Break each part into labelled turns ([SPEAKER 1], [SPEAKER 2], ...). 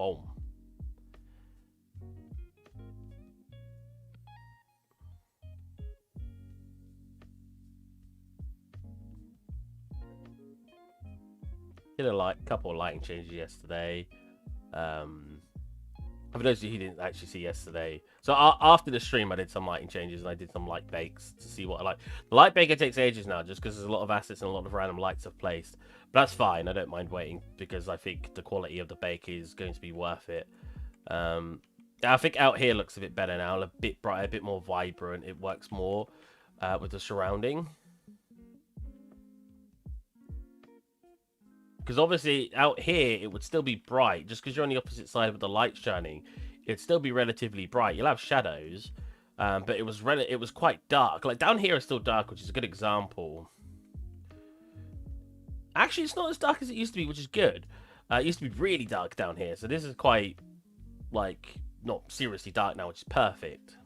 [SPEAKER 1] Boom. Did a couple of lighting changes yesterday. For those of you who didn't actually see yesterday, so after the stream, I did some lighting changes and I did some light bakes to see what I like. The light baker takes ages now, just because there's a lot of assets and a lot of random lights I've placed. But that's fine. I don't mind waiting because I think the quality of the bake is going to be worth it. I think out here looks a bit better now, a bit brighter, a bit more vibrant. It works more with the surrounding. Because obviously out here it would still be bright, just because you're on the opposite side with the light shining. It'd still be relatively bright. You'll have shadows, but it was quite dark. Like down here is still dark, which is a good example. Actually, it's not as dark as it used to be, which is good. It used to be really dark down here, so this is quite like not seriously dark now, which is perfect.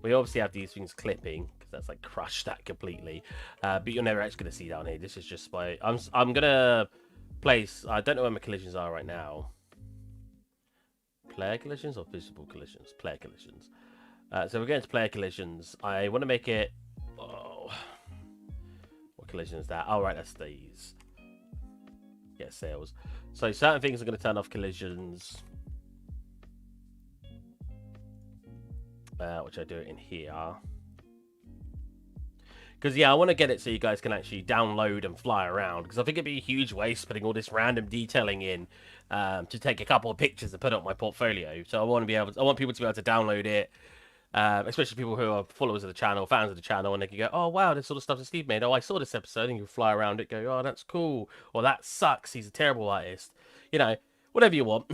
[SPEAKER 1] We obviously have these things clipping. That's like crushed that completely, but you're never actually gonna see down here. This is just by I'm gonna place. I don't know where my collisions are right now. Player collisions or visible collisions? Player collisions. So we're going to player collisions. I want to make it. Oh, what collision is that? Oh right, that's these. Get sales. So certain things are going to turn off collisions, which I do it in here. Because, yeah, I want to get it so you guys can actually download and fly around. Because I think it'd be a huge waste putting all this random detailing in to take a couple of pictures and put it on my portfolio. So I want people to be able to download it, especially people who are followers of the channel, fans of the channel, and they can go, oh, wow, this sort of stuff that Steve made. Oh, I saw this episode, and you can fly around it, go, oh, that's cool. Or that sucks. He's a terrible artist. You know, whatever you want.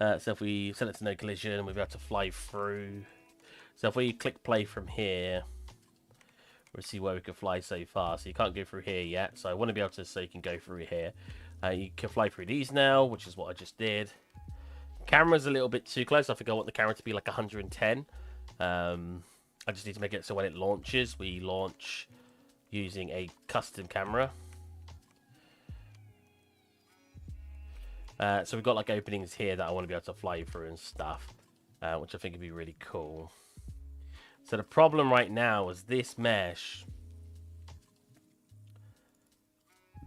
[SPEAKER 1] So if we set it to no collision, we've got to fly through. So if we click play from here... We'll see where we can fly so far. So you can't go through here yet. So I want to be able to so you can go through here. You can fly through these now, which is what I just did. Camera's a little bit too close. I think I want the camera to be like 110. I just need to make it so when it launches, we launch using a custom camera. So we've got like openings here that I want to be able to fly through and stuff, which I think would be really cool. So the problem right now is this mesh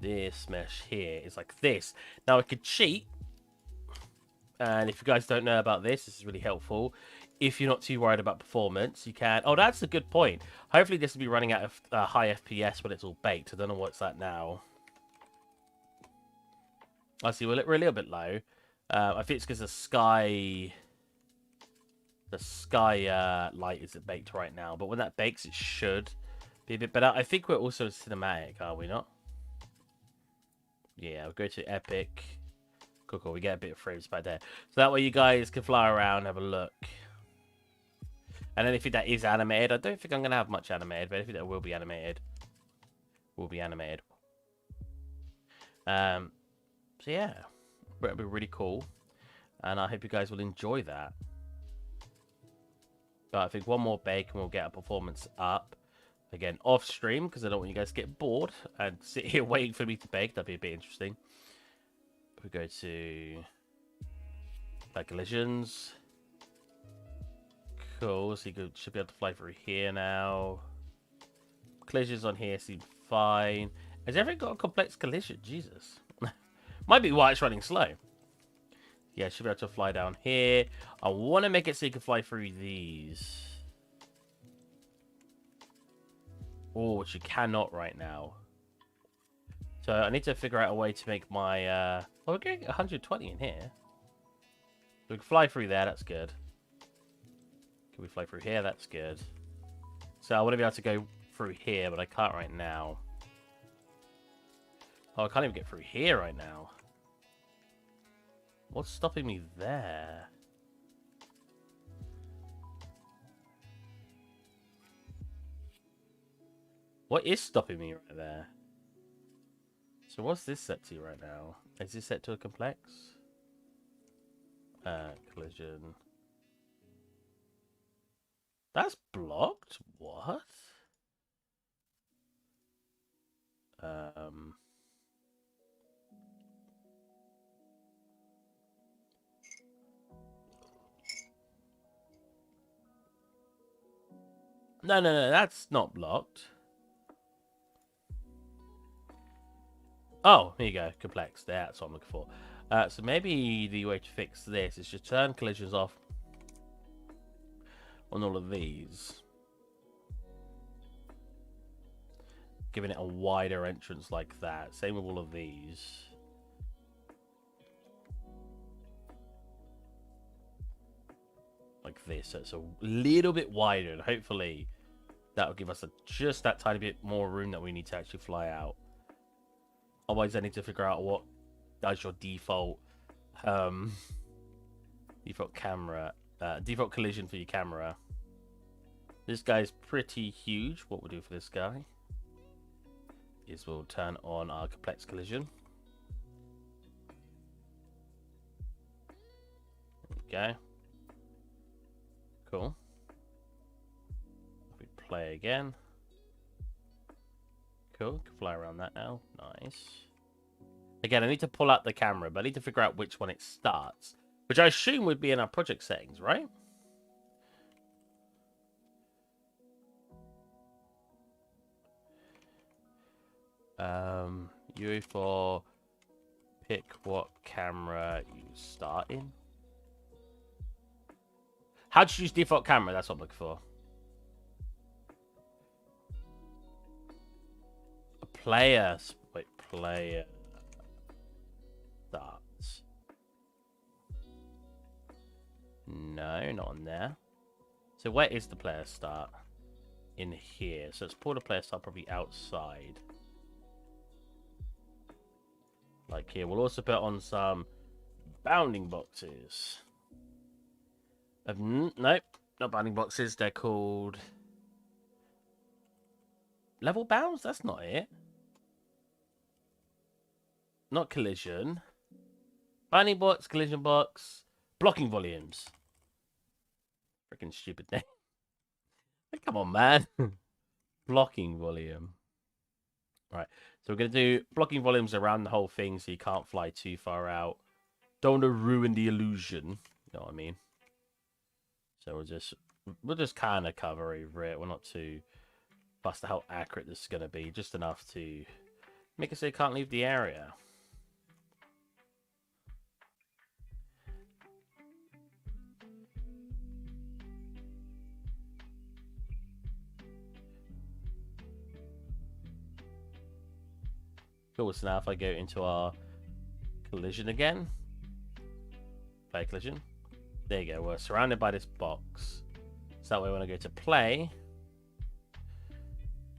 [SPEAKER 1] here is like this. Now I could cheat, and if you guys don't know about this, this is really helpful. If you're not too worried about performance, you can... Oh, that's a good point. Hopefully this will be running at a high FPS when it's all baked. I don't know what's that now. I see, we're a little bit low. I think it's because the sky light isn't baked right now, but when that bakes, it should be a bit better. I think we're also cinematic, are we not? Yeah, we'll go to epic. Cool. We get a bit of frames back there, so that way you guys can fly around, have a look. And anything that is animated, I don't think I'm gonna have much animated, but anything that will be animated will be animated. So yeah, it'll be really cool, and I hope you guys will enjoy that. But I think one more bake and we'll get our performance up. Again, off stream, because I don't want you guys to get bored and sit here waiting for me to bake. That'd be a bit interesting. We go to collisions. Cool, so you should be able to fly through here now. Collisions on here seem fine. Has everything got a complex collision? Jesus. Might be why it's running slow. Yeah, should be able to fly down here. I want to make it so you can fly through these. Oh, which you cannot right now. So I need to figure out a way to make my... Oh, we're getting 120 in here. So we can fly through there, that's good. Can we fly through here? That's good. So I want to be able to go through here, but I can't right now. Oh, I can't even get through here right now. What's stopping me there? What is stopping me right there? So what's this set to right now? Is this set to a complex? Collision. That's blocked? What? No, that's not blocked. Oh, here you go. Complex. That's what I'm looking for. So maybe the way to fix this is just turn collisions off on all of these. Giving it a wider entrance like that. Same with all of these. Like this. So it's a little bit wider. And hopefully that will give us just that tiny bit more room that we need to actually fly out. Otherwise, I need to figure out what does your default default camera, default collision for your camera. This guy's pretty huge. What we'll do for this guy is we'll turn on our complex collision. Okay. Cool. If we play again. Cool. Can fly around that now. Nice. Again, I need to pull out the camera, but I need to figure out which one it starts. Which I assume would be in our project settings, right? U for pick what camera you start in. How to use default camera? That's what I'm looking for. A player. Wait, player starts. No, not on there. So where is the player start? In here. So let's pull the player start probably outside. Like here. We'll also put on some bounding boxes. Nope, not bounding boxes. They're called level bounds. That's not it. Not collision. Bounding box, collision box, blocking volumes. Freaking stupid name. Come on, man. Blocking volume. Right. So we're going to do blocking volumes around the whole thing so you can't fly too far out. Don't want to ruin the illusion. You know what I mean? So we'll just kind of cover over it. We're not too fussed how accurate this is going to be. Just enough to make it so you can't leave the area. Cool, so now if I go into our collision again, play collision, there you go, we're surrounded by this box. So that way when I go to play,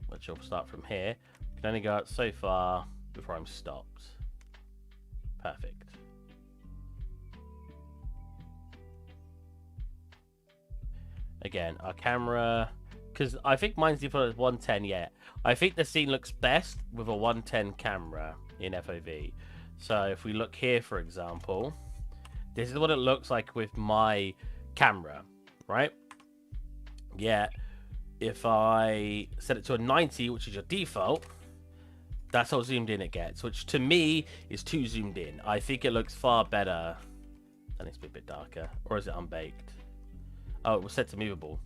[SPEAKER 1] which will start from here, I can only go out so far before I'm stopped. Perfect. Again, our camera, because I think mine's default is 110, yeah. I think the scene looks best with a 110 camera in FOV. So if we look here, for example, this is what it looks like with my camera, right? Yeah, if I set it to a 90, which is your default, that's how zoomed in it gets, which to me is too zoomed in. I think it looks far better. That needs to be a bit darker. Or is it unbaked? Oh, it was set to movable.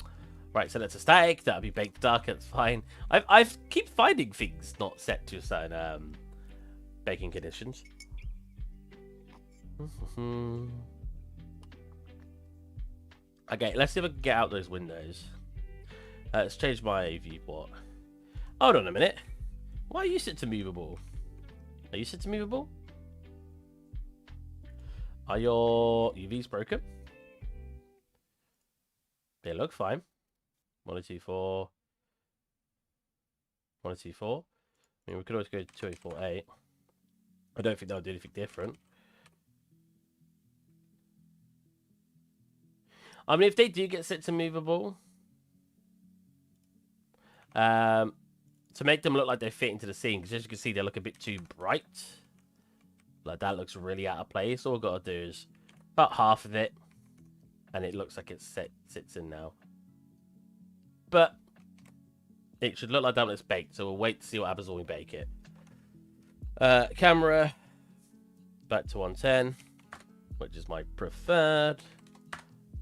[SPEAKER 1] Right, so that's a static. That'll be baked darker. It's fine. I keep finding things not set to certain baking conditions. Okay, let's see if I can get out those windows. Let's change my viewport. Hold on a minute. Why are you set to movable? Are you set to movable? Are your UVs broken? They look fine. 1024. 1024. I mean, we could always go to 2848. I don't think that'll do anything different. I mean, if they do get set to movable, to make them look like they fit into the scene, because as you can see, they look a bit too bright. Like, that looks really out of place. All we've got to do is about half of it, and it looks like it sits in now. But it should look like that when it's baked, so we'll wait to see what happens when we bake it. Camera, back to 110, which is my preferred.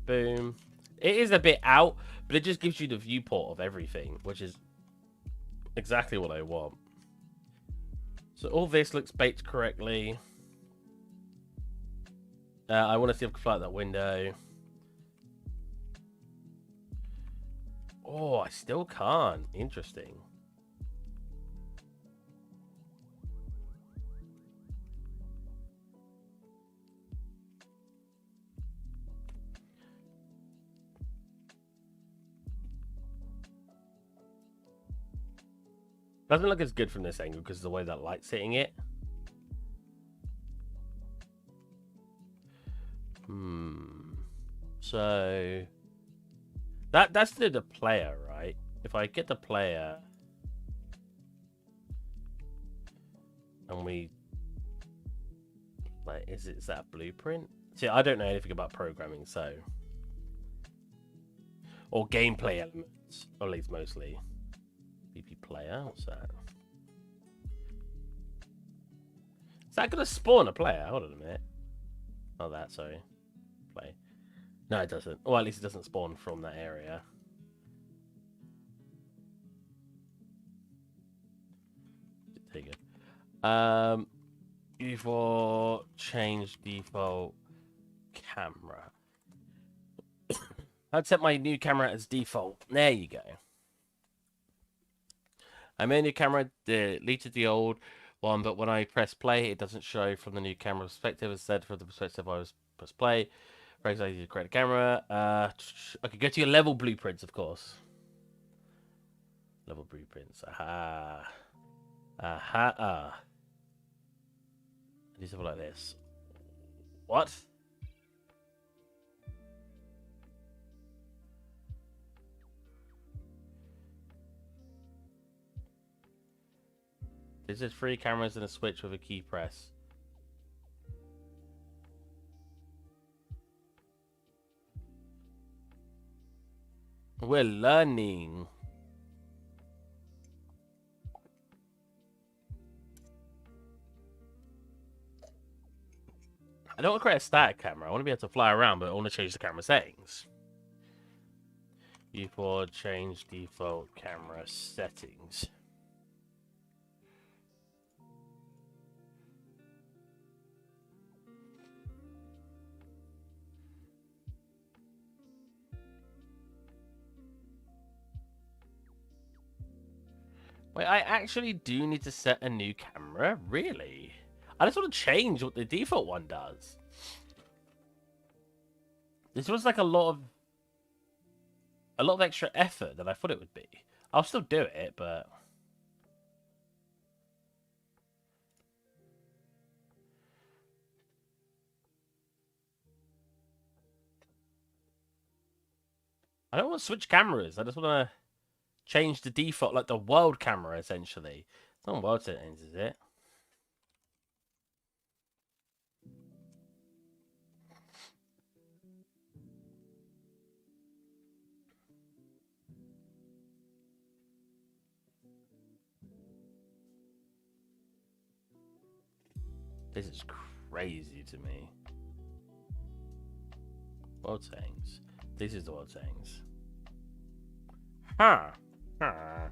[SPEAKER 1] Boom. It is a bit out, but it just gives you the viewport of everything, which is exactly what I want. So all this looks baked correctly. I want to see if I can fly out that window. Oh, I still can't. Interesting. Doesn't look as good from this angle because of the way that light's hitting it. So that's the player, right? If I get the player and we like, is that a blueprint? See, I don't know anything about programming, so or gameplay elements, or at least mostly. BP player, what's that? Is that gonna spawn a player? Hold on a minute. Oh, that, sorry. Play. No, it doesn't. Or at least it doesn't spawn from that area. There you go. Before change default camera. I'd set my new camera as default. There you go. I made a new camera, deleted the old one, but when I press play, it doesn't show from the new camera perspective. Instead, from the perspective I was press play. Very excited to create a camera. Okay, go to your level blueprints, of course. Level blueprints. Aha. Aha. Do something like this. What? This is 3 cameras and a switch with a key press. We're learning. I don't want to create a static camera. I want to be able to fly around, but I want to change the camera settings. Before change default camera settings. Wait, I actually do need to set a new camera? Really? I just want to change what the default one does. This was like a lot of extra effort than I thought it would be. I'll still do it, but I don't want to switch cameras. I just want to change the default, like the world camera, essentially. It's not world settings, is it? This is crazy to me. World settings. This is the world settings. Huh. Huh.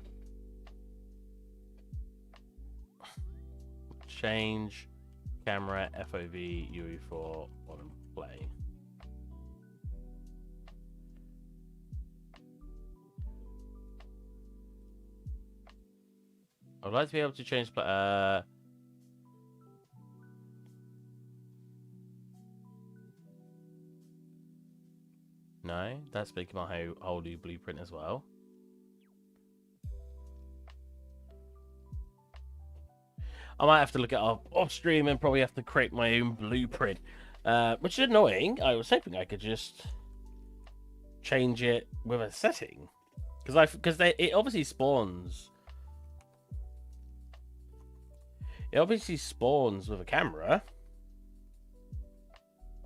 [SPEAKER 1] Change camera FOV UE4 on play. I'd like to be able to change no, that's making my whole new blueprint as well. I might have to look it up off stream and probably have to create my own blueprint, which is annoying. I was hoping I could just change it with a setting, because it obviously spawns. It obviously spawns with a camera.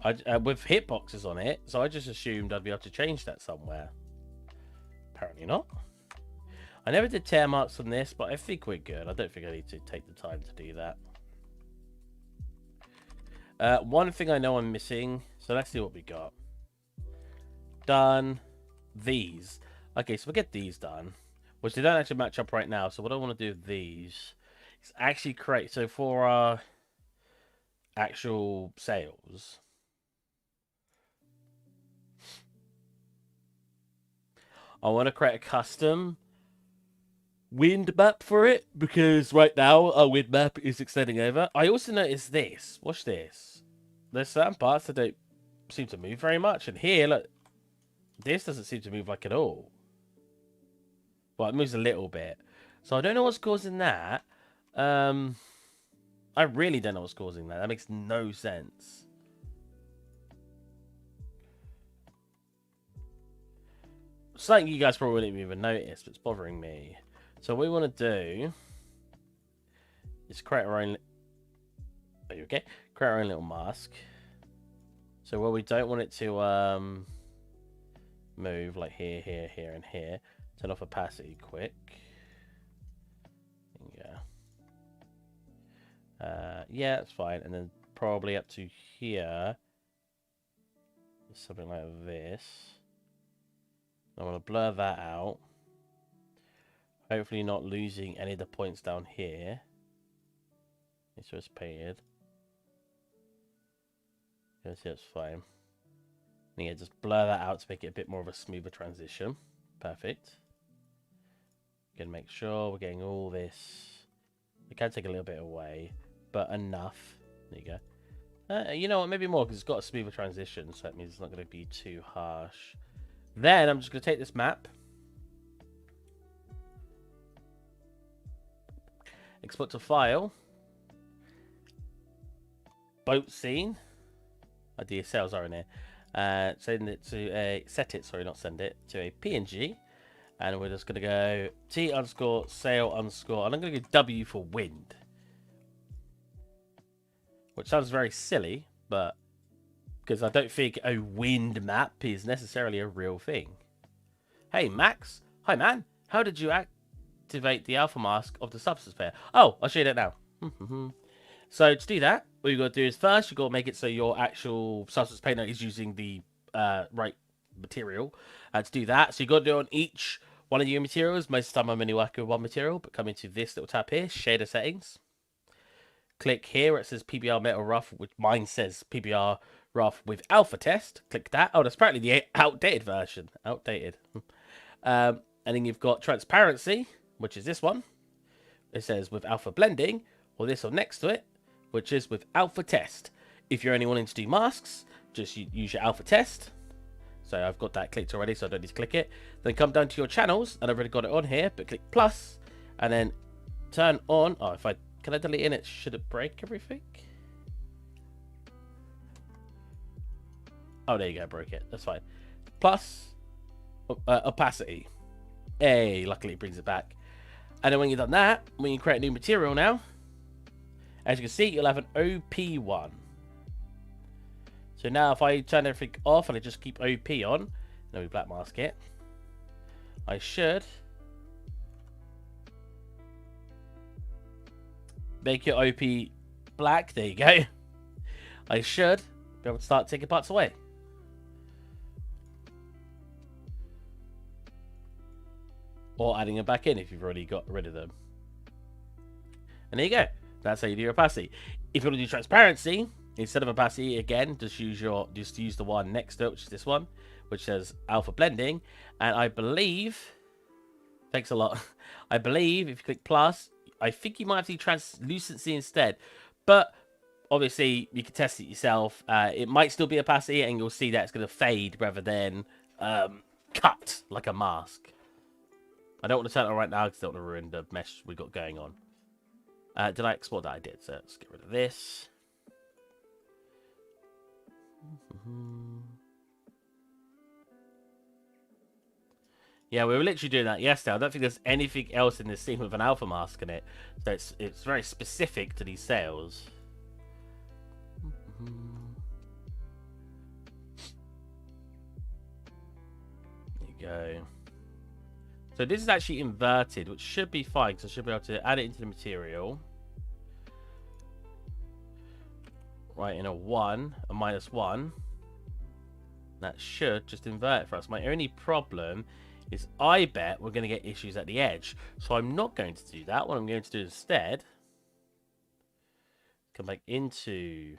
[SPEAKER 1] With hitboxes on it, so I just assumed I'd be able to change that somewhere. Apparently not. I never did tear marks on this, but I think we're good. I don't think I need to take the time to do that. One thing I know I'm missing, so let's see what we got. Done. these. Okay, so we'll get these done, which they don't actually match up right now. So what I want to do with these is actually create, so for our actual sails, I want to create a custom wind map for it, because right now our wind map is extending over. I also noticed this. Watch this. There's certain parts that don't seem to move very much, and here, look, this doesn't seem to move like at all. Well, it moves a little bit, so I don't know what's causing that. I really don't know what's causing that. That makes no sense. Something you guys probably wouldn't even notice, but it's bothering me. So what we want to do is create our own. Are you okay? Create our own little mask. So where we don't want it to move, like here, here, here, and here. Turn off opacity quick. Yeah. Yeah, that's fine. And then probably up to here, something like this. I want to blur that out. Hopefully not losing any of the points down here. So it's painted. You see, it's fine. And yeah, just blur that out to make it a bit more of a smoother transition. Perfect. Again, make sure we're getting all this. We can take a little bit away, but enough. There you go. You know what? Maybe more, because it's got a smoother transition, so that means it's not going to be too harsh. Then I'm just going to take this map. Export to file. Boat scene. Oh, the cells are in here. Send it to a send it to a PNG, and we're just gonna go T underscore sail underscore, and I'm gonna go W for wind, which sounds very silly, but because I don't think a wind map is necessarily a real thing. Hey Max, hi man, how did you activate the alpha mask of the substance pair? Oh, I'll show you that now. So to do that, what you got to do is first you got to make it so your actual substance painter is using the right material. And to do that, so you got to do it on each one of your materials. Most of the time I'm only working with one material, but come into this little tab here, shader settings. Click here where it says PBR metal rough, which mine says PBR rough with alpha test. Click that. Oh, that's apparently the outdated version. Outdated. And then you've got transparency, which is this one. It says with alpha blending, or this one next to it, which is with alpha test. If you're only wanting to do masks, just use your alpha test. So I've got that clicked already, so I don't need to click it. Then come down to your channels, and I've already got it on here, but click plus, and then turn on. Oh, can I delete it? Should it break everything? Oh, there you go, broke it. That's fine. Plus opacity. Hey, luckily it brings it back. And then when you've done that, when you create a new material now, as you can see, you'll have an OP1. So now if I turn everything off and I just keep OP on, then we black mask it, I should make your OP black. There you go. I should be able to start taking parts away. Or adding them back in if you've already got rid of them. And there you go. That's how you do your opacity. If you want to do transparency, instead of opacity, again, just use the one next to it, which is this one, which says alpha blending. And I believe, thanks a lot. I believe if you click plus, I think you might have to do translucency instead. But obviously, you can test it yourself. It might still be opacity, and you'll see that it's going to fade rather than cut like a mask. I don't want to turn it on right now because I don't want to ruin the mesh we've got going on. Did I export that? I did, so let's get rid of this. Yeah, we were literally doing that yesterday. I don't think there's anything else in this scene with an alpha mask in it. So it's very specific to these sails. There you go. So this is actually inverted, which should be fine, because I should be able to add it into the material. Right, in a 1, a -1. That should just invert it for us. My only problem is I bet we're going to get issues at the edge. So I'm not going to do that. What I'm going to do instead, come back into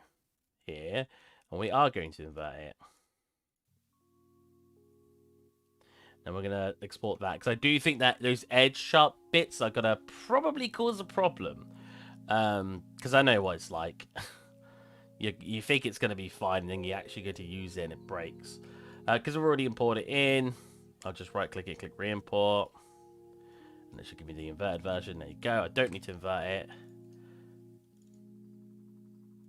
[SPEAKER 1] here, and we are going to invert it. And we're going to export that, because I do think that those edge sharp bits are going to probably cause a problem. Because I know what it's like. you think it's going to be fine, and then you actually go to use it and it breaks. Because we've already imported it in, I'll just right click it, click re-import. And it should give me the inverted version. There you go. I don't need to invert it. I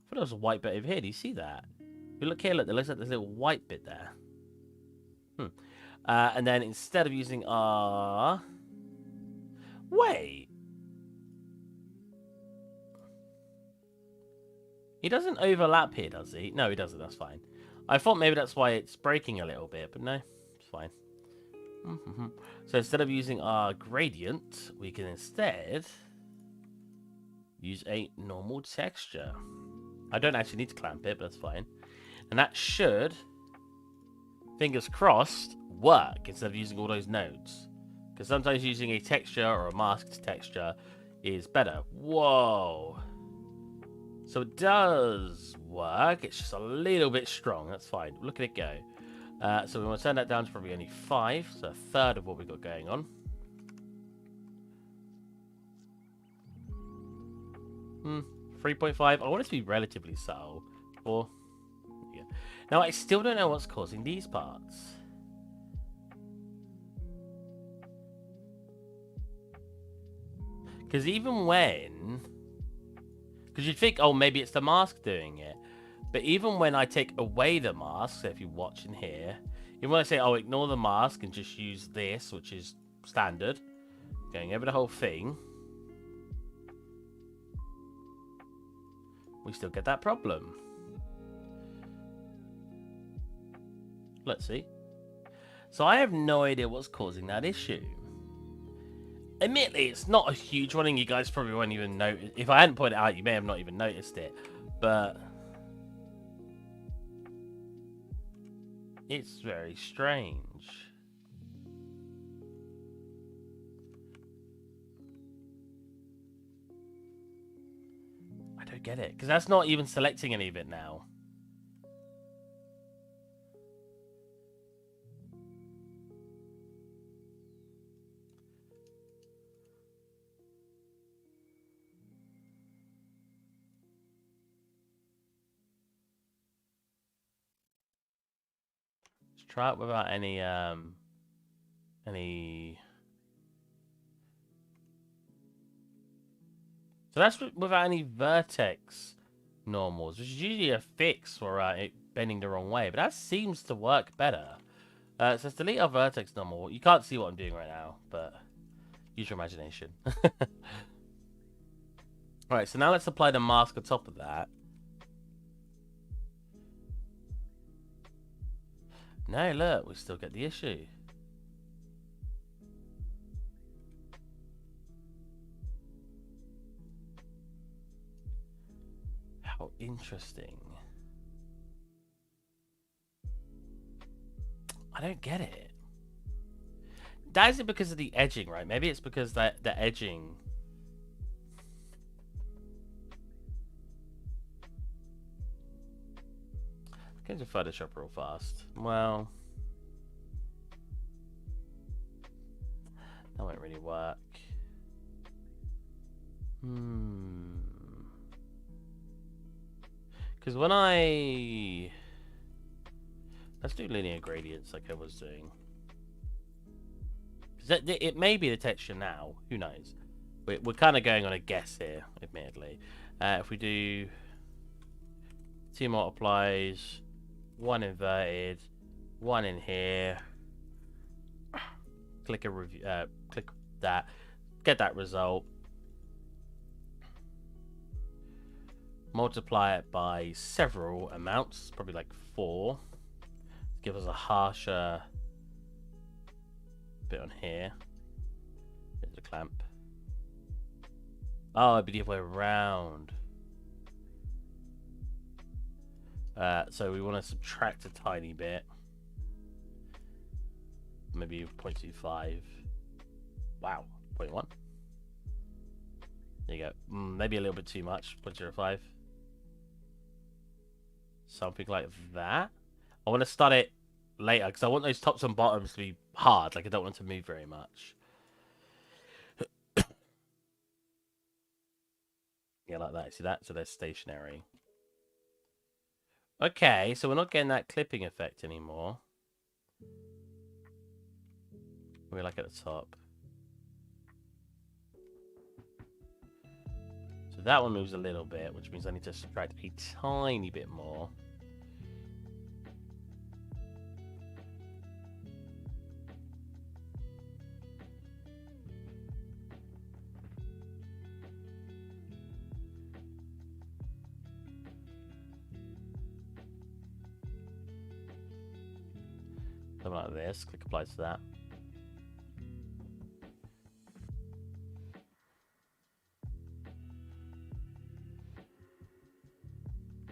[SPEAKER 1] thought there was a white bit over here. Do you see that? If you look here, look, there looks like there's a little white bit there. And then instead of using our... Wait. He doesn't overlap here, does he? No, he doesn't. That's fine. I thought maybe that's why it's breaking a little bit, but no. It's fine. So instead of using our gradient, we can instead use a normal texture. I don't actually need to clamp it, but that's fine. And that should, fingers crossed, work instead of using all those nodes. Because sometimes using a texture or a masked texture is better. Whoa. So it does work. It's just a little bit strong. That's fine. Look at it go. So we want to turn that down to probably only 5. So a third of what we've got going on. 3.5. I want it to be relatively subtle. 4. Yeah. Now, I still don't know what's causing these parts. Because even when... Because you'd think, oh, maybe it's the mask doing it. But even when I take away the mask, so if you watch in here, even when I say, oh, ignore the mask and just use this, which is standard, going over the whole thing, we still get that problem. Let's see. So I have no idea what's causing that issue. Admittedly, it's not a huge one, and you guys probably won't even notice. If I hadn't pointed it out, you may have not even noticed it. But it's very strange. I don't get it, because that's not even selecting any of it now. Try it without any So that's without any vertex normals, which is usually a fix for it bending the wrong way, but that seems to work better. So let's delete our vertex normal. You can't see what I'm doing right now, but use your imagination. Alright, so now let's apply the mask on top of that. No, look, we still get the issue. How interesting. I don't get it. That isn't because of the edging, right? Maybe it's because the edging... Go to Photoshop real fast. Well, that won't really work. Because when I... Let's do linear gradients like I was doing. It may be the texture now. Who knows? We're kind of going on a guess here, admittedly. If we do 2 multiplies, 1 inverted, 1 in here. Click a review. Click that. Get that result. Multiply it by several amounts, probably like 4. Give us a harsher bit on here. There's a clamp. Oh, it'd be the other way around. So we want to subtract a tiny bit. maybe 0.25. Wow, 0.1. There you go. Maybe a little bit too much. 0.05. Something like that. I want to start it later because I want those tops and bottoms to be hard. Like I don't want them to move very much. Yeah, like that. See that? So they're stationary. Okay, so we're not getting that clipping effect anymore. We're like at the top. So that one moves a little bit, which means I need to subtract a tiny bit more. Something like this. Click apply to that.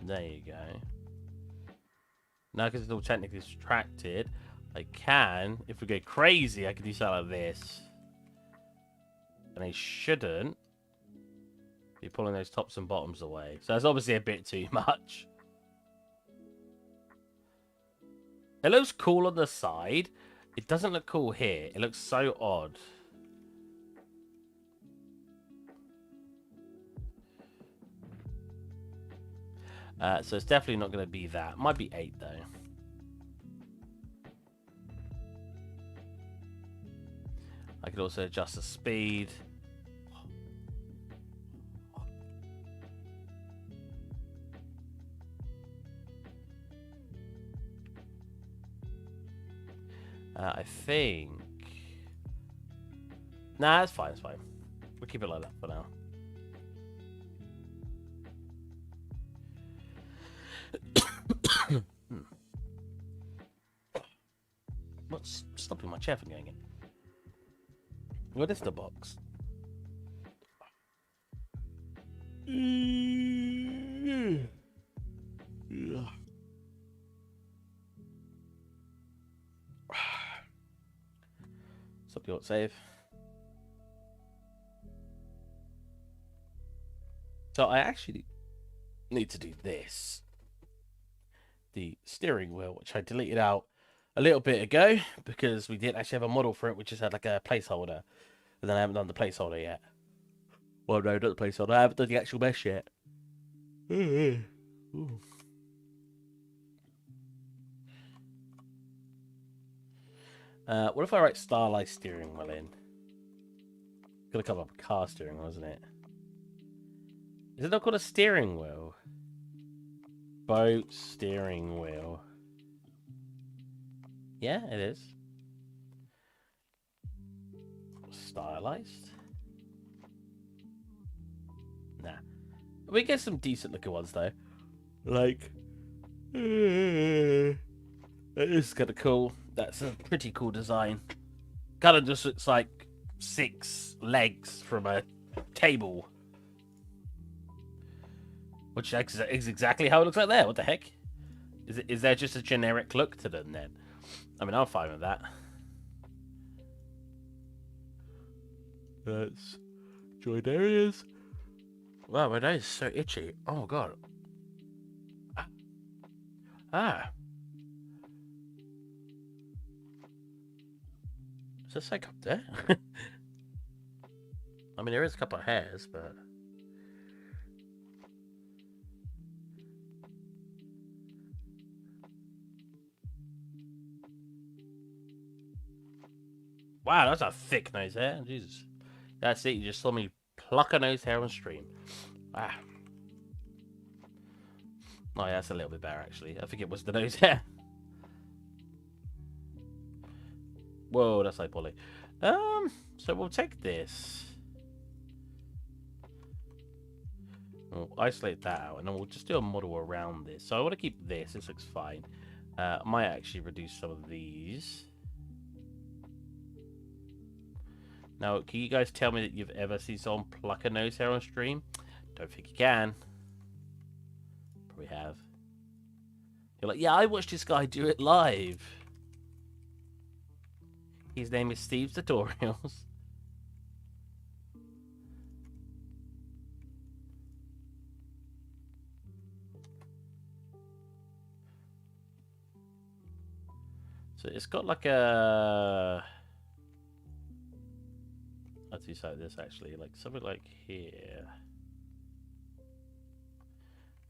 [SPEAKER 1] There you go. Now, because it's all technically subtracted, I can, if we go crazy, I can do something like this. And I shouldn't be pulling those tops and bottoms away. So that's obviously a bit too much. It looks cool on the side. It doesn't look cool here. It looks so odd. So it's definitely not going to be that. Might be 8 though. I could also adjust the speed. I think... Nah, it's fine, it's fine. We'll keep it like that for now. What's stopping my chair from going in? What is the box? Support save. So I actually need to do this. The steering wheel, which I deleted out a little bit ago because we didn't actually have a model for it, which just had like a placeholder. And then I haven't done the placeholder yet. Well, no, not the placeholder. I haven't done the actual mesh yet. Ooh. What if I write stylized steering wheel in? Gonna come up with car steering wheel, isn't it? Is it not called a steering wheel? Boat steering wheel. Yeah, it is. Stylized? Nah. We get some decent looking ones though. Like, it is kind of cool. That's a pretty cool design. Kind of just looks like 6 legs from a table. Which is exactly how it looks like there. What the heck? Is there just a generic look to them then? I mean, I'm fine with that. That's joint areas. Wow, my nose is so itchy. Oh, God. Ah. Is this like up there? I mean, there is a couple of hairs, but... Wow, that's a thick nose hair. Jesus. That's it. You just saw me pluck a nose hair on stream. Ah. Oh, yeah, that's a little bit better, actually. I think it was the nose hair. Whoa, that's like poly. So we'll take this. We'll isolate that out, and then we'll just do a model around this. So I want to keep this. This looks fine. I might actually reduce some of these. Now, can you guys tell me that you've ever seen someone pluck a nose hair on stream? Don't think you can. Probably have. You're like, yeah, I watched this guy do it live. His name is Steve's Tutorials. So it's got like a... I'd do something like this actually, like something like here.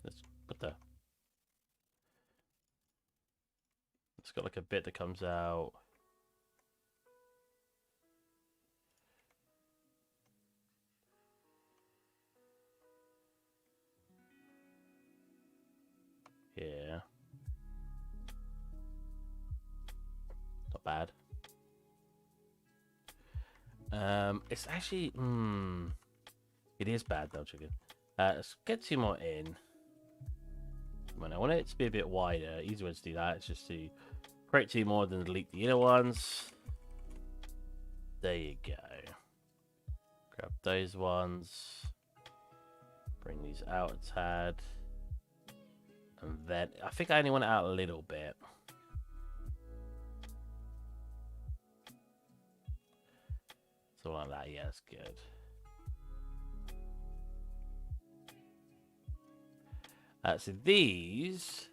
[SPEAKER 1] Let's put the... It's got like a bit that comes out. Here. Not bad. It's actually, it is bad though, chicken. Let's get 2 more in. When I want it to be a bit wider, easy way to do that is just to create 2 more, then delete the inner ones. There you go. Grab those ones. Bring these out a tad. And then, I think I only want it out a little bit. So like that, yeah, that's good. So these,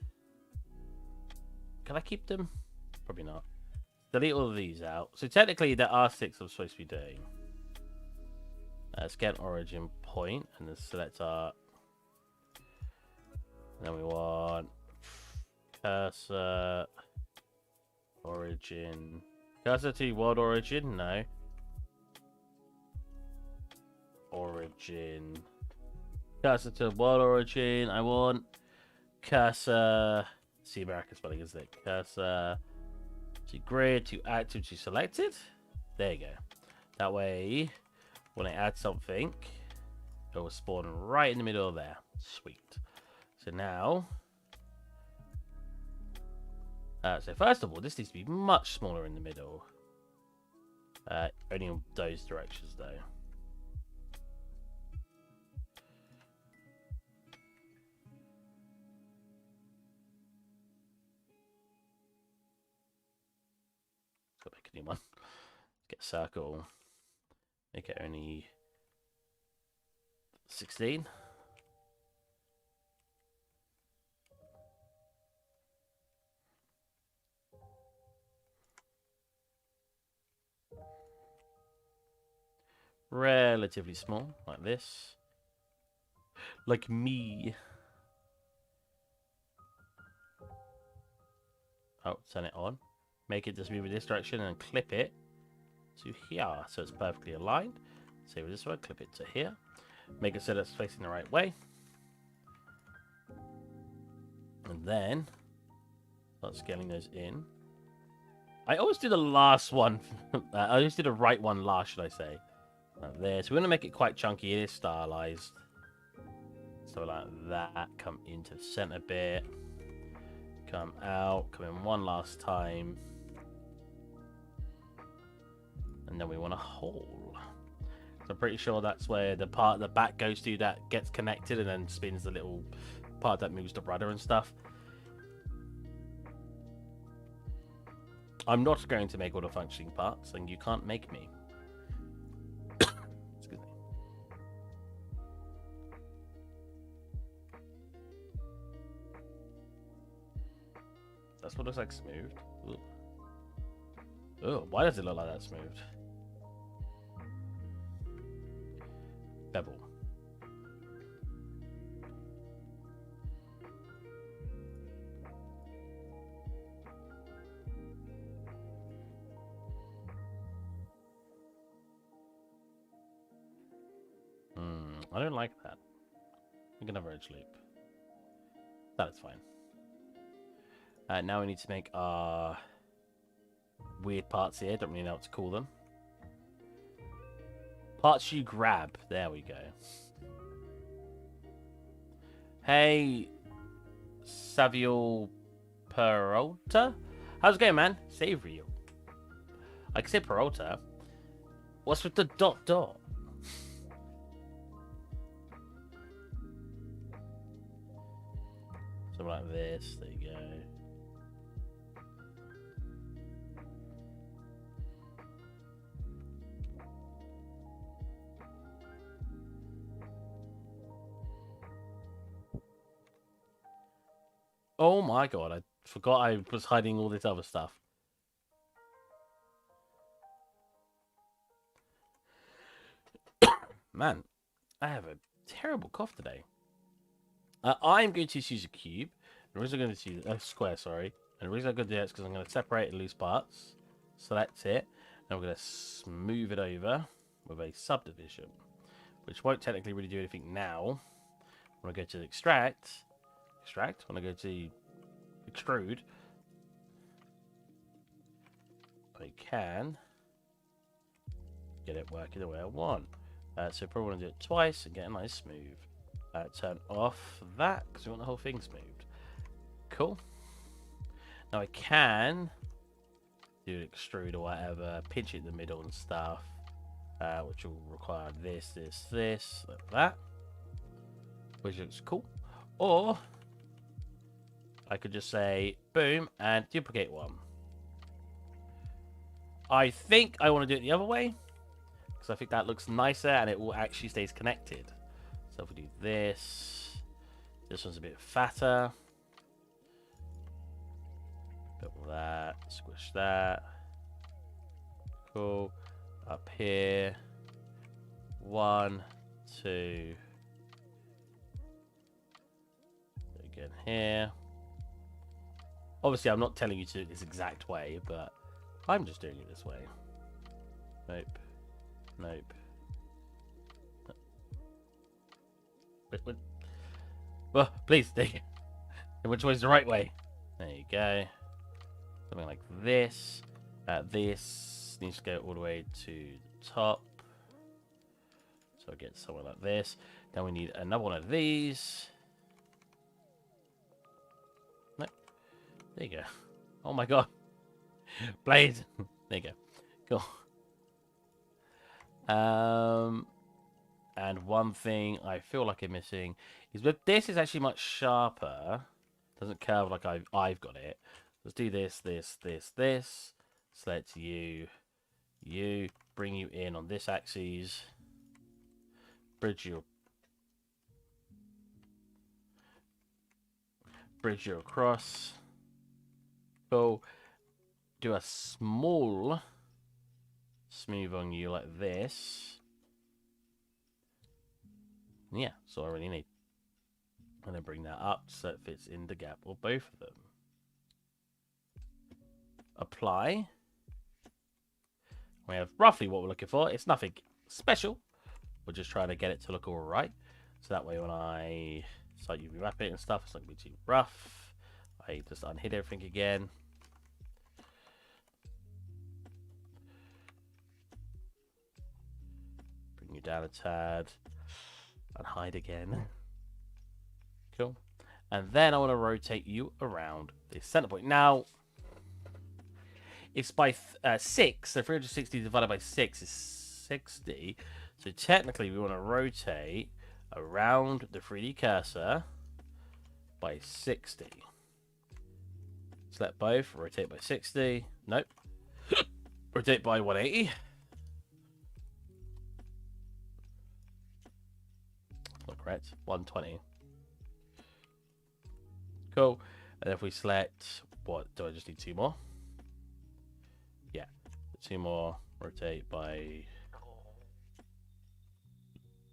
[SPEAKER 1] can I keep them? Probably not. Delete all of these out. So technically there are 6 I'm supposed to be doing. Let's get an origin point and then select our... Then we want cursor, origin. Cursor to world origin? No. Origin. Cursor to world origin. I want cursor. See American spelling, isn't it? Cursor to grid to active to selected. There you go. That way, when I add something, it will spawn right in the middle of there. Sweet. So now, so first of all, this needs to be much smaller in the middle. Only in those directions though. Let's make a new one. Get a circle. Make it only 16. Relatively small, like this. Like me. Oh, turn it on. Make it just move in this direction and clip it to here. So it's perfectly aligned. Save it this way, clip it to here. Make it so that it's facing the right way. And then start scaling those in. I always do the last one. I always do the right one last, should I say. Like there. So we're going to make it quite chunky. It is stylized. So like that. Come into the center bit. Come out. Come in one last time. And then we want a hole. So I'm pretty sure that's where the part the back goes to that gets connected and then spins the little part that moves the rudder and stuff. I'm not going to make all the functioning parts, and you can't make me. Excuse me. That's what looks like smooth. Ooh. Oh, why does it look like that smooth? Bevel. I don't like that. We can have edge loop. That is fine. Now we need to make our weird parts here. Don't really know what to call them. Parts you grab. There we go. Hey, Savio Peralta. How's it going, man? Savio. I can say Peralta. What's with the dot dot? Something like this. There you go. Oh my god, I forgot I was hiding all this other stuff. Man, I have a terrible cough today. I'm going to use a cube. The reason I'm going to use a square, sorry. And the reason I'm going to do that is because I'm going to separate the loose parts. Select it. And we're going to smooth it over with a subdivision, which won't technically really do anything now. When I go to extract, when I go to extrude, I can get it working the way I want. So probably want to do it twice and get a nice smooth. Turn off that because we want the whole thing smoothed. Cool. Now I can do an extrude or whatever, pinch it in the middle and stuff, which will require this, like that, which looks cool. Or I could just say boom and duplicate one. I think I want to do it the other way because I think that looks nicer and it will actually stays connected. So if we do this one's a bit fatter. Bit of that, squish that. Cool. Up here. 1, 2. Again here. Obviously, I'm not telling you to do it this exact way, but I'm just doing it this way. Nope. Nope. Wait. Well, please, there you go. Which way's the right way? There you go. Something like this. This needs to go all the way to the top. So I get somewhere like this. Then we need another one of these. Nope. There you go. Oh my god. Blade. There you go. Cool. And one thing I feel like I'm missing is that this is actually much sharper. Doesn't curve like I've got it. Let's do this. Select you. Bring you in on this axis. Bridge you across. Cool. Do a small smooth on you like this. Yeah, that's all I really need. And then bring that up so it fits in the gap or both of them. Apply. We have roughly what we're looking for. It's nothing special. We're just trying to get it to look all right. So that way when I start UV wrap it and stuff, it's not going to be too rough. I just unhid everything again. Bring you down a tad. Unhide again. Cool. And then I want to rotate you around the center point. Now, it's by 6, so 360 divided by 6 is 60. So technically, we want to rotate around the 3D cursor by 60. Select both, rotate by 60. Nope. Rotate by 180. Not correct. 120. Cool. And if we select, what, do I just need 2 more? Yeah. 2 more, rotate by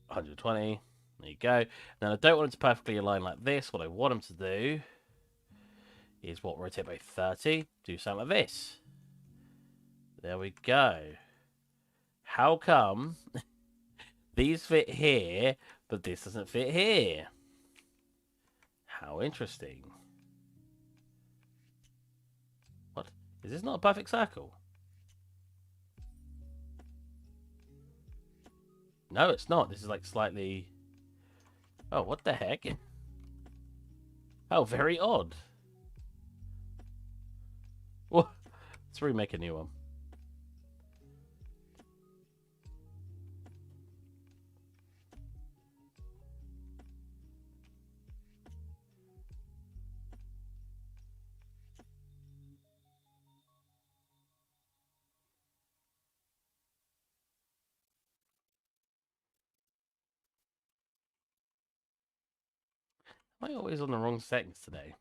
[SPEAKER 1] 120. There you go. Now I don't want them to perfectly align like this. What I want them to do is rotate by 30. Do something like this. There we go. How come these fit here, but this doesn't fit here? How interesting. What? Is this not a perfect circle? No, it's not. This is like slightly... Oh, what the heck? Oh, very odd. Well, let's remake a new one. Am I always on the wrong settings today?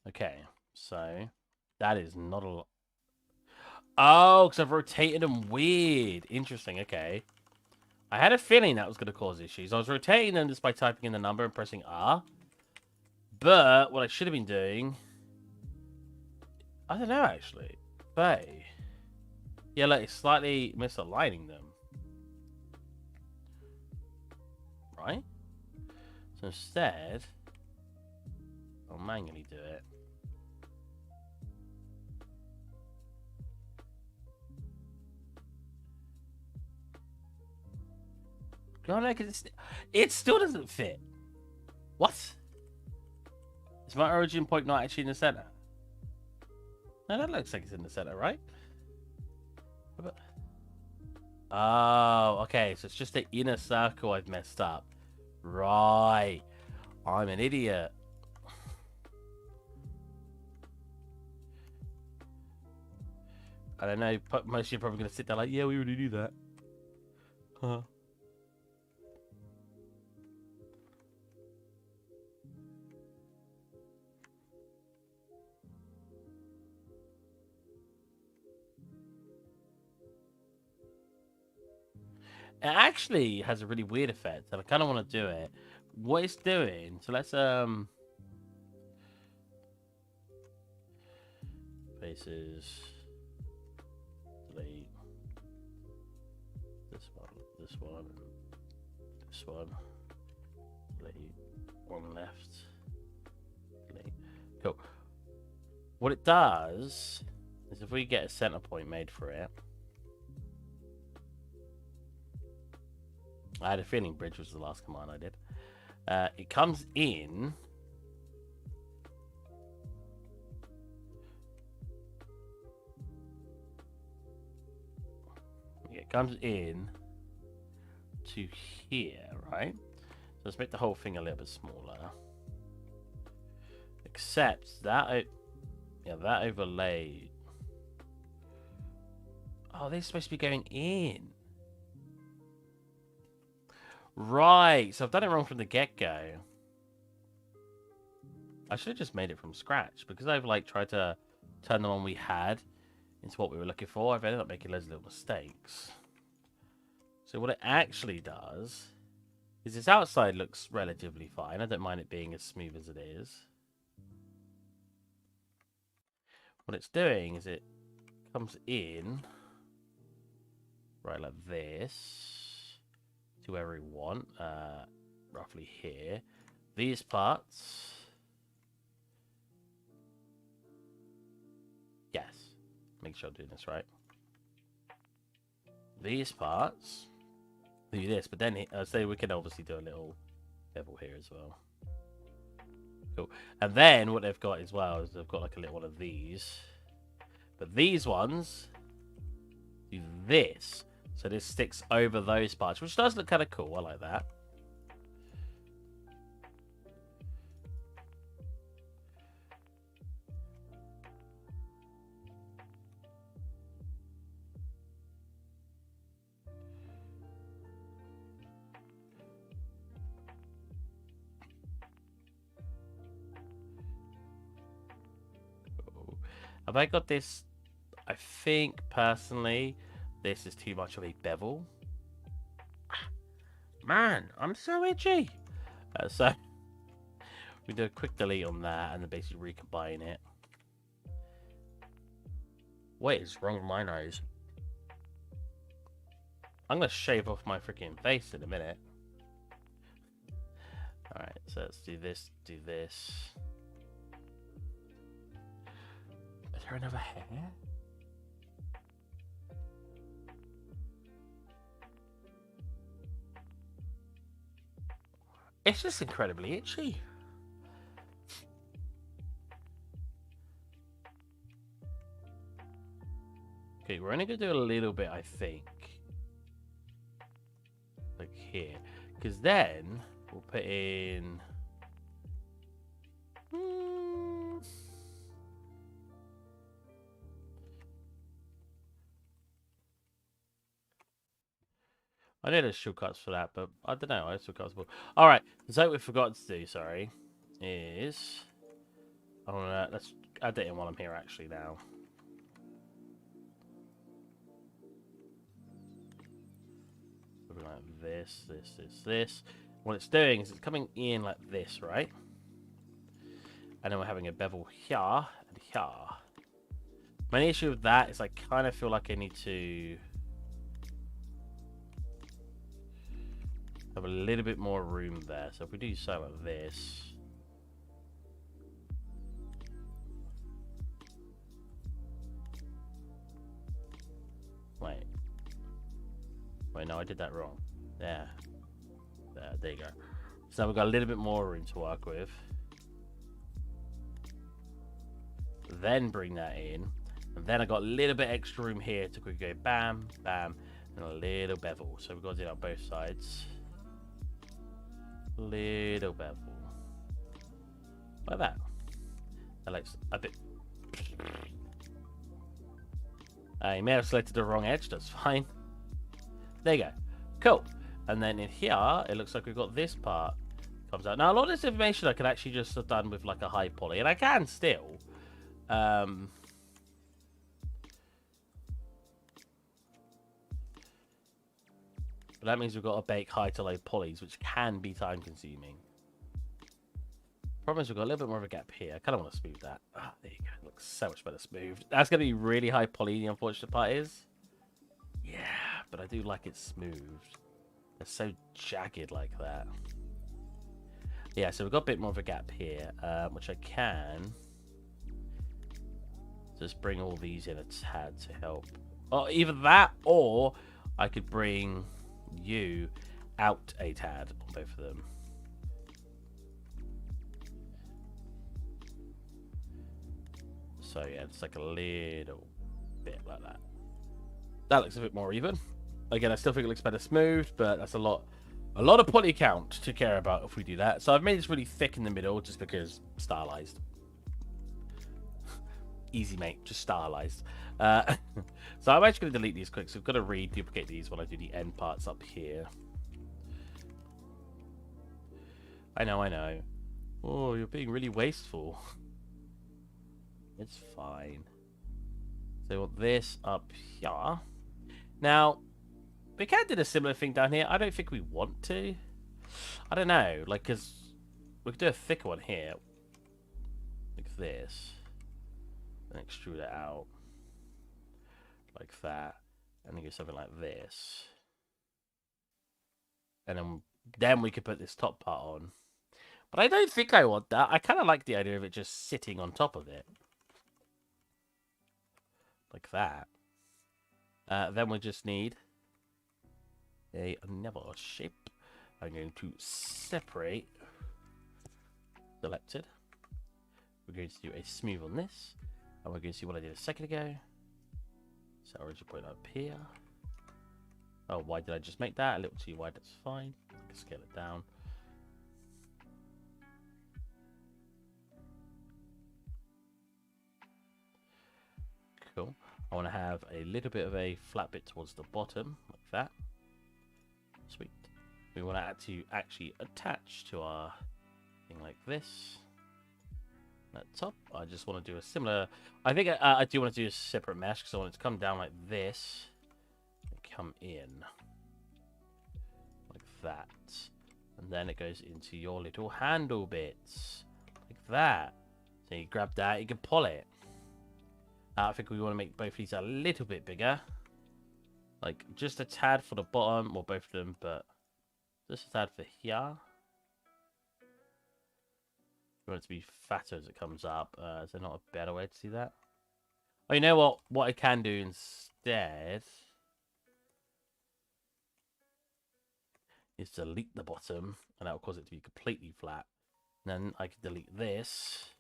[SPEAKER 1] Okay, so that is not a lot. Oh, because I've rotated them weird. Interesting, okay. I had a feeling that was going to cause issues. I was rotating them just by typing in the number and pressing R. But what I should have been doing... I don't know, actually. Bay. Yeah, like, it's slightly misaligning them. Right? So instead, I'll manually do it. No, no, because it still doesn't fit. What? Is my origin point not actually in the center? No, that looks like it's in the center, right? Oh, okay. So it's just the inner circle I've messed up. Right. I'm an idiot. I don't know. Most of you are probably going to sit there like, yeah, we already knew that. Huh. It actually has a really weird effect, and I kind of want to do it. What it's doing, so let's faces, delete this one, this one, this one, delete one left, delete. Cool. What it does is if we get a center point made for it, I had a feeling bridge was the last command I did. It comes in. It comes in to here, right? So let's make the whole thing a little bit smaller. Except that, yeah, that overlay. Oh, they're supposed to be going in. Right, so I've done it wrong from the get-go. I should have just made it from scratch, because I've like tried to turn the one we had into what we were looking for. I've ended up making loads of little mistakes. So what it actually does is this outside looks relatively fine. I don't mind it being as smooth as it is. What it's doing is it comes in right like this to where we want, roughly here. These parts, yes, make sure I'm doing this right. These parts do this, but then so we can obviously do a little bevel here as well. Cool. And then what they've got as well is they've got like a little one of these, but these ones do this. So this sticks over those parts, which does look kind of cool. I like that. Cool. Have I got this? I think, personally, this is too much of a bevel. Man, I'm so itchy. So we do a quick delete on that and then basically recombine it. What is wrong with my nose? I'm going to shave off my freaking face in a minute. Alright, so let's do this, do this. Is there another hair? It's just incredibly itchy. Okay, we're only going to do a little bit, I think. Like here. Because then we'll put in... I know there's shortcuts for that, but I don't know. I shortcuts. Alright, so what we forgot to do, sorry, is Let's add it in while I'm here actually now. Something like this. What it's doing is it's coming in like this, right? And then we're having a bevel here and here. My issue with that is I kind of feel like I need to have a little bit more room there. So if we do something like this. Wait, no, I did that wrong. There, there you go. So now we've got a little bit more room to work with. Then bring that in. And then I got a little bit extra room here to quickly go bam, bam, and a little bevel. So we've got to do it on both sides. Little bevel. Like that. That looks a bit... I may have selected the wrong edge, that's fine. There you go. Cool. And then in here, it looks like we've got this part comes out. Now, a lot of this information I could actually just have done with like a high poly, and I can still. But that means we've got to bake high to low polys, which can be time consuming. Problem is we've got a little bit more of a gap here. I kind of want to smooth that. Ah, there you go. It looks so much better smoothed. That's going to be really high poly, the unfortunate part is. Yeah, but I do like it smoothed. It's so jagged like that. Yeah, so we've got a bit more of a gap here, which I can just bring all these in a tad to help. Or either that, or I could bring you out a tad on both of them. So yeah, it's like a little bit like that. That looks a bit more even. Again, I still think it looks better smooth, but that's a lot of poly count to care about if we do that. So I've made this really thick in the middle just because stylized. Easy, mate, just stylized. So I'm actually going to delete these quick. So I've got to reduplicate these when I do the end parts up here. I know. Oh, you're being really wasteful. It's fine. So I want this up here. Now, we can do a similar thing down here. I don't think we want to. I don't know, like, because we could do a thicker one here. Like this. And extrude it out. Like that. And then do something like this. And then we could put this top part on. But I don't think I want that. I kind of like the idea of it just sitting on top of it. Like that. Then we just need another shape. I'm going to separate. Selected. We're going to do a smooth on this. And we're going to see what I did a second ago. So origin point up here. Oh, why did I just make that? A little too wide, that's fine. I can scale it down. Cool. I want to have a little bit of a flat bit towards the bottom, like that. Sweet. We want to actually attach to our thing like this. At top, I just want to do a similar... I think I do want to do a separate mesh, because I want it to come down like this. And come in. Like that. And then it goes into your little handle bits. Like that. So you grab that, you can pull it. I think we want to make both these a little bit bigger. Like, just a tad for the bottom, or both of them, but just a tad for here. We want it to be fatter as it comes up. Is there not a better way to see that? Oh, you know what? What I can do instead is delete the bottom, and that will cause it to be completely flat. And then I can delete this.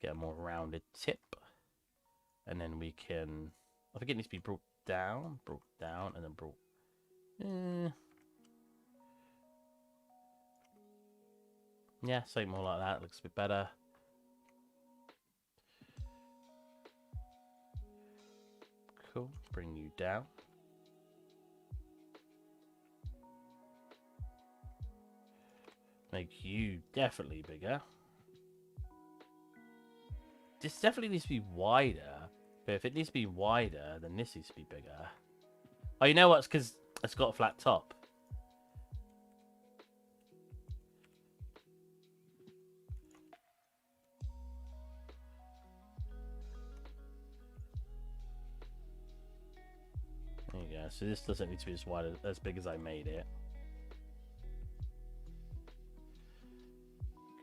[SPEAKER 1] Get a more rounded tip. And then we can... I think it needs to be brought down, and then brought... Yeah, something more like that. Looks a bit better. Cool. Bring you down. Make you definitely bigger. This definitely needs to be wider. But if it needs to be wider, then this needs to be bigger. Oh, you know what? It's because it's got a flat top. There you go. So this doesn't need to be as wide, as big as I made it.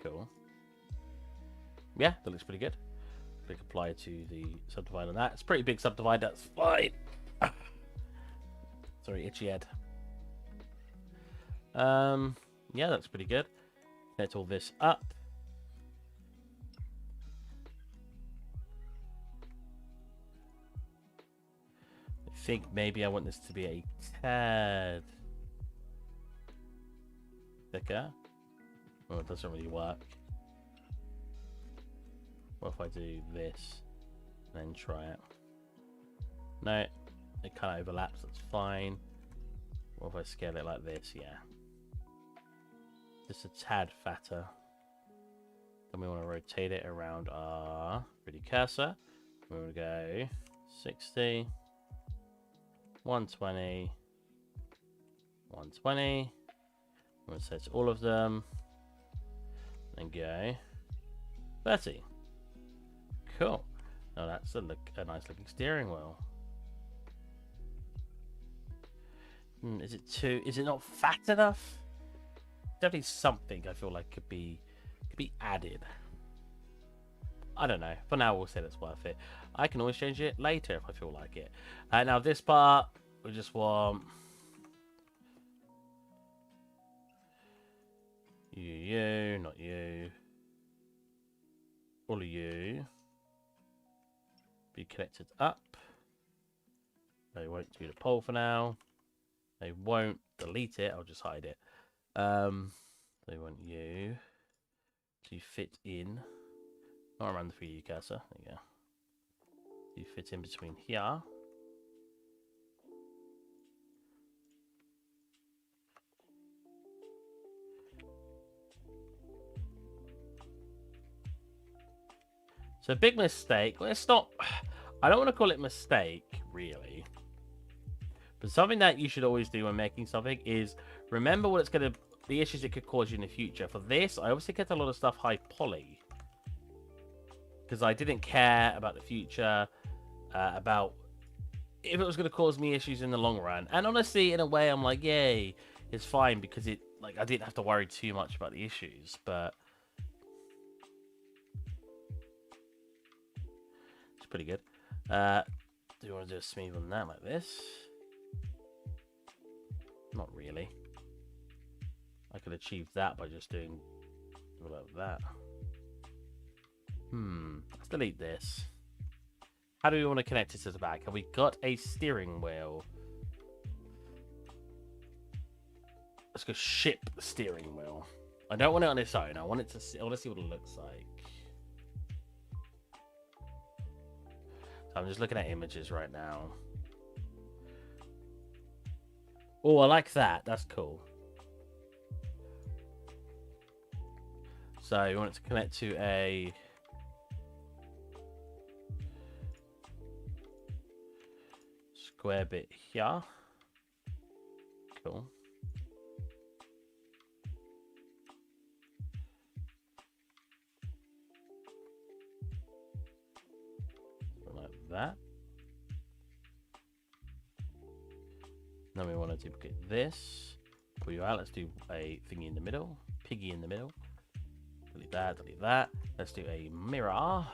[SPEAKER 1] Cool. Yeah, that looks pretty good. Click apply to the subdivide on that. It's a pretty big subdivide, that's fine. Sorry, itchy head. Yeah, that's pretty good. Connect all this up. I think maybe I want this to be a tad thicker. Oh, it doesn't really work. What if I do this and then try it? No, it kind of overlaps, that's fine. What if I scale it like this? Yeah. Just a tad fatter. Then we want to rotate it around our 3D cursor. We're going to go 60, 120, 120. I'm going to set all of them and go 30. Cool. Now that's a nice looking steering wheel. Is it not fat enough? Definitely something I feel like could be added. I don't know. For now, we'll say that's worth it. I can always change it later if I feel like it. Now this part, we just want you, not you. All of you be connected up. They won't do the poll for now. They won't delete it. I'll just hide it. They want you to fit in. Not around the 3D cursor. There you go. You fit in between here. So a big mistake. Well, it's not. I don't want to call it mistake, really. But something that you should always do when making something is remember what it's going to. The issues it could cause you in the future. For this, I obviously kept a lot of stuff high poly. Because I didn't care about the future, about if it was going to cause me issues in the long run. And honestly, in a way, I'm like, yay, it's fine because it, like, I didn't have to worry too much about the issues. But it's pretty good. Do you want to do a smooth on that like this? Not really. I could achieve that by just doing like that. Let's delete this. How do we want to connect it to the back? Have we got a steering wheel? Let's go ship steering wheel. I don't want it on its own. I want it to see, I want to see what it looks like. So I'm just looking at images right now. Oh, I like that. That's cool. So you want it to connect to a square bit here. Cool. Like that. Then we want to duplicate this. Pull you out. Let's do a thingy in the middle. Piggy in the middle. Delete that, delete that. Let's do a mirror.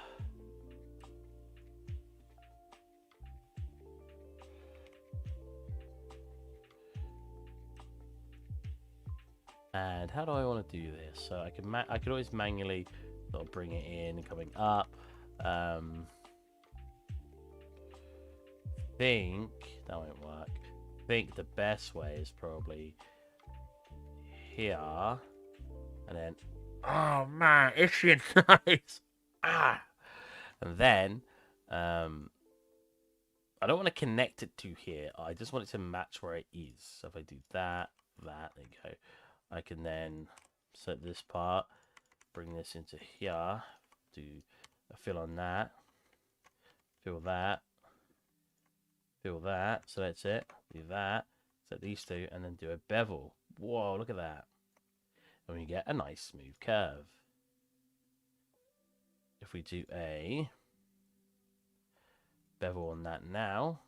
[SPEAKER 1] And how do I want to do this? So I could always manually sort of bring it in, coming up. Think that won't work. Think the best way is probably here, and then oh man, itchy and nice. And then I don't want to connect it to here. I just want it to match where it is. So if I do that, there you go. I can then set this part, bring this into here, do a fill on that, fill that, fill that, so that's it, do that, set these two, and then do a bevel. Whoa, look at that. And we get a nice smooth curve. If we do a bevel on that now,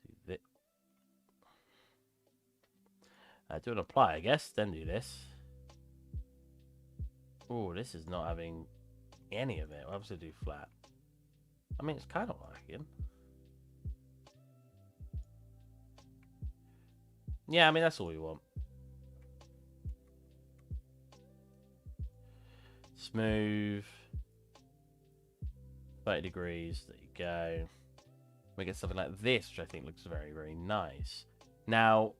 [SPEAKER 1] do this. Do an apply, I guess, then do this. Oh, this is not having any of it. What happens to do flat? I mean, it's kind of working. Yeah, I mean, that's all we want. Smooth. 30 degrees. There you go. We get something like this, which I think looks very, very nice. Now,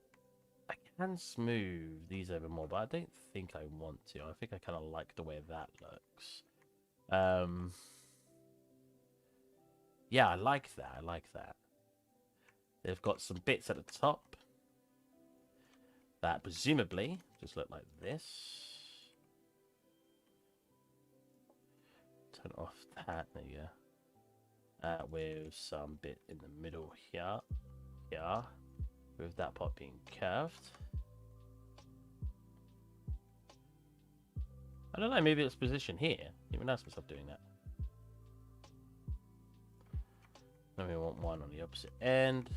[SPEAKER 1] I can smooth these over more, but I don't think I want to. I think I kind of like the way that looks. Yeah, I like that. I like that. They've got some bits at the top that presumably just look like this. Turn off that. There you go. With some bit in the middle here. Here. With that part being curved. I don't know, maybe it's positioned here. Even ask myself doing that. Then we want one on the opposite end.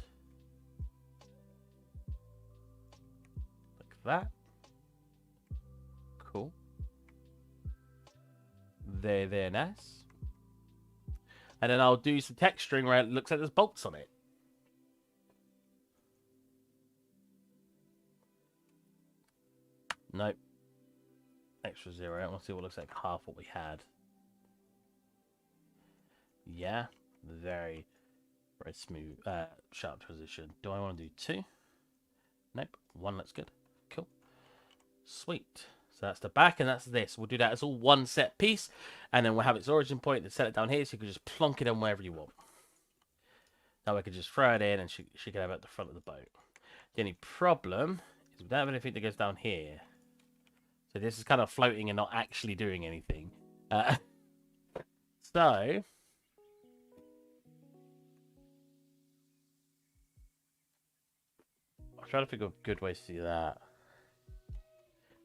[SPEAKER 1] Like that. Cool. There, nice. And then I'll do some texturing where it looks like there's bolts on it. Nope. Extra 0. I want to see what looks like half what we had. Yeah. Very smooth. Sharp position. Do I want to do 2? Nope. 1 looks good. Cool. Sweet. So that's the back and that's this. We'll do that as all one set piece. And then we'll have its origin point and set it down here so you can just plonk it in wherever you want. Now we can just throw it in and she can have it at the front of the boat. The only problem is we don't have anything that goes down here. So this is kind of floating and not actually doing anything. So I'm trying to figure out good ways to do that.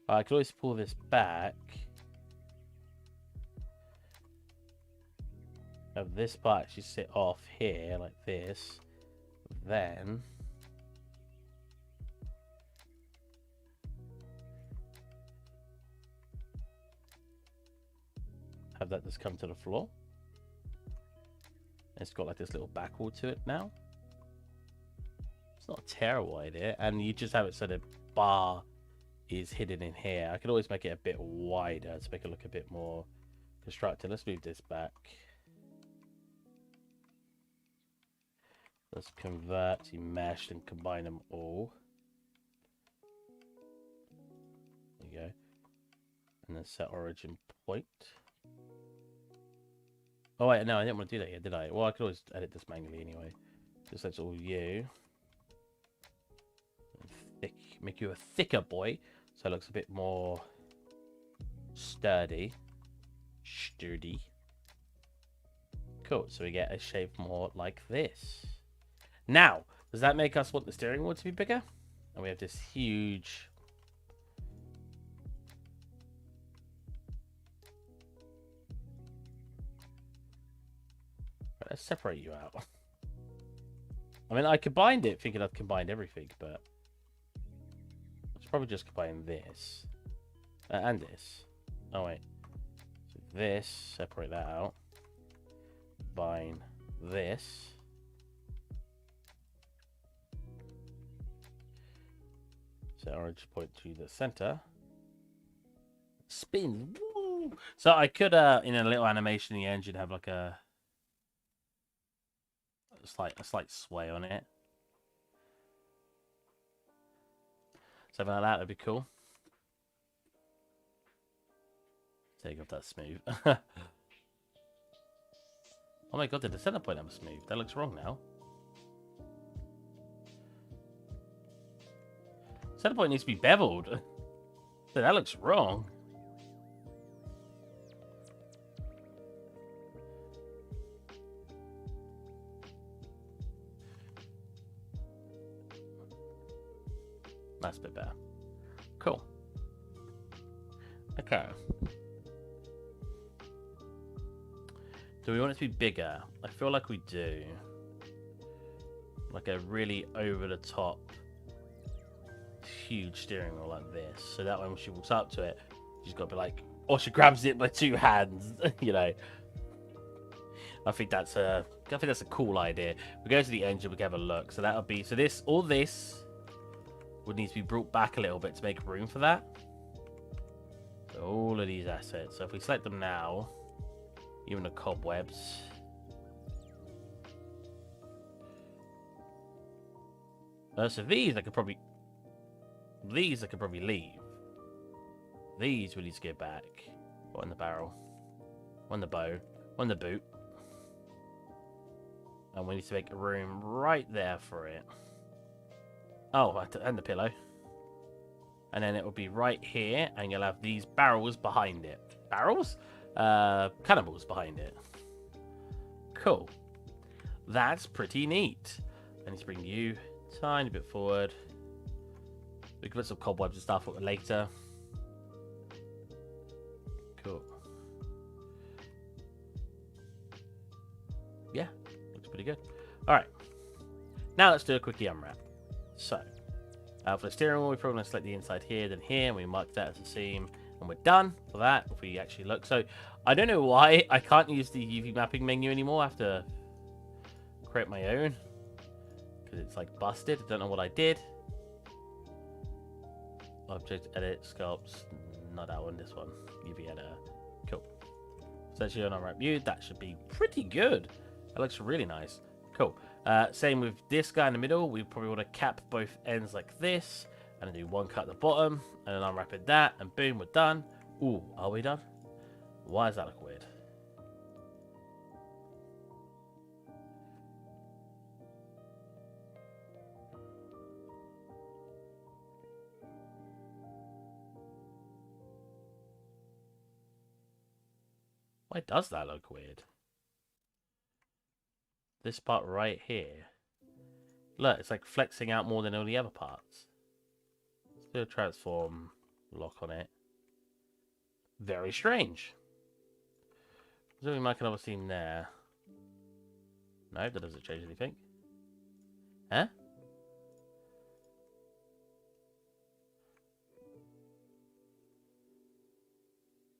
[SPEAKER 1] I could always pull this back. Have this part actually sit off here like this. Then have that just come to the floor. It's got like this little back wall to it now. It's not a terrible idea. And you just have it so the bar is hidden in here. I could always make it a bit wider to make it look a bit more constructed. Let's move this back. Let's convert to mesh and combine them all. There you go. And then set origin point. Oh wait, no, I didn't want to do that yet, did I? Well, I could always edit this manually anyway. Just that's all you. Thick, make you a thicker boy, so it looks a bit more sturdy. Cool. So we get a shape more like this. Now, does that make us want the steering wheel to be bigger? And we have this huge. Let's separate you out. I mean, I combined it thinking I've combined everything, but I should probably just combine this and this. Oh wait, so this, separate that out. Combine this. Set origin point to the center. Spin. Woo! So I could, in a little animation in the engine, have like a slight sway on it. Something like that would be cool. Take off that smooth. Oh my god, did the center point have smooth? That looks wrong now. Center point needs to be beveled. So that looks wrong. That's a bit better. Cool. Okay. Do we want it to be bigger? I feel like we do. Like a really over-the-top, huge steering wheel like this. So that when she walks up to it, she's got to be like, or she grabs it by 2 hands, you know. I think that's a cool idea. We go to the engine, we can have a look. So that'll be, so this, all this would need to be brought back a little bit to make room for that. So all of these assets. So if we select them now, even the cobwebs. So these I could probably leave. These we need to go back. What in the barrel? On the bow. On the boot. And we need to make room right there for it. Oh, and the pillow. And then it will be right here, and you'll have these barrels behind it. Barrels? Cannibals behind it. Cool. That's pretty neat. I need to bring you a tiny bit forward. We can put some cobwebs and stuff later. Cool. Yeah, looks pretty good. Alright. Now let's do a quickie unwrap. So, for the steering wheel, we're probably going to select the inside here, then here, and we mark that as a seam. And we're done for that, if we actually look. So, I don't know why I can't use the UV mapping menu anymore. I have to create my own. Because it's like busted. I don't know what I did. Object, edit, sculpts. Not that one, this one. UV editor. Cool. So actually on unwrap view, that should be pretty good. That looks really nice. Cool. Same with this guy in the middle. We probably want to cap both ends like this. And then do one cut at the bottom. And then unwrap it that. And boom, we're done. Ooh, are we done? Why does that look weird? Why does that look weird? This part right here. Look, it's like flexing out more than all the other parts. Let's do a transform lock on it. Very strange. Zooming back another seam there. No, that doesn't change anything. Huh?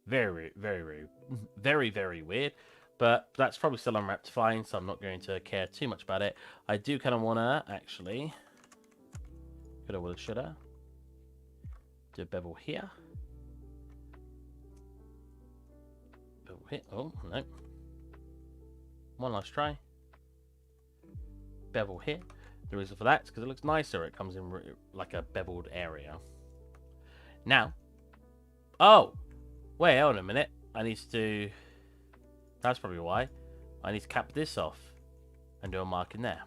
[SPEAKER 1] Very, very rude. Very, very weird. But that's probably still unwrapped fine, so I'm not going to care too much about it. I do kind of want to, actually... Coulda, woulda, shoulda. Do a bevel here. Bevel here. Oh, no. One last try. Bevel here. The reason for that is because it looks nicer. It comes in like a beveled area. Now. Oh! Wait, hold on a minute. I need to do... That's probably why. I need to cap this off and do a mark in there.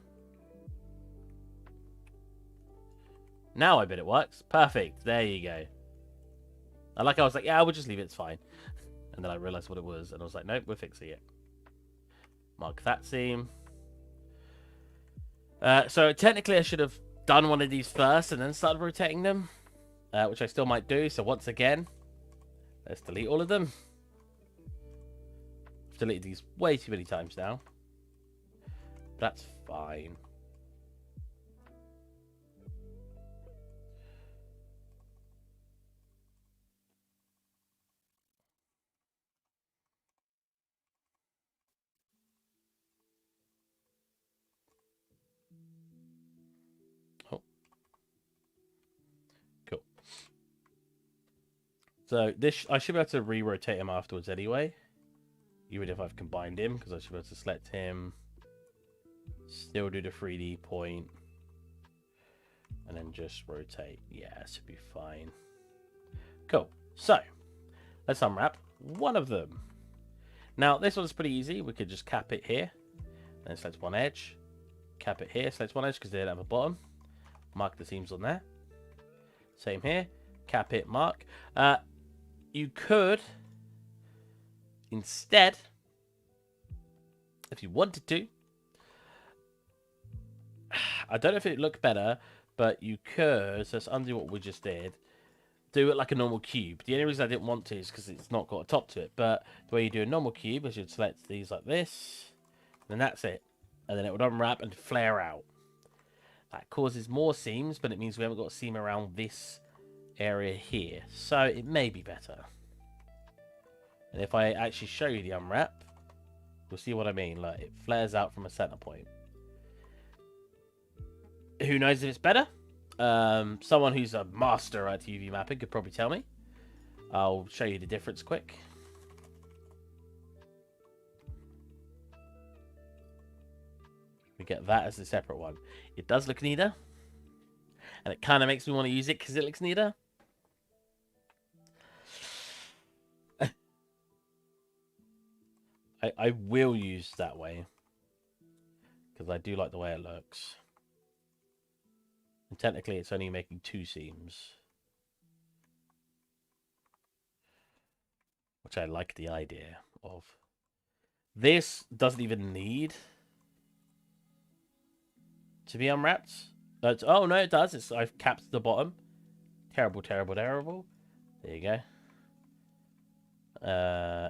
[SPEAKER 1] Now I bet it works. Perfect. There you go. I was like, yeah, we'll just leave it. It's fine. And then I realized what it was. And I was like, nope, we're fixing it. Mark that seam. So technically I should have done one of these first and then started rotating them. Which I still might do. So once again, let's delete all of them. I've deleted these way too many times now. That's fine. Oh. Cool. So this, I should be able to re-rotate him afterwards anyway. Even if I've combined him, because I should be able to select him. Still do the 3D point. And then just rotate. Yeah, it should be fine. Cool. So, let's unwrap one of them. Now, this one's pretty easy. We could just cap it here. Then select one edge. Cap it here. Select one edge because they don't have a bottom. Mark the seams on there. Same here. cap it mark. You could instead, if you wanted to, I don't know if it'd look better, but you could, so let's undo what we just did, do it like a normal cube. The only reason I didn't want to is because it's not got a top to it, but the way you do a normal cube is you'd select these like this, and that's it. And then it would unwrap and flare out. That causes more seams, but it means we haven't got a seam around this area here. So it may be better. And if I actually show you the unwrap, you'll see what I mean. Like, it flares out from a center point. Who knows if it's better? Someone who's a master at UV mapping could probably tell me. I'll show you the difference quick. We get that as a separate one. It does look neater. And it kind of makes me want to use it because it looks neater. I will use that way. Because I do like the way it looks. And technically it's only making 2 seams. Which I like the idea of. This doesn't even need to be unwrapped. Oh no, it does. I've capped the bottom. Terrible, terrible, terrible. There you go.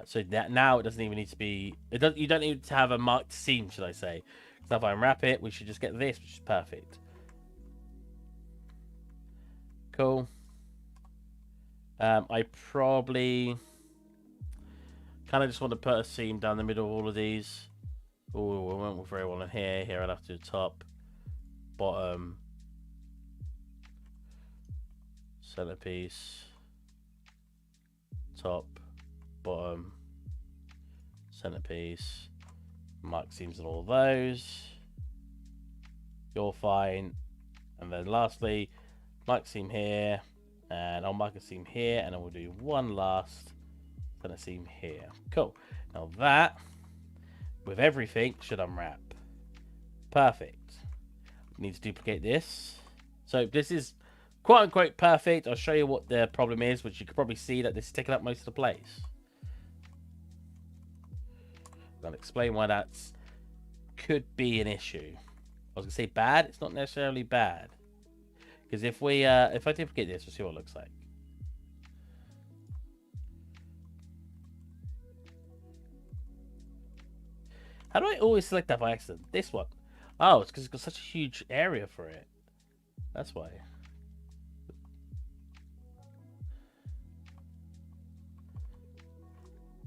[SPEAKER 1] So that now it doesn't even need to be. You don't need to have a marked seam, should I say? So if I unwrap it, we should just get this, which is perfect. Cool. I probably kind of just want to put a seam down the middle of all of these. Oh, it won't very well in here. Here I'll have to do top, bottom, centerpiece, top, bottom, centerpiece, mark seams and all those. You're fine. And then lastly, mark seam here, and I'll mark a seam here, and then we'll do one last center seam here. Cool. Now that, with everything, should unwrap. Perfect. Need to duplicate this. So this is quote unquote perfect. I'll show you what the problem is, which you can probably see that this is taking up most of the place. I'll explain why that's could be an issue. I was gonna say bad. It's not necessarily bad, because if I duplicate this, we'll see what it looks like. How do I always select that by accident? This one. Oh, it's because it's got such a huge area for it. That's why.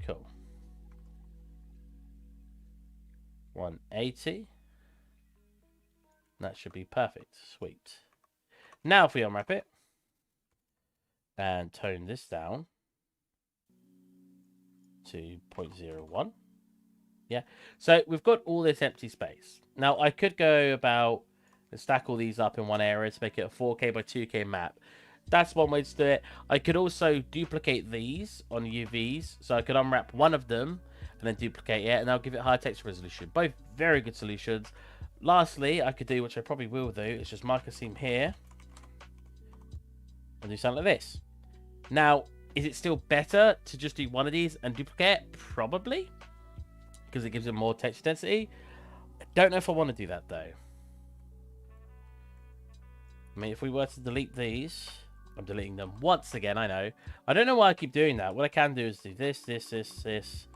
[SPEAKER 1] Cool. 180. That should be perfect. Sweet. Now if we unwrap it and tone this down to 0.01. Yeah, so we've got all this empty space. Now I could go about and stack all these up in one area to make it a 4K by 2K map. That's one way to do it. I could also duplicate these on UVs, so I could unwrap one of them and then duplicate it, and I'll give it high texture resolution. Both very good solutions. Lastly, I could do, which I probably will do, is just mark a seam here and do something like this. Now, is it still better to just do one of these and duplicate it? Probably, because it gives it more texture density. I don't know if I want to do that though. I mean, if we were to delete these, I'm deleting them once again, I know. I don't know why I keep doing that. What I can do is do this, this, this, this,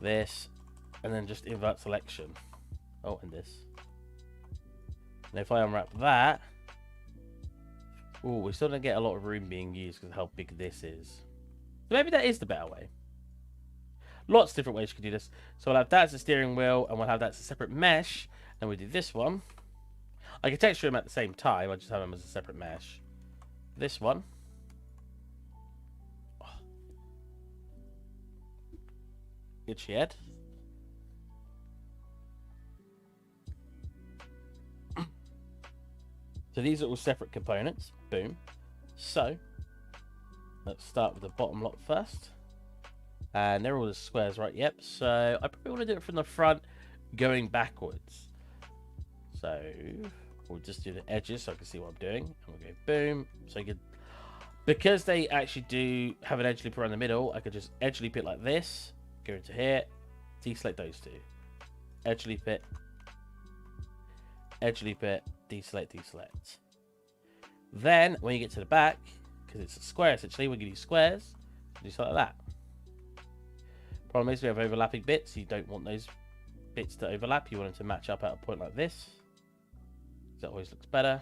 [SPEAKER 1] this, and then just invert selection. Oh, and this. And if I unwrap that, oh, we still don't get a lot of room being used because of how big this is. So maybe that is the better way. Lots of different ways you can do this. So we'll have that as a steering wheel, and we'll have that as a separate mesh. And we do this one. I can texture them at the same time. I just have them as a separate mesh. This one. Oh. Itchy head. So these are all separate components. Boom. So let's start with the bottom lot first. And they're all the squares, right? Yep. So I probably want to do it from the front going backwards. So we'll just do the edges so I can see what I'm doing. And we'll go boom. So you can Because they actually do have an edge loop around the middle, I could just edge loop it like this, go into here, deselect those two. Edge loop it, deselect, deselect. Then, when you get to the back, because it's a square essentially, we're going to use squares, do something like that. Problem is we have overlapping bits, you don't want those bits to overlap, you want them to match up at a point like this. That always looks better.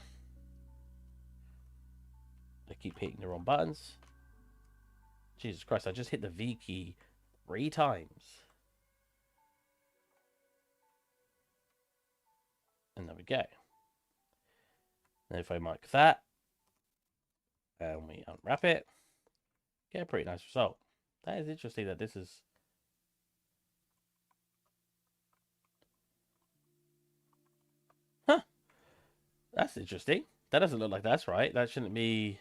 [SPEAKER 1] I keep hitting the wrong buttons. Jesus Christ, I just hit the V key 3 times. And there we go. And if I mark that, and we unwrap it, get a pretty nice result. That is interesting that this is... Huh. That's interesting. That doesn't look like that's right. That shouldn't be...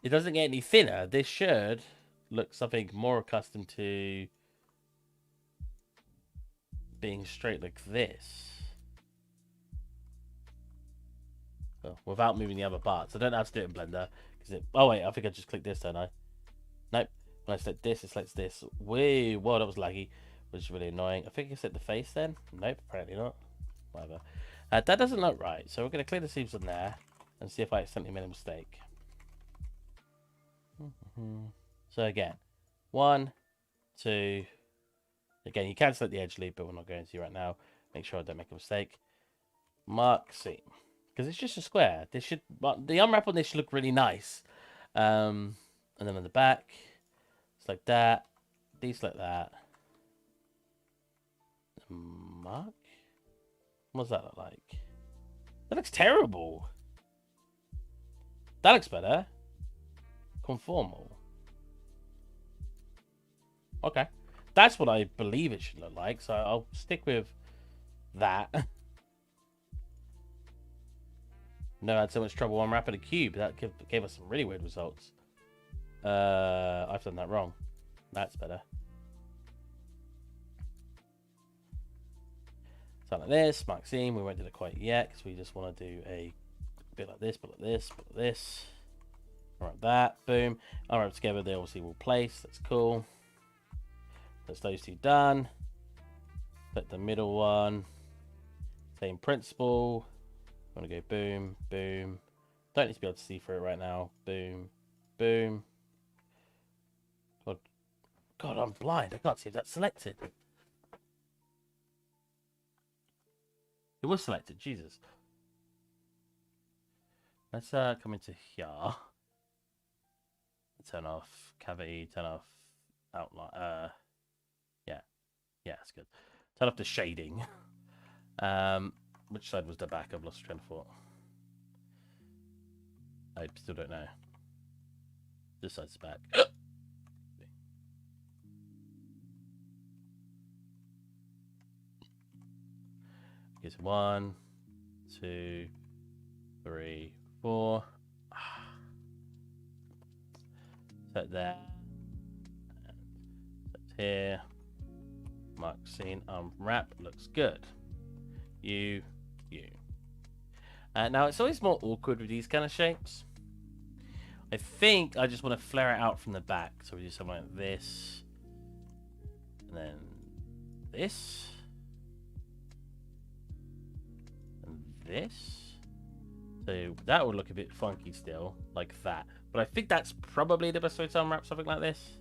[SPEAKER 1] It doesn't get any thinner. This should look something more accustomed to being straight like this. Oh, without moving the other parts. I don't have to do it in Blender. Oh wait, I think I just clicked this, don't I? Nope. When I select this, it selects this. Whoa, whoa, that was laggy. Which is really annoying. I think I set the face then. Nope, apparently not. Whatever. That doesn't look right. So we're going to clear the seams on there and see if I accidentally made a mistake. So again, 1, 2. Again, you can select the edge loop, but we're not going to right now. Make sure I don't make a mistake. Mark seam, because it's just a square. This should, the unwrap on this should look really nice. And then on the back, select that, deselect that. Mark. What does that look like? That looks terrible. That looks better. Conformal. Okay. That's what I believe it should look like, so I'll stick with that. Never had so much trouble unwrapping a cube. That gave us some really weird results. I've done that wrong. That's better. Something like this. Mark seam. We won't do it quite yet because we just want to do a bit like this, bit like this, bit like this. Alright, that. Boom. Alright, together they obviously will place. That's cool. That's those two done. Put the middle one. Same principle. I'm gonna go boom, boom. Don't need to be able to see through it right now. Boom, boom. God, I'm blind. I can't see if that's selected. It was selected. Jesus. Let's come into here. Turn off cavity. Turn off outline. Yeah, it's good. Turn off the shading. Which side was the back? I've lost train of thought. I still don't know. This side's back. Here's 1, 2, 3, 4. Set there. Set here. Mark scene. Unwrap. Looks good. You. Now it's always more awkward with these kind of shapes. I think I just want to flare it out from the back. So we do something like this. And then this. And this. So that would look a bit funky still, like that. But I think that's probably the best way to unwrap something like this.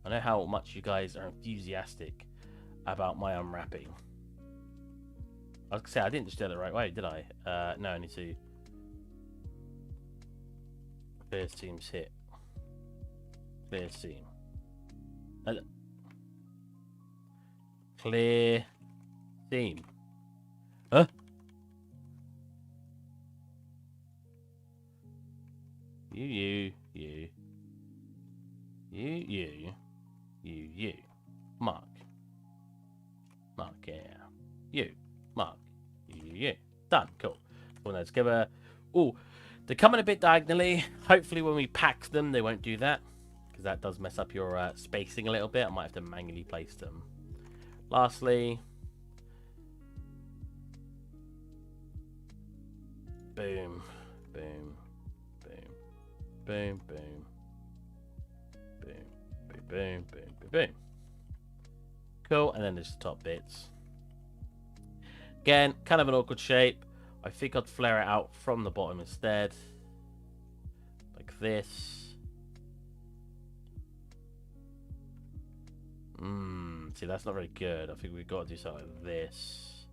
[SPEAKER 1] I know how much you guys are enthusiastic about my unwrapping. I was going to say, I didn't just do it the right way, did I? No, I need to clear seams hit. Clear seam. Clear seam. Huh? You. Mark, yeah. You. Mark. You. Done. Cool. Put those together. Oh, they're coming a bit diagonally. Hopefully when we pack them, they won't do that. Because that does mess up your spacing a little bit. I might have to manually place them. Lastly, boom, boom, boom, boom, boom, boom, boom, boom, boom, boom, boom. Cool, and then there's the top bits. Again, kind of an awkward shape. I think I'd flare it out from the bottom instead. Like this. See, that's not very good. I think we've got to do something like this.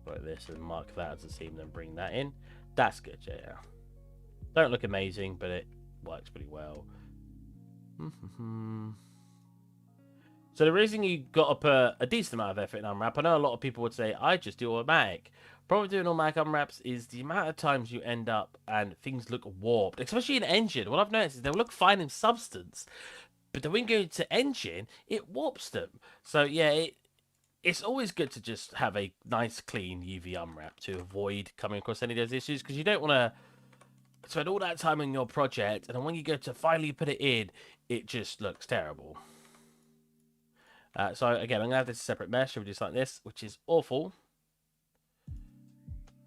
[SPEAKER 1] Like this, and mark that as a seam, then bring that in. That's good, yeah. Don't look amazing, but it works pretty well. So the reason you got to put a decent amount of effort in unwrap, I know a lot of people would say, I just do automatic. Problem with doing automatic unwraps is the amount of times you end up and things look warped, especially in engine. What I've noticed is they'll look fine in substance, but then when you go to engine, it warps them. So yeah, it's always good to just have a nice, clean UV unwrap to avoid coming across any of those issues, because you don't want to spend all that time on your project, and then when you go to finally put it in, it just looks terrible. So again, I'm going to have this separate mesh, so we do something like this, which is awful.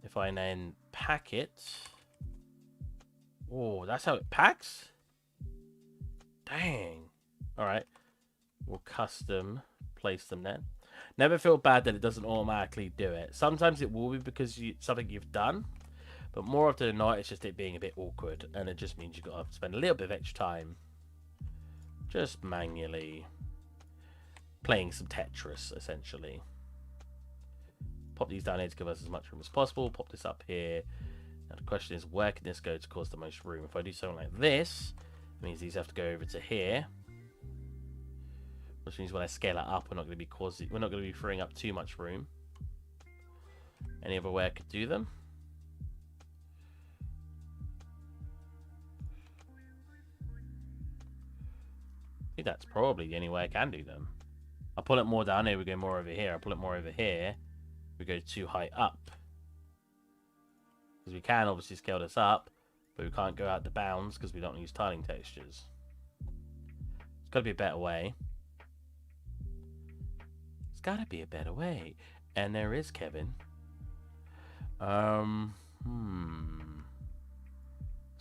[SPEAKER 1] If I then pack it... Oh, that's how it packs? Dang. Alright. We'll custom place them then. Never feel bad that it doesn't automatically do it. Sometimes it will be because something you've done, but more often than not, it's just it being a bit awkward, and it just means you've got to spend a little bit of extra time just manually playing some Tetris, essentially. Pop these down here to give us as much room as possible. Pop this up here. Now the question is, where can this go to cause the most room? If I do something like this, it means these have to go over to here. Which means when I scale it up, we're not going to be freeing up too much room. Any other way I could do them? I think that's probably the only way I can do them. I'll pull it more down here, we go more over here. I'll pull it more over here, we go too high up. Because we can obviously scale this up, but we can't go out the bounds because we don't use tiling textures. There's got to be a better way. There's got to be a better way. And there is, Kevin. Let's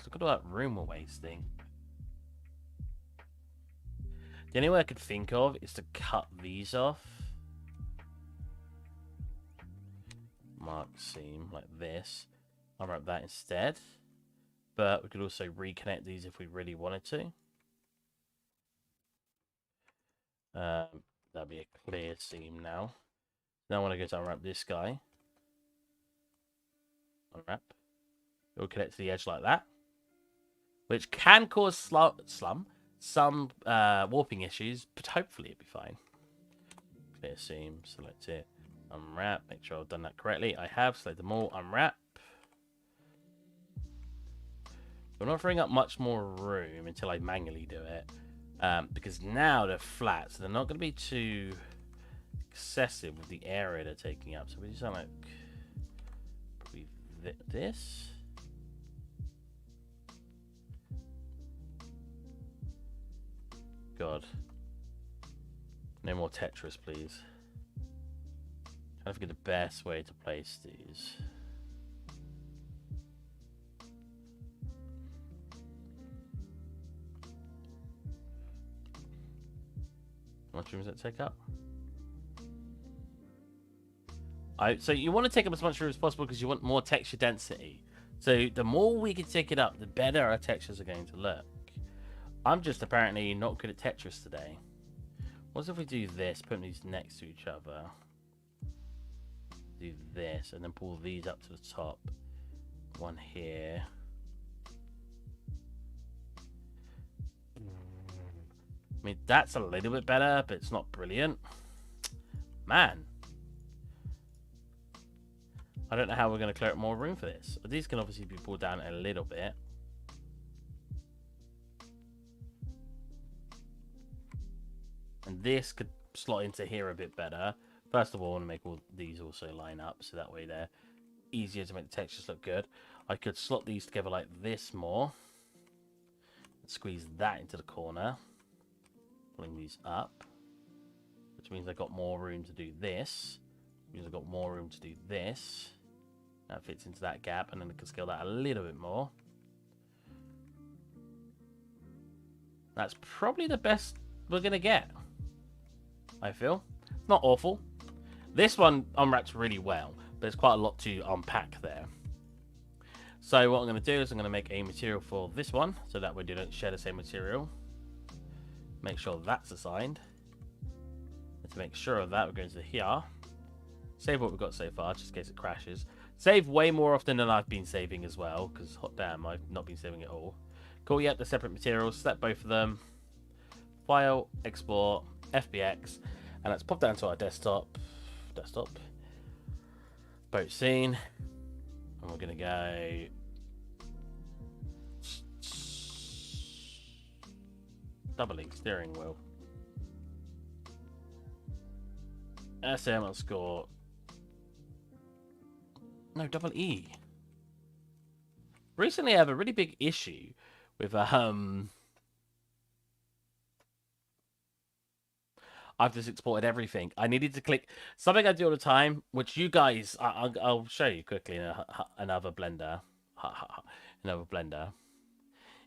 [SPEAKER 1] look at all that room we're wasting. The only way I could think of is to cut these off. Mark seam like this. I'll wrap that instead. But we could also reconnect these if we really wanted to. That'd be a clear seam now. Now I want to go to unwrap this guy. Unwrap. It will connect to the edge like that. Which can cause some warping issues, but hopefully it'll be fine. Clear seam, select it, unwrap, make sure I've done that correctly. I have, select them all, unwrap. I'm not freeing up much more room until I manually do it, because now they're flat, so they're not going to be too excessive with the area they're taking up. So we do something like probably this. God. No more Tetris, please. Trying to figure the best way to place these. How much room does that take up? So you want to take up as much room as possible because you want more texture density. So the more we can take it up, the better our textures are going to look. I'm just apparently not good at Tetris today. What if we do this, put these next to each other, do this, and then pull these up to the top. One here. I mean, that's a little bit better, but it's not brilliant. Man. I don't know how we're going to clear up more room for this. These can obviously be pulled down a little bit. And this could slot into here a bit better. First of all, I want to make all these also line up, so that way they're easier to make the textures look good. I could slot these together like this more. Squeeze that into the corner. Pulling these up. Which means I've got more room to do this. Which means I've got more room to do this. That fits into that gap, and then I can scale that a little bit more. That's probably the best we're going to get, I feel. It's not awful. This one unwraps really well, but there's quite a lot to unpack there. So what I'm going to do is I'm going to make a material for this one, so that we don't share the same material. Make sure that's assigned. And to make sure of that, we're going to here. Save what we've got so far, just in case it crashes. Save way more often than I've been saving as well, because hot damn, I've not been saving it all. Cool, yep, the separate materials. Select both of them. File, export, FBX, and let's pop down to our desktop. Boat scene. And we're going to go... Doubling steering wheel. SM underscore... No, double E. Recently I have a really big issue with I've just exported everything. I needed to click something I do all the time, which you guys, I'll show you quickly in another blender.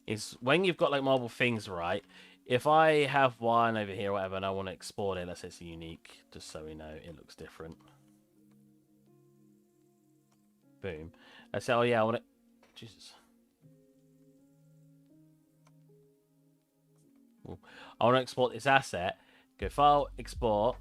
[SPEAKER 1] Is when you've got like multiple things, right? If I have one over here or whatever and I want to export it, let's say it's unique, just so we know it looks different. Boom. I say, oh yeah, I want it. Jesus. I want to export this asset. Go file, export.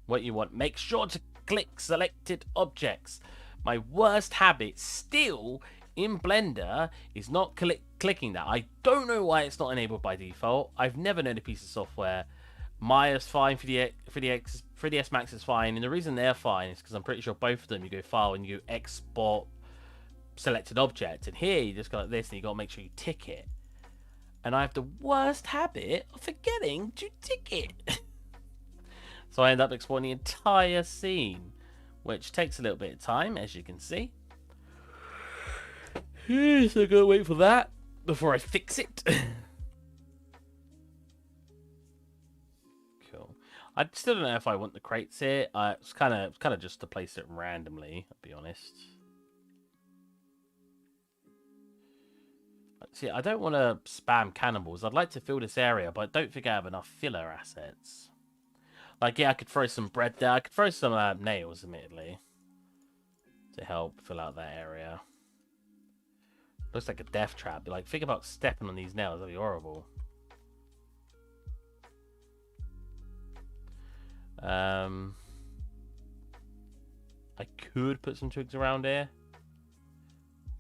[SPEAKER 1] What you want. Make sure to click selected objects. My worst habit still in Blender is not clicking that. I don't know why it's not enabled by default. I've never known a piece of software. Maya's fine, 3ds Max is fine, and the reason they're fine is because I'm pretty sure both of them you go file and you export selected object, and here you just go like this and you got to make sure you tick it. And I have the worst habit of forgetting to tick it. So I end up exporting the entire scene, which takes a little bit of time, as you can see. So I gotta wait for that before I fix it. Cool. I still don't know if I want the crates here. It's kind of just to place it randomly, I'll be honest. See, I don't want to spam cannibals. I'd like to fill this area, but I don't think I have enough filler assets. Like, yeah, I could throw some bread there. I could throw some nails, admittedly, to help fill out that area. Looks like a death trap. Like, think about stepping on these nails. That'd be horrible. I could put some twigs around here.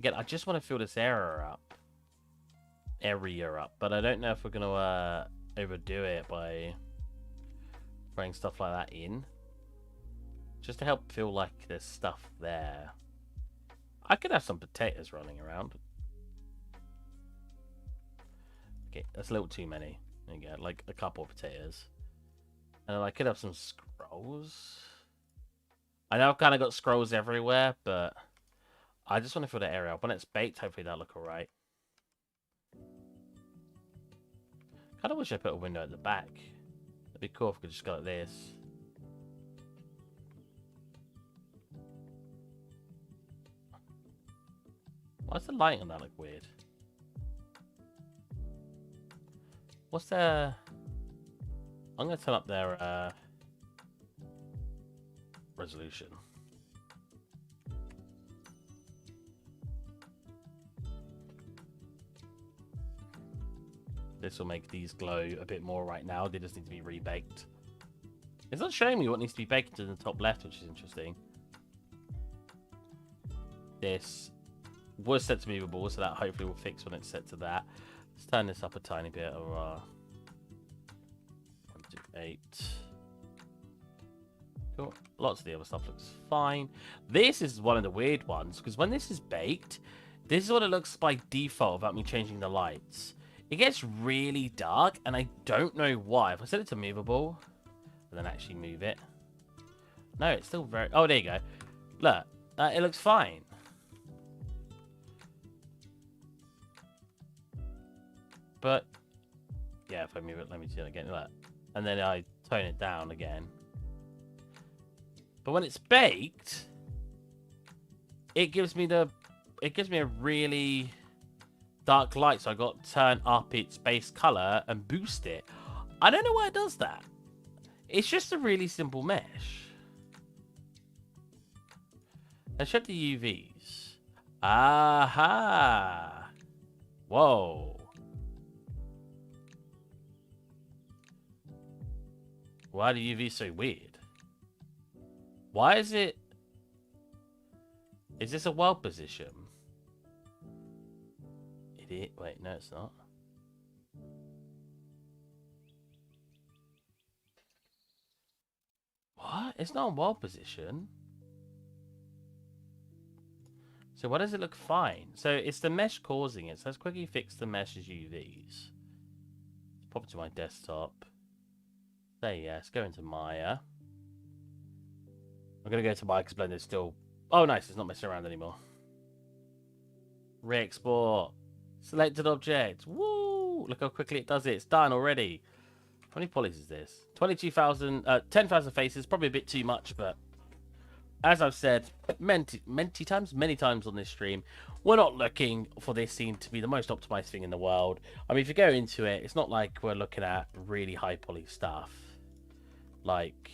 [SPEAKER 1] Again, I just want to fill this area up. But I don't know if we're going to overdo it by throwing stuff like that in. Just to help feel like there's stuff there. I could have some potatoes running around. Okay, that's a little too many. There you go, like a couple of potatoes. And then I could have some scrolls. I know I've kind of got scrolls everywhere, but I just want to fill that area up. When it's baked, hopefully that'll look alright. Kind of wish I put a window at the back. That'd be cool if we could just go like this. Why does the light on that look weird? What's their... I'm going to turn up their resolution. This will make these glow a bit more right now. They just need to be rebaked. It's not showing me what needs to be baked in the top left, which is interesting. This was set to movable, so that hopefully will fix when it's set to that. Let's turn this up a tiny bit. 1, 2, 8. Cool. Lots of the other stuff looks fine. This is one of the weird ones, because when this is baked, this is what it looks by default without me changing the lights. It gets really dark, and I don't know why. If I set it to movable, and then actually move it. No, it's still very... Oh, there you go. Look, it looks fine. But, yeah, if I move it, let me see it again. Look. And then I tone it down again. But when it's baked, it gives me a really dark light, so I got to turn up its base color and boost it. I don't know why it does that. It's just a really simple mesh. Let's check the UVs. Aha! Whoa. Why are the UVs so weird? Why is it... Is this a world position? Idiot. Wait, no, it's not. What? It's not a world position. So why does it look fine? So it's the mesh causing it. So let's quickly fix the mesh's UVs. Let's pop it to my desktop. There, yes. Go into Maya. I'm going to go to Maya because Blender's still... Oh, nice. It's not messing around anymore. Re-export. Selected object. Woo! Look how quickly it does it. It's done already. How many polys is this? 22,000... 10,000 faces. Probably a bit too much, but... As I've said many times on this stream, we're not looking for this scene to be the most optimized thing in the world. I mean, if you go into it, it's not like we're looking at really high poly stuff. Like,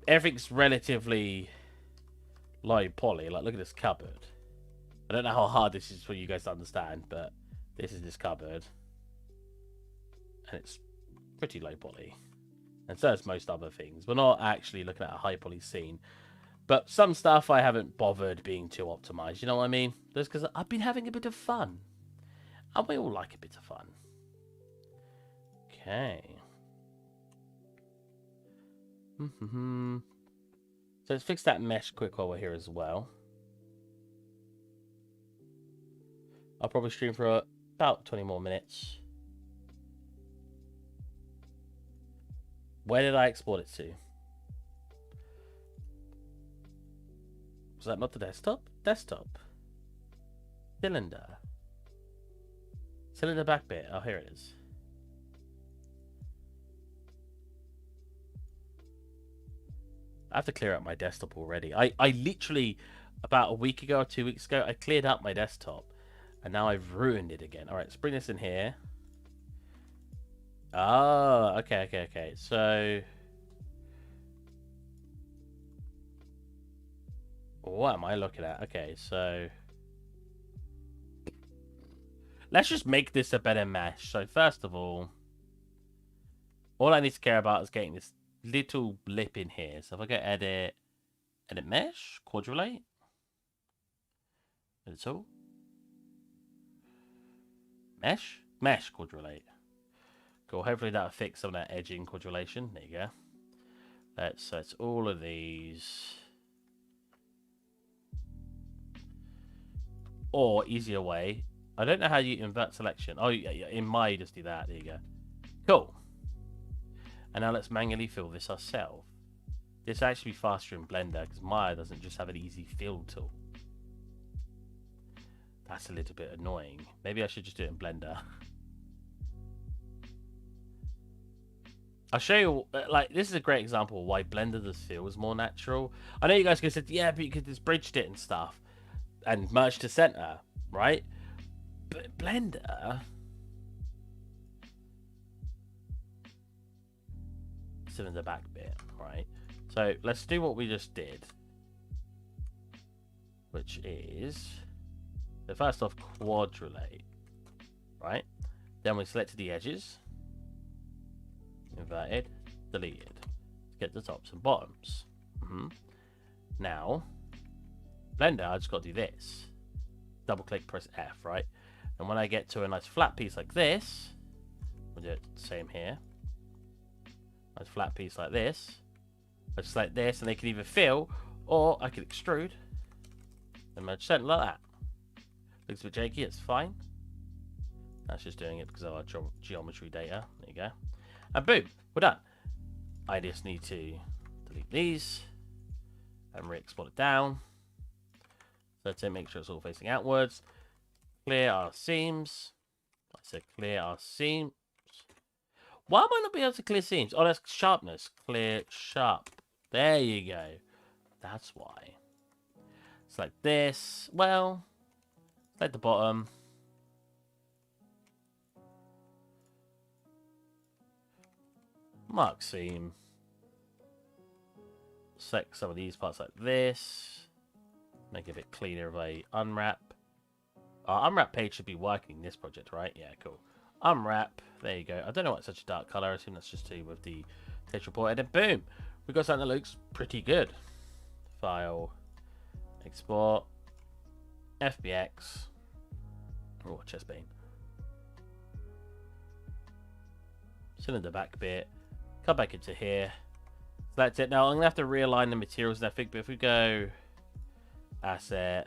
[SPEAKER 1] everything's relatively low poly. Like, look at this cupboard. I don't know how hard this is for you guys to understand, but this is this cupboard. And it's pretty low poly. And so is most other things. We're not actually looking at a high poly scene. But some stuff I haven't bothered being too optimized. You know what I mean? Just because I've been having a bit of fun. And we all like a bit of fun. Okay. So let's fix that mesh quick while we're here as well. I'll probably stream for about 20 more minutes. Where did I export it to? Was that not the desktop? Desktop. Cylinder. Cylinder back bit. Oh, here it is. I have to clear out my desktop already. I literally, about a week ago or 2 weeks ago, I cleared out my desktop. And now I've ruined it again. Alright, let's bring this in here. Oh, okay. So... What am I looking at? Okay, so... Let's just make this a better mesh. So first of all I need to care about is getting this little blip in here. So if I go edit mesh, quadrulate. Edit all. Mesh, quadrulate. Cool, hopefully that'll fix some of that edging quadrulation. There you go. Let's set all of these. Or, easier way, I don't know how you invert selection. Oh, yeah, in Maya, you just do that. There you go. Cool. And now let's manually fill this ourselves. This actually be faster in Blender because Maya doesn't just have an easy fill tool. That's a little bit annoying. Maybe I should just do it in Blender. I'll show you, like, this is a great example of why Blender does feels more natural. I know you guys could have said, yeah, but you could just bridged it and stuff. And merge to center, right? But Blender... Still in the back bit, right? So let's do what we just did. Which is... So first off, quadrulate. Right? Then we selected the edges. Inverted. Deleted. To get the tops and bottoms. Now... Blender, I just got to do this. Double click, press F, right? And when I get to a nice flat piece like this, we'll do it the same here. Nice flat piece like this. I just select this, and they can either fill, or I can extrude and merge center like that. Looks a bit janky, it's fine. That's just doing it because of our geometry data. There you go. And boom, we're done. I just need to delete these and re-export it down. So to make sure it's all facing outwards. Clear our seams. I said clear our seams. Why am I not being able to clear seams? Oh, that's sharpness. Clear sharp. There you go. That's why. Select this. Well, select the bottom. Mark seam. Select some of these parts like this. Make it a bit cleaner of a unwrap. Our unwrap page should be working in this project, right? Yeah, cool. Unwrap. There you go. I don't know why it's such a dark color. I assume that's just to do with the text report. And then boom. We've got something that looks pretty good. File. Export. FBX. Oh, chest beam. Cylinder back bit. Come back into here. Select it. Now I'm going to have to realign the materials and everything. But if we go asset.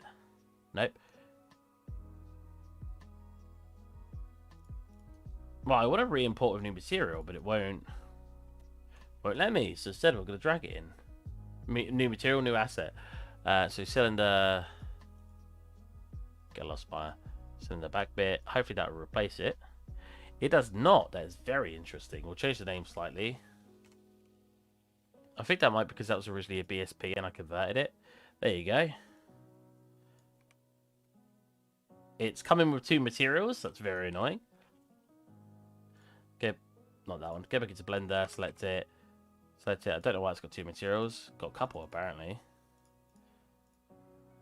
[SPEAKER 1] Nope. Right, I want to re-import a new material, but it won't let me. So instead, we're going to drag it in. New material, new asset. So cylinder. Get lost by cylinder back bit. Hopefully that will replace it. It does not. That is very interesting. We'll change the name slightly. I think that might be because that was originally a BSP and I converted it. There you go. It's coming with 2 materials. That's very annoying. Okay, not that one. Go back into Blender. Select it. Select it. I don't know why it's got 2 materials. Got a couple apparently.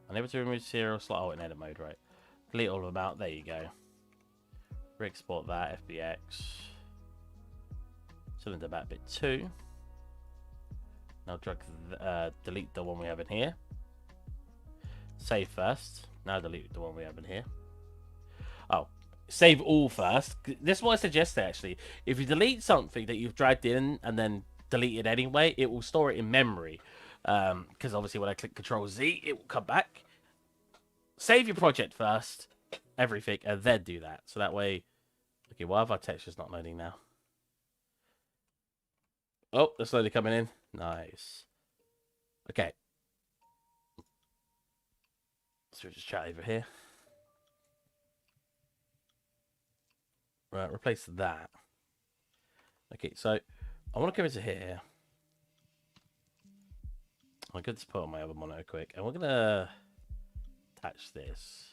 [SPEAKER 1] Unable to remove material slot. Oh, in edit mode, right. Delete all of them out. There you go. Re-export that. FBX. Cylinder back bit 2. Now drag delete the one we have in here. Save first. Now delete the one we have in here. Oh, save all first. This is what I suggest actually. If you delete something that you've dragged in and then delete it anyway, it will store it in memory. Because obviously when I click Control Z, it will come back. Save your project first, everything, and then do that. So that way, okay, why have our textures not loading now? Oh, they're slowly coming in. Nice. Okay. So we'll just chat over here. Right, replace that. Okay, so I want to come into here. I'm going to put on my other monitor quick, and we're going to attach this.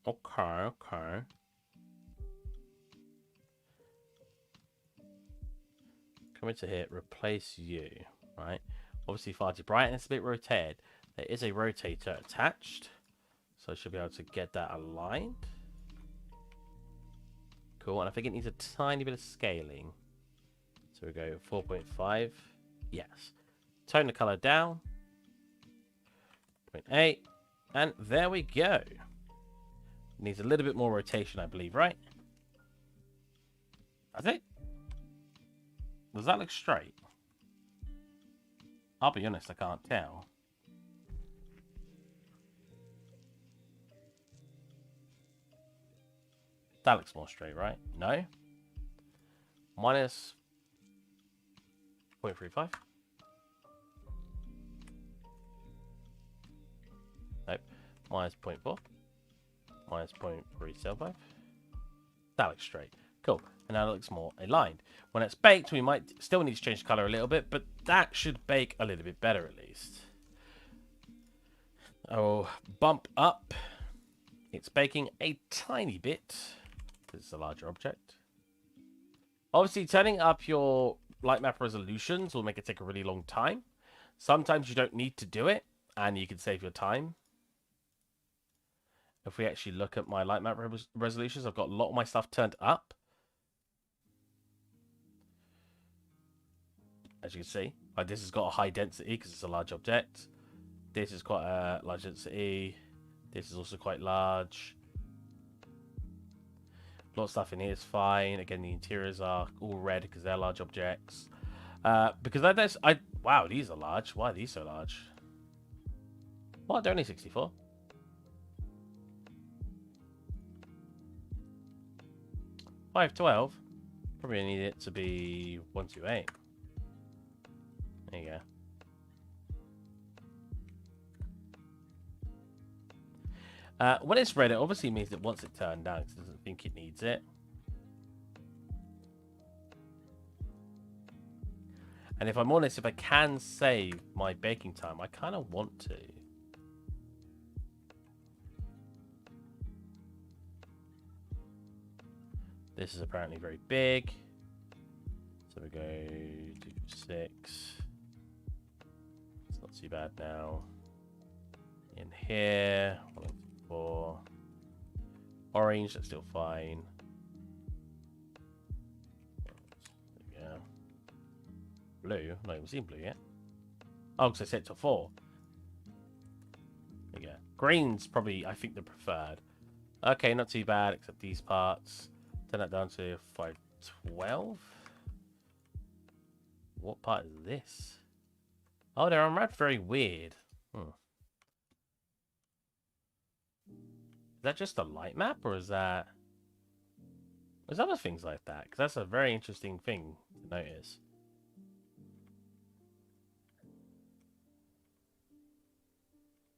[SPEAKER 1] Okay, okay. Come into here, replace you, right? Obviously far too bright and it's a bit rotated. There is a rotator attached, so I should be able to get that aligned. Cool, and I think it needs a tiny bit of scaling. So we go 4.5. Yes. Tone the color down. 0.8. And there we go. Needs a little bit more rotation, I believe, right? I think. Does that look straight? I'll be honest, I can't tell. That looks more straight, right? No? Minus 0.35. Nope. Minus 0.4. Minus 0.375. That looks straight. Cool. And now it looks more aligned. When it's baked, we might still need to change the color a little bit, but that should bake a little bit better at least. I'll bump up. It's baking a tiny bit because it's a larger object. Obviously, turning up your light map resolutions will make it take a really long time. Sometimes you don't need to do it, and you can save your time. If we actually look at my light map resolutions, I've got a lot of my stuff turned up. As you can see, like this has got a high density because it's a large object. This is quite a large density. This is also quite large. A lot of stuff in here is fine. Again, the interiors are all red because they're large objects. Because wow, these are large. Why are these so large? What? They're only 64. $512. Probably need it to be 128. There you go. When it's red, it obviously means it wants it turned down because it doesn't think it needs it. And if I'm honest, if I can save my baking time, I kind of want to. This is apparently very big. So we go 256. It's not too bad now. In here, 104. Orange, that's still fine. Yeah. Blue, not even seen blue yet. Oh, because I set to 4. There you go. Green's probably, I think, the preferred. Okay, not too bad, except these parts. Turn that down to 512. What part is this? Oh, they're unwrapped very weird. Is that just a light map, or is that... There's other things like that, because that's a very interesting thing to notice.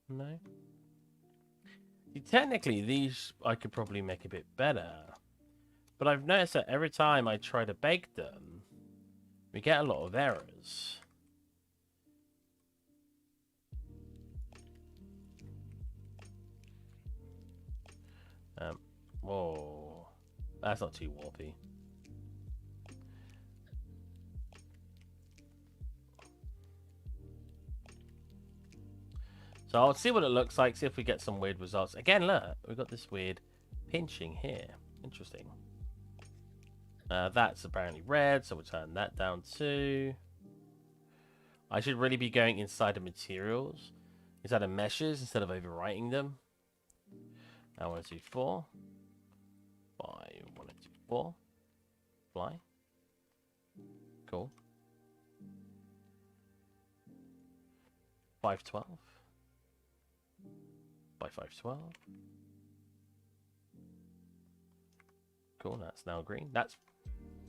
[SPEAKER 1] No? See, technically, these I could probably make a bit better. But I've noticed that every time I try to bake them, we get a lot of errors. Whoa. That's not too warpy. So I'll see what it looks like, see if we get some weird results. Again, look, we've got this weird pinching here. Interesting. That's apparently red, so we'll turn that down too. I should really be going inside the materials, inside the meshes, instead of overwriting them. 1, 2, 4. 5, 1, 2, 4. Fly. Cool. 512. By 512. Cool, that's now green. That's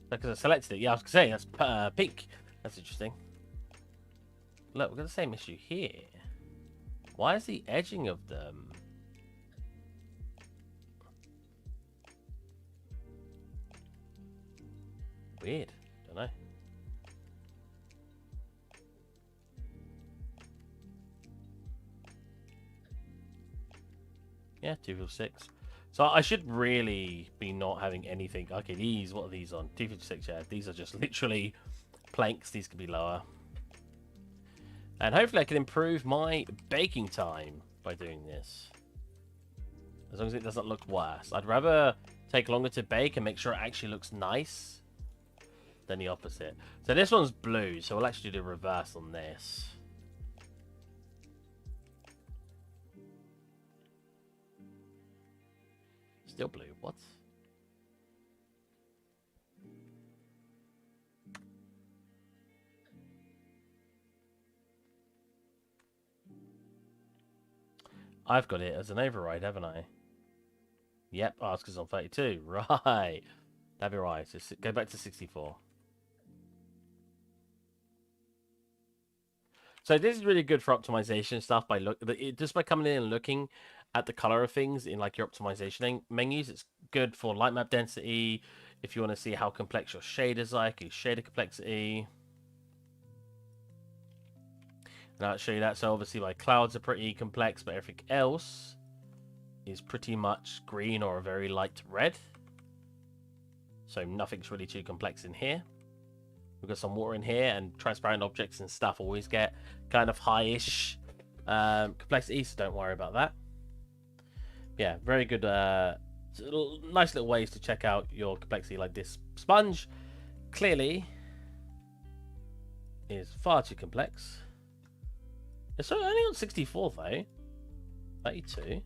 [SPEAKER 1] because I selected it. Yeah, I was going to say, that's pink. That's interesting. Look, we've got the same issue here. Why is the edging of them... weird? Don't know. Yeah, 256. So I should really be not having anything. Okay, these, what are these on? 256, yeah. These are just literally planks. These could be lower. And hopefully I can improve my baking time by doing this. As long as it doesn't look worse. I'd rather take longer to bake and make sure it actually looks nice than the opposite. So this one's blue, so we'll actually do the reverse on this. Still blue, what? I've got it as an override, haven't I? Yep, oh, it's because it's on 32. Right. That'd be right. So go back to 64. So this is really good for optimization stuff just by coming in and looking at the color of things in like your optimization menus. It's good for light map density. If you want to see how complex your shaders are, your shader complexity. And I'll show you that. So obviously my clouds are pretty complex, but everything else is pretty much green or a very light red. So nothing's really too complex in here. We've got some water in here, and transparent objects and stuff always get kind of high-ish complexity, so don't worry about that. Yeah, very good, nice little ways to check out your complexity. Like this sponge, clearly, is far too complex. It's only on 64 though. 32.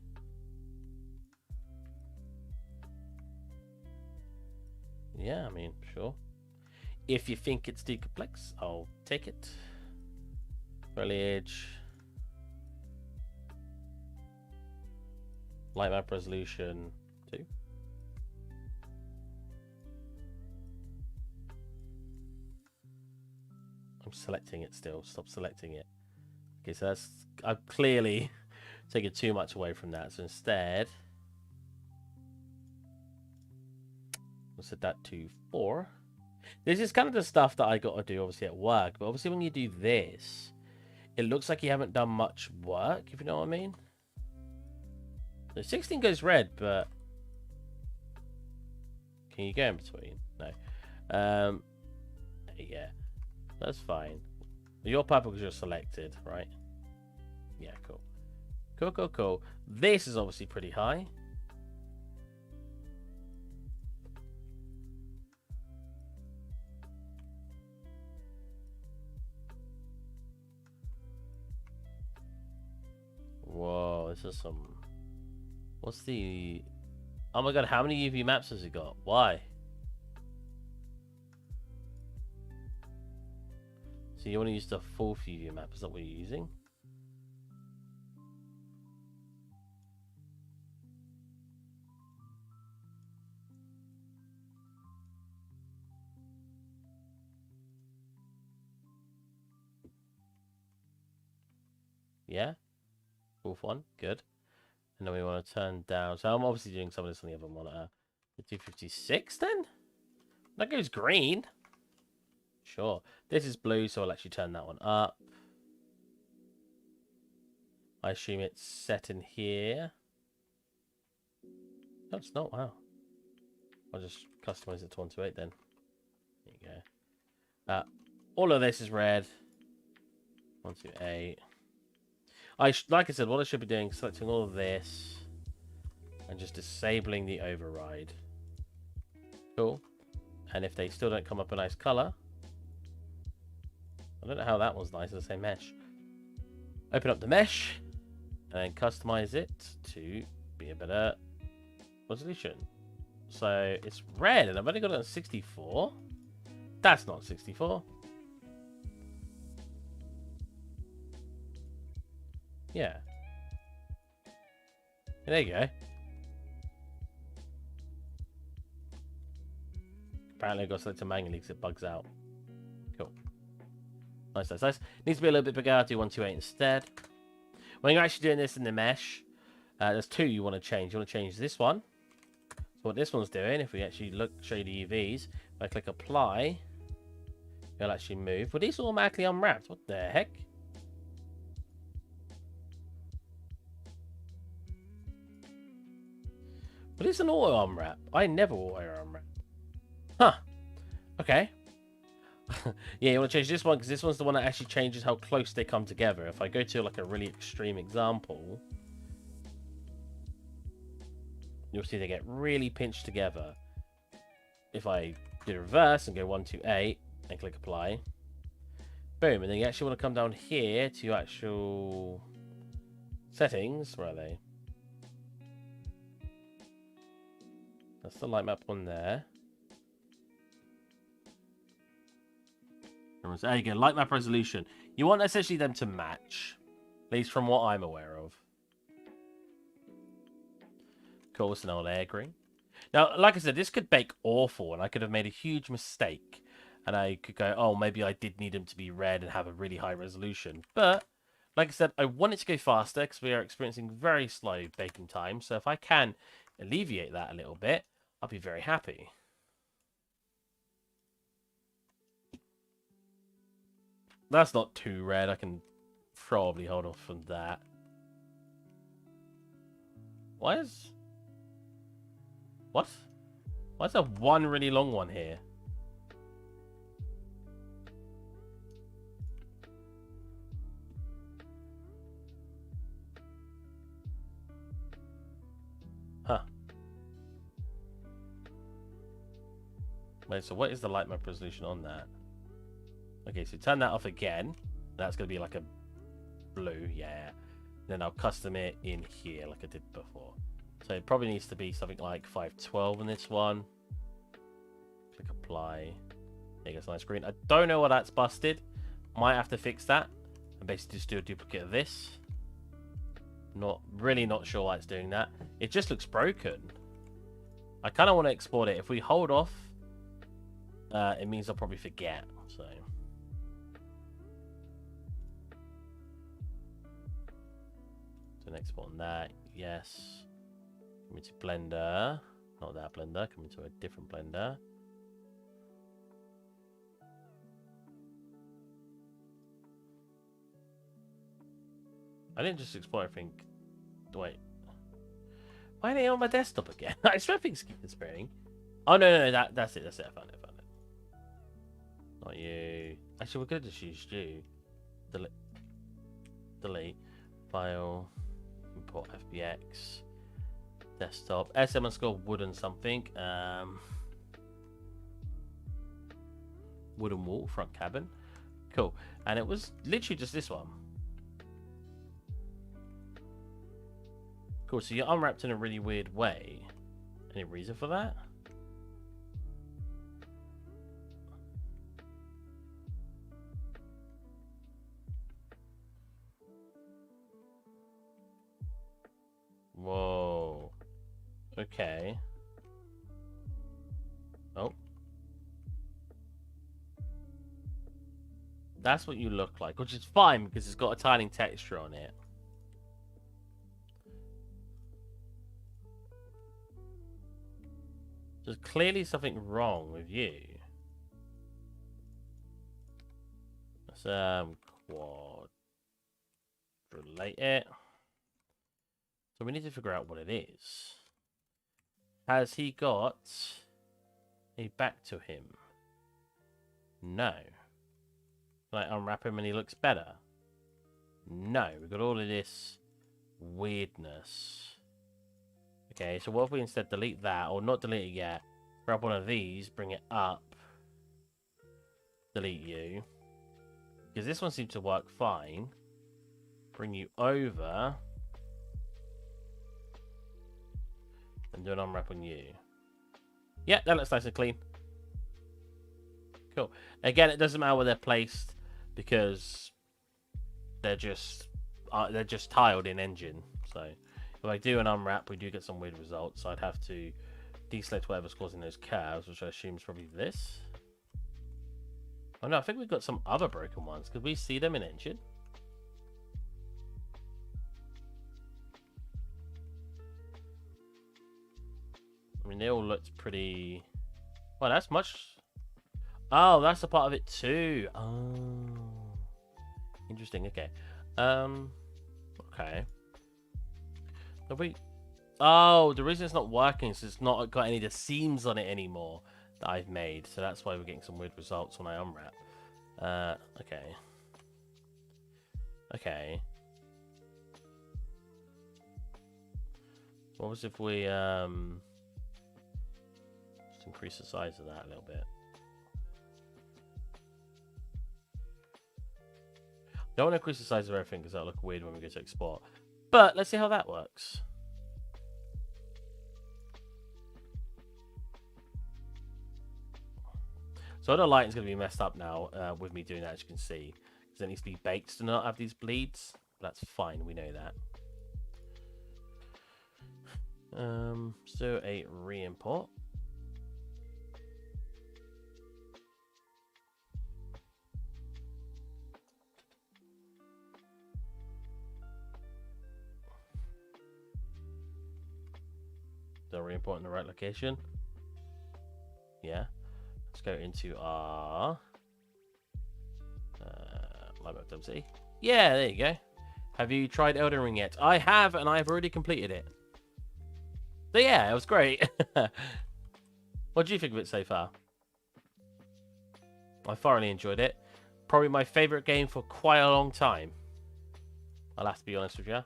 [SPEAKER 1] Yeah, I mean, sure. If you think it's too complex, I'll take it. Foliage. Light map resolution 2. I'm selecting it still. Stop selecting it. Okay, so that's... I've clearly taken too much away from that. So instead... we'll set that to 4. This is kind of the stuff that I got to do, obviously, at work. But obviously, when you do this, it looks like you haven't done much work, if you know what I mean. The 16 goes red, but can you go in between? No. Yeah, that's fine. You're purple because you're selected, right? Yeah, cool. Cool. This is obviously pretty high. Whoa, this is some... What's the... Oh my god, how many UV maps has it got? Why? So you want to use the full UV map, is that what you're using? Yeah? Fourth one, good. And then we want to turn down. So I'm obviously doing some of this on the other monitor. The 256 then? That goes green. Sure. This is blue, so I'll actually turn that one up. I assume it's set in here. No, it's not. Wow. I'll just customize it to 128 then. There you go. All of this is red. 128. Like I said, what I should be doing is selecting all of this and just disabling the override. Cool. And if they still don't come up a nice color, I don't know how that one's nice. It's the same mesh. Open up the mesh and then customize it to be a better resolution. So it's red and I've only got it on 64. That's not 64. Yeah. There you go. Apparently I got selected manually because it bugs out. Cool. Nice. Needs to be a little bit bigger. I'll do 128 instead. When you're actually doing this in the mesh, there's two you want to change. You want to change this one. So what this one's doing, if we actually show you the UVs, if I click apply, it'll actually move. Well, these are automatically unwrapped. What the heck? But it's an auto unwrap. I never auto unwrap. Huh. Okay. Yeah, you want to change this one because this one's the one that actually changes how close they come together. If I go to like a really extreme example, you'll see they get really pinched together. If I do the reverse and go 128 and click apply, boom, and then you actually want to come down here to actual settings. Where are they? That's the light map one there. There you go, light map resolution. You want essentially them to match, at least from what I'm aware of. Cool, it's an old air green. Now, like I said, this could bake awful, and I could have made a huge mistake. And I could go, oh, maybe I did need them to be red and have a really high resolution. But, like I said, I want it to go faster because we are experiencing very slow baking time. So if I can alleviate that a little bit, I'll be very happy. That's not too red. I can probably hold off from that. Why is there one really long one here? Huh. Wait, so what is the light map resolution on that? Okay, so turn that off again. That's going to be like a blue, yeah. Then I'll custom it in here like I did before. So it probably needs to be something like 512 on this one. Click apply. There you go, nice green. I don't know why that's busted. Might have to fix that. And basically just do a duplicate of this. Really not sure why it's doing that. It just looks broken. I kind of want to export it. If we hold off, it means I'll probably forget. So... export on that, yes. Come into Blender, not that Blender, come into a different Blender. I didn't just explore everything. Wait. Why are they on my desktop again? I swear things keep disappearing. Oh, no, that's it. That's it. I found it. Not you. Actually, we could have just used you. Delete. File. Import FBX. Desktop. SM_wooden something. Wooden wall. Front cabin. Cool. And it was literally just this one. Cool. So you're unwrapped in a really weird way. Any reason for that? Whoa. Okay. Oh. That's what you look like, which is fine because it's got a tiling texture on it. There's clearly something wrong with you. Let's quadrillate it. So we need to figure out what it is. Has he got a back to him? No. Can I unwrap him and he looks better? No. We've got all of this weirdness. Okay, so what if we instead delete that, or not delete it yet, grab one of these, bring it up, delete you, because this one seems to work fine, bring you over, and do an unwrap on you. Yeah, that looks nice and clean. Cool. Again, it doesn't matter where they're placed, because they're just tiled in engine, so... If I do an unwrap, we do get some weird results. So I'd have to deselect whatever's causing those curves, which I assume is probably this. Oh no, I think we've got some other broken ones. Could we see them in engine? I mean, they all looked pretty... Well, that's much... Oh, that's a part of it too. Oh. Interesting, okay. Okay. Oh, the reason it's not working is it's not got any of the seams on it anymore that I've made. So that's why we're getting some weird results when I unwrap. Okay. Okay. What was if we just increase the size of that a little bit? Don't want to increase the size of everything because that'll look weird when we go to export. But let's see how that works. So the lighting's going to be messed up now with me doing that, as you can see. Because it needs to be baked to not have these bleeds. That's fine, we know that. So a re-import. So re-import in the right location. Yeah. Let's go into our LiveStream. Yeah, there you go. Have you tried Elden Ring yet? I have, and I've already completed it. So yeah, it was great. What do you think of it so far? I thoroughly enjoyed it. Probably my favorite game for quite a long time. I'll have to be honest with you.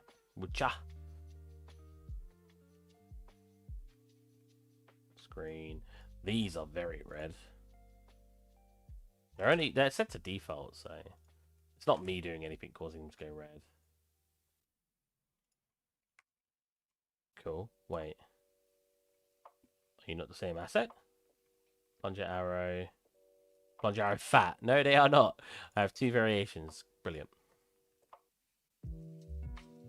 [SPEAKER 1] Screen. These are very red. They're set to default, so it's not me doing anything causing them to go red. Cool. Wait. Are you not the same asset? Plunger arrow. Plunger arrow fat. No, they are not. I have two variations. Brilliant.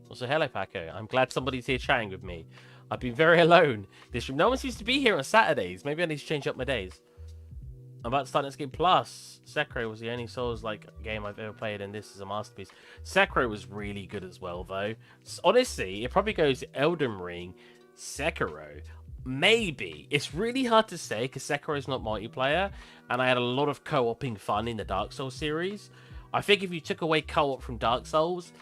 [SPEAKER 1] Also, hello, Paco. I'm glad somebody's here chatting with me. I've been very alone. No one seems to be here on Saturdays. Maybe I need to change up my days. I'm about to start Netscape Plus. Sekiro was the only Souls-like game I've ever played, and this is a masterpiece. Sekiro was really good as well, though. Honestly, it probably goes Elden Ring, Sekiro. Maybe. It's really hard to say, because Sekiro is not multiplayer, and I had a lot of co-oping fun in the Dark Souls series. I think if you took away co-op from Dark Souls,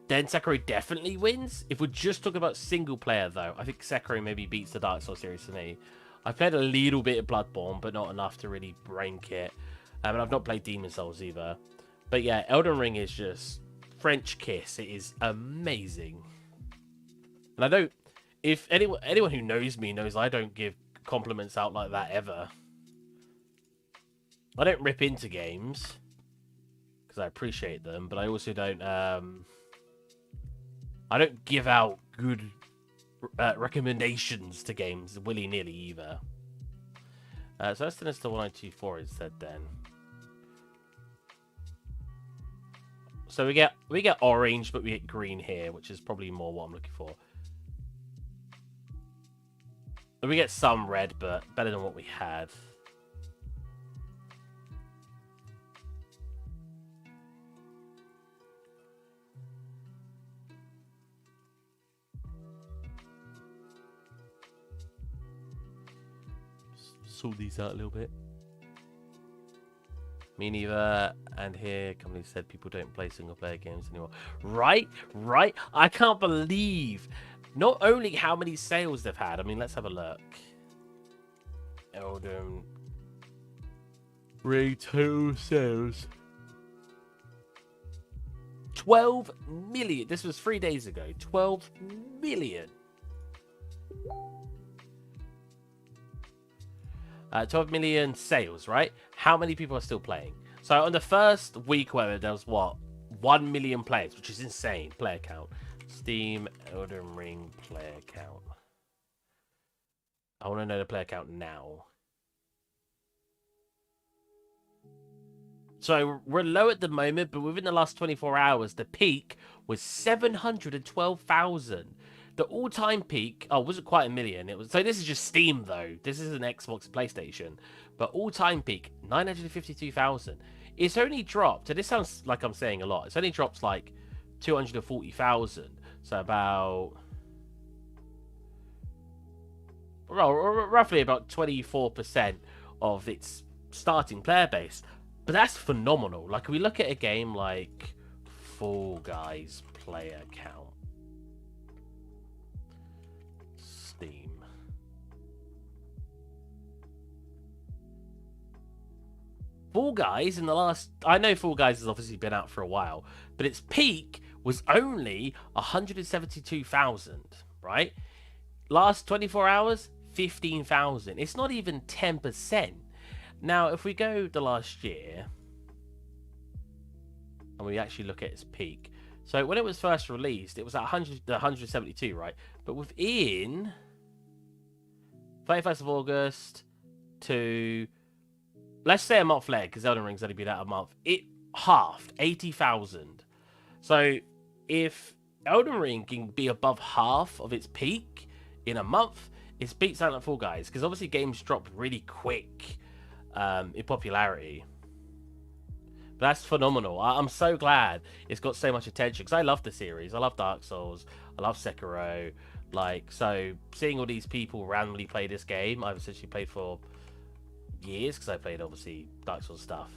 [SPEAKER 1] then Sekiro definitely wins. If we're just talking about single player, though, I think Sekiro maybe beats the Dark Souls series for me. I've played a little bit of Bloodborne, but not enough to really rank it. And I've not played Demon Souls either. But yeah, Elden Ring is just French kiss. It is amazing. And I don't... If anyone who knows me knows I don't give compliments out like that ever. I don't rip into games because I appreciate them, but I also don't... I don't give out good recommendations to games willy-nilly either. So let's turn this to 1024 instead then. So we get orange, but we get green here, which is probably more what I'm looking for. And we get some red, but better than what we had. Sort these out a little bit. Me neither. And here, company said people don't play single player games anymore. Right? Right? I can't believe not only how many sales they've had. I mean, let's have a look. Elden Ring total sales. 12 million. This was 3 days ago. 12 million. 12 million sales, right? How many people are still playing? So on the first week, where there was what? 1 million players, which is insane. Player count. Steam Elden Ring player count. I want to know the player count now. So we're low at the moment, but within the last 24 hours, the peak was 712,000. The all-time peak, oh, wasn't quite a million. It was, so this is just Steam, though. This is an Xbox and PlayStation. But all-time peak, 952,000. It's only dropped, and this sounds like I'm saying a lot. It's only dropped like 240,000. So about... well, roughly about 24% of its starting player base. But that's phenomenal. Like, we look at a game like Fall Guys player count. Steam. Fall Guys in the last... I know Fall Guys has obviously been out for a while, but its peak was only 172,000, right? Last 24 hours, 15,000. It's not even 10%. Now, if we go the last year, and we actually look at its peak, so when it was first released, it was at 172, right? But within 31st of August to, let's say a month later, because Elden Ring's only been out a month, it halved, 80,000. So if Elden Ring can be above half of its peak in a month, it's beat Silent Fall Guys, because obviously games drop really quick in popularity. But that's phenomenal. I'm so glad it's got so much attention, because I love the series. I love Dark Souls. I love Sekiro. Like, so seeing all these people randomly play this game, I've essentially played for years, because I played obviously Dark Souls stuff.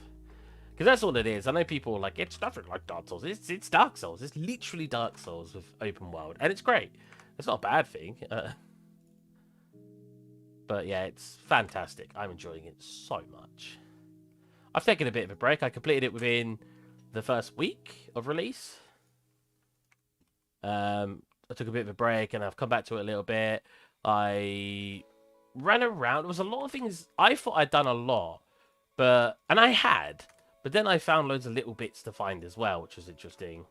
[SPEAKER 1] Because that's all it is. I know people are like, it's nothing like Dark Souls. It's Dark Souls. It's literally Dark Souls with open world, and it's great. It's not a bad thing. But yeah, it's fantastic. I'm enjoying it so much. I've taken a bit of a break. I completed it within the first week of release. I took a bit of a break, and I've come back to it a little bit. I ran around. There was a lot of things. I thought I'd done a lot, and I had. But then I found loads of little bits to find as well, which was interesting.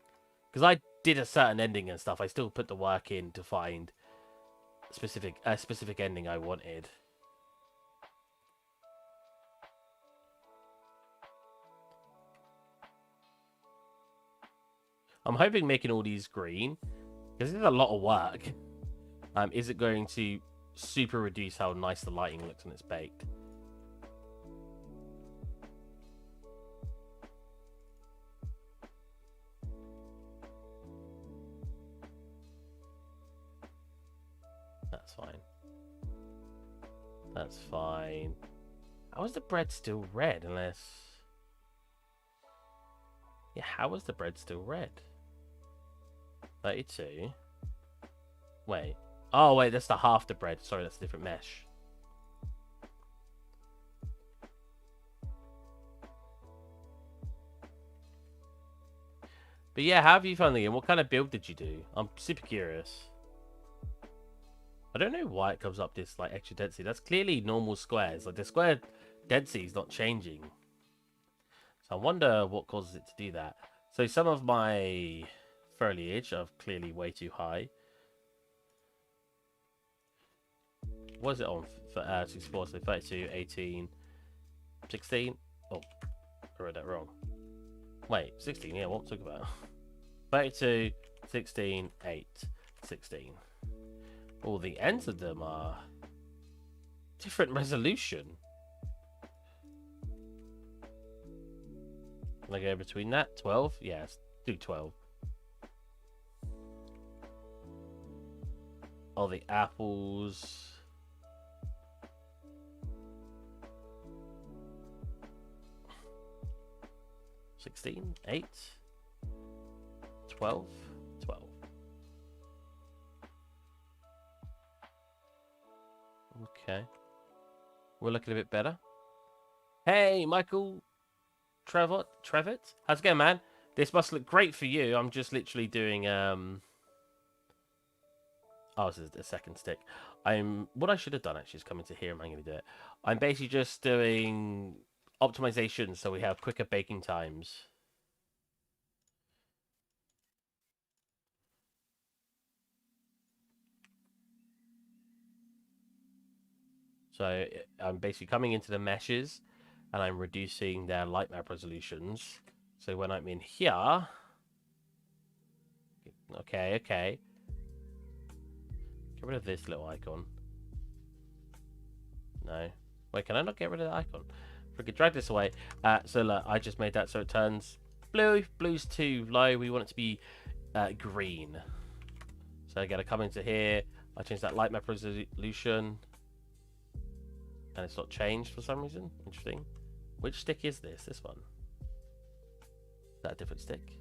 [SPEAKER 1] Because I did a certain ending and stuff. I still put the work in to find a specific ending I wanted. I'm hoping making all these green, because this is a lot of work. Is it going to super reduce how nice the lighting looks when it's baked? That's fine. That's fine. How is the bread still red? Unless... yeah, how is the bread still red? 32. Wait. Oh, wait, that's the half the bread. Sorry, that's a different mesh. But yeah, how have you found the game? What kind of build did you do? I'm super curious. I don't know why it comes up this like extra density. That's clearly normal squares. Like the square density is not changing. So I wonder what causes it to do that. So some of my foliage are clearly way too high. What is it on for 64? So 32, 18, 16. Oh, I read that wrong. Wait, 16. Yeah, what I'm talking about. 32, 16, 8, 16. All the ends of them are different resolution. Can I go between that? 12? Yes, do 12. All the apples. $16, 8, 12, 12. Okay. We're looking a bit better. Hey, Michael Trevitt. How's it going, man? This must look great for you. I'm just literally doing oh, this is the second stick. What I should have done actually is come into here and I'm gonna do it. I'm basically just doing optimization so we have quicker baking times. So I'm basically coming into the meshes and I'm reducing their light map resolutions. So when I'm in here, okay, get rid of this little icon. No, wait, can I not get rid of the icon? If we could drag this away. So look, I just made that so it turns blue. Blue's too low. We want it to be green. So I gotta come into here. I change that light map resolution. And it's not changed for some reason. Interesting. Which stick is this? This one. Is that a different stick?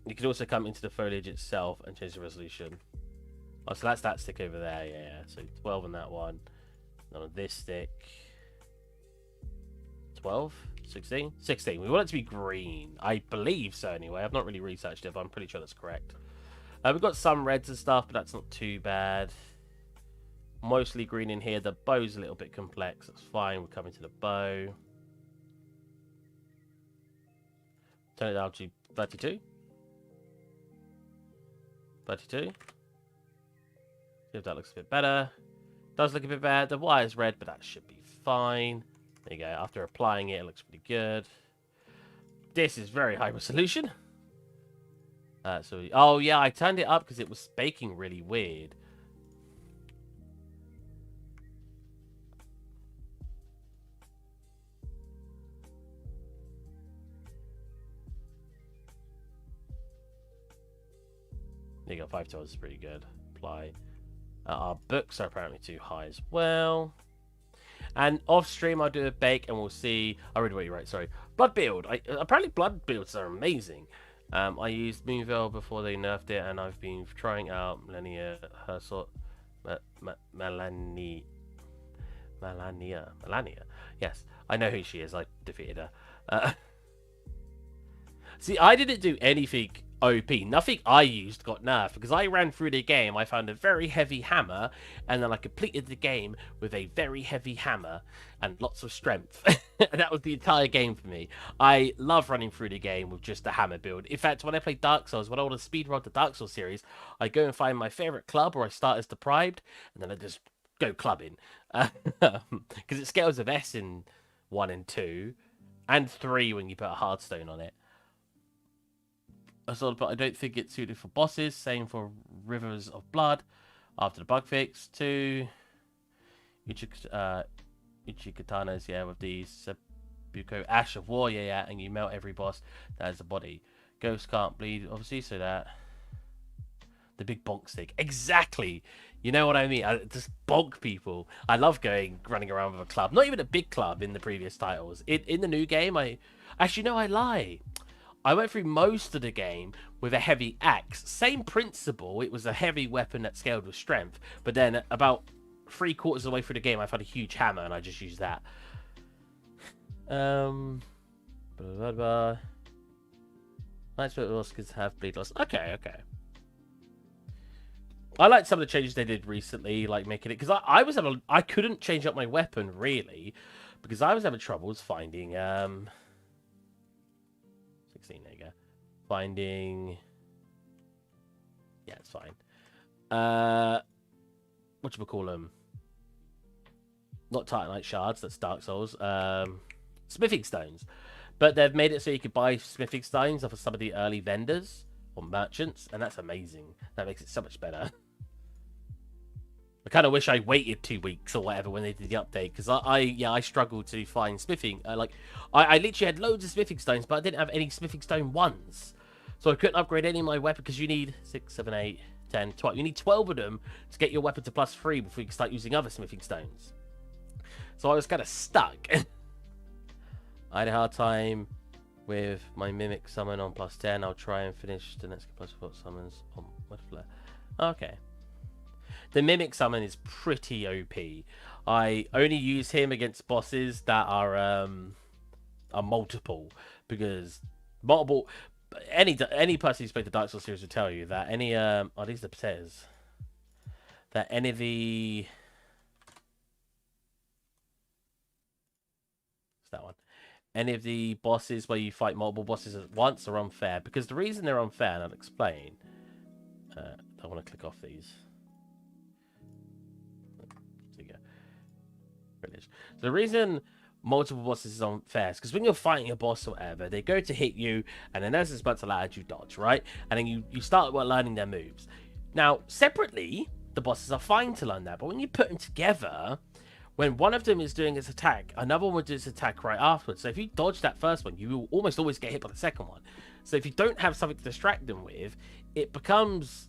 [SPEAKER 1] You can also come into the foliage itself and change the resolution. Oh, so that's that stick over there. Yeah. So 12 on that one. And on this stick. 12? 16? 16. We want it to be green. I believe so anyway. I've not really researched it, but I'm pretty sure that's correct. We've got some reds and stuff, but that's not too bad. Mostly green in here. The bow's a little bit complex. That's fine. We're coming to the bow. Turn it down to 32. 32. See if that looks a bit better. Does look a bit better. The wire's red, but that should be fine. There you go. After applying it, it looks pretty good. This is very high resolution. Oh yeah, I turned it up because it was baking really weird. There you go, 5 toes is pretty good. Apply. Our books are apparently too high as well. And off stream, I'll do a bake and we'll see. I read what you wrote, sorry. Blood build. Apparently, blood builds are amazing. I used Moonveil before they nerfed it, and I've been trying out Melania, Melania. Yes, I know who she is. I defeated her. See, I didn't do anything OP. Nothing I used got nerfed because I ran through the game. I found a very heavy hammer, and then I completed the game with a very heavy hammer and lots of strength. And that was the entire game for me. I love running through the game with just the hammer build. In fact, when I play Dark Souls, when I want to speedrun the Dark Souls series, I go and find my favorite club, or I start as deprived, and then I just go clubbing because it scales of S in 1 and 2 and 3 when you put a hardstone on it. But I don't think it's suited for bosses. Same for Rivers of Blood. After the bug fix, 2 Ichikatanas, yeah, with the Seppuku Ash of War, yeah, and you melt every boss that has a body. Ghosts can't bleed, obviously, so that the big bonk stick. Exactly. You know what I mean? I just bonk people. I love running around with a club. Not even a big club in the previous titles. In the new game, actually, no, I lie. I went through most of the game with a heavy axe. Same principle. It was a heavy weapon that scaled with strength. But then about 3/4 of the way through the game, I found a huge hammer and I just used that. Nice loss kids have bleed loss. Okay. I like some of the changes they did recently, like making it, because I couldn't change up my weapon really, because I was having troubles finding 16. There you go. Finding. Yeah, it's fine. Whatchamacallem? Not Titanite shards. That's Dark Souls. Smithing stones. But they've made it so you could buy smithing stones off of some of the early vendors or merchants, and that's amazing. That makes it so much better. I kind of wish I waited 2 weeks or whatever when they did the update, because I struggled to find smithing. I literally had loads of smithing stones, but I didn't have any smithing stone ones, so I couldn't upgrade any of my weapon, because you need 6, 7, 8, 10, 12. You need 12 of them to get your weapon to +3 before you can start using other smithing stones. So I was kind of stuck. I had a hard time with my Mimic Summon on +10. I'll try and finish the next +4 summons on Wet Flare. Okay. The Mimic Summon is pretty OP. I only use him against bosses that are multiple, because multiple... Any person who's played the Dark Souls series will tell you that any... oh, these are the potatoes. That any of the... It's that one. Any of the bosses where you fight multiple bosses at once are unfair, because the reason they're unfair, and I'll explain. I want to click off these. There you go. British. So the reason multiple bosses is unfair is because when you're fighting a boss or whatever, they go to hit you, and then as it's about to land, you dodge, right? And then you start learning their moves. Now, separately, the bosses are fine to learn that, but when you put them together, when one of them is doing its attack, another one will do its attack right afterwards. So if you dodge that first one, you will almost always get hit by the second one. So if you don't have something to distract them with, it becomes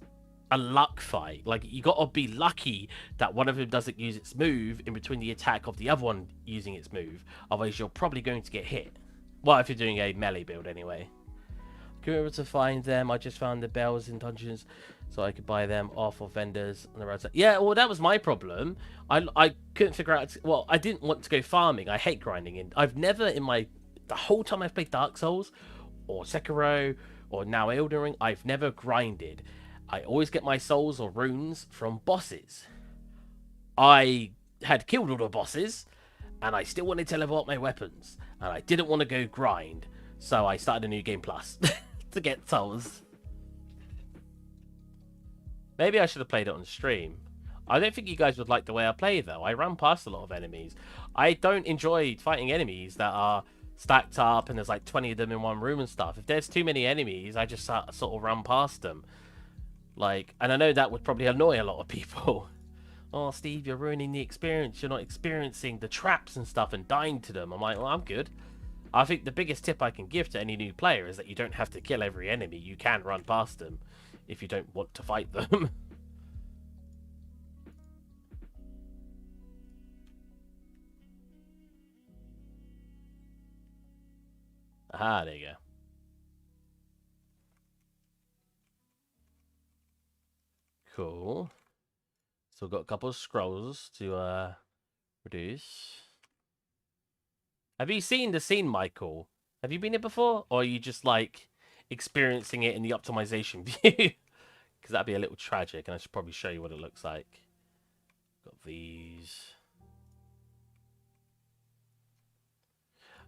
[SPEAKER 1] a luck fight. Like, you got to be lucky that one of them doesn't use its move in between the attack of the other one using its move. Otherwise, you're probably going to get hit. Well, if you're doing a melee build anyway. Couldn't be able to find them. I just found the bells in dungeons, so I could buy them off of vendors on the roadside. Yeah, well, that was my problem. I couldn't figure out... Well, I didn't want to go farming. I hate grinding. And I've never the whole time I've played Dark Souls, or Sekiro, or now Elden Ring, I've never grinded. I always get my souls or runes from bosses. I had killed all the bosses, and I still wanted to level up my weapons. And I didn't want to go grind, so I started a new game plus to get souls. Maybe I should have played it on stream. I don't think you guys would like the way I play, though. I run past a lot of enemies. I don't enjoy fighting enemies that are stacked up and there's like 20 of them in one room and stuff. If there's too many enemies, I just sort of run past them. Like, and I know that would probably annoy a lot of people. Oh, Steve, you're ruining the experience. You're not experiencing the traps and stuff and dying to them. I'm like, well, I'm good. I think the biggest tip I can give to any new player is that you don't have to kill every enemy. You can run past them if you don't want to fight them. Aha, there you go. Cool. So we've got a couple of scrolls to reduce. Have you seen the scene, Michael? Have you been here before? Or are you just like experiencing it in the optimization view? Because that'd be a little tragic, and I should probably show you what it looks like. Got these.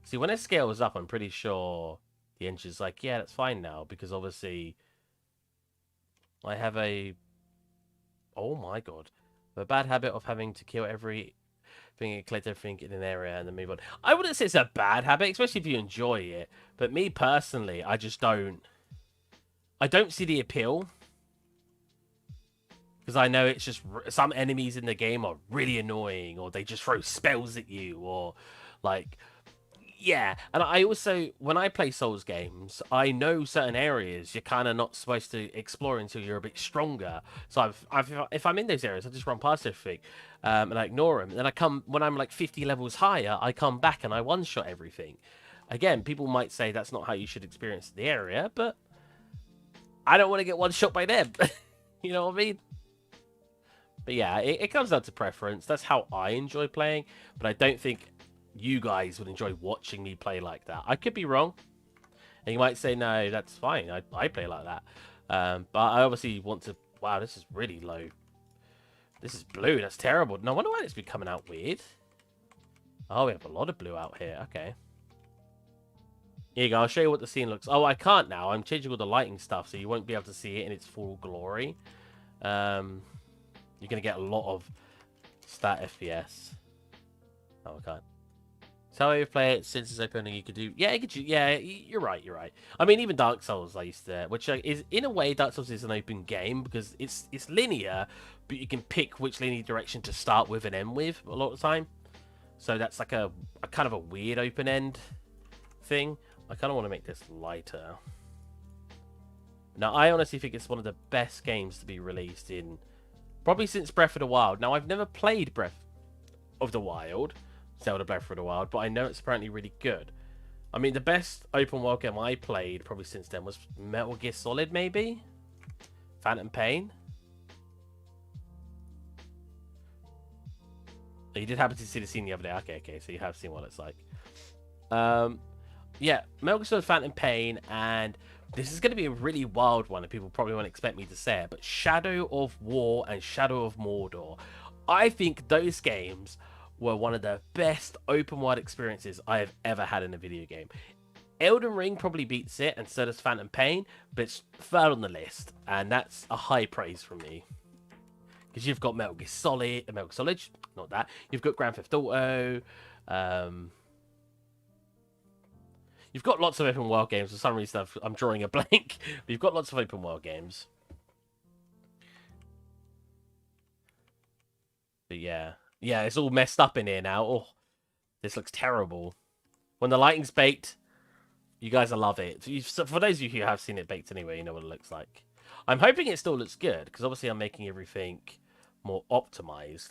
[SPEAKER 1] See, when it scales up, I'm pretty sure the engine's like, yeah, that's fine now, because obviously I have a... Oh my god. A bad habit of having to kill everything and collect everything in an area and then move on. I wouldn't say it's a bad habit, especially if you enjoy it. But me personally, I just don't... I don't see the appeal. Because I know it's just... Some enemies in the game are really annoying, or they just throw spells at you, or like... Yeah, and I also, when I play Souls games, I know certain areas you're kind of not supposed to explore until you're a bit stronger. So if I'm in those areas, I just run past everything, and I ignore them. And then when I'm like 50 levels higher, I come back and I one-shot everything. Again, people might say that's not how you should experience the area, but I don't want to get one shot by them. You know what I mean? But yeah, it comes down to preference. That's how I enjoy playing, but I don't think you guys would enjoy watching me play like that. I could be wrong, and you might say, no, that's fine. I play like that. But I obviously want to... Wow, this is really low. This is blue. That's terrible. No wonder why it's been coming out weird. Oh, we have a lot of blue out here. Okay. Here you go. I'll show you what the scene looks... Oh, I can't now. I'm changing all the lighting stuff, so you won't be able to see it in its full glory. You're going to get a lot of stat FPS. Oh, I can't. So how you play it since it's open and you could do... Yeah, you're right, you're right. I mean, even Dark Souls I used to... Which is, in a way, Dark Souls is an open game because it's linear, but you can pick which linear direction to start with and end with a lot of the time. So that's like a kind of a weird open-end thing. I kind of want to make this lighter. Now, I honestly think it's one of the best games to be released in... Probably since Breath of the Wild. Now, I've never played Breath of the Wild, Zelda Breath of the Wild, but I know it's apparently really good. I mean, the best open world game I played probably since then was Metal Gear Solid, maybe? Phantom Pain? Oh, you did happen to see the scene the other day. Okay, so you have seen what it's like. Yeah, Metal Gear Solid Phantom Pain, and... This is going to be a really wild one, and people probably won't expect me to say it, but Shadow of War and Shadow of Mordor. I think those games were one of the best open world experiences I have ever had in a video game. Elden Ring probably beats it, and so does Phantom Pain, but it's third on the list, and that's a high praise from me. Because you've got Metal Gear Solid, not that. You've got Grand Theft Auto, you've got lots of open world games. For some reason, I'm drawing a blank. But you've got lots of open world games. But yeah. Yeah, it's all messed up in here now. Oh, this looks terrible. When the lighting's baked, you guys will love it. For those of you who have seen it baked anyway, you know what it looks like. I'm hoping it still looks good, because obviously I'm making everything more optimized.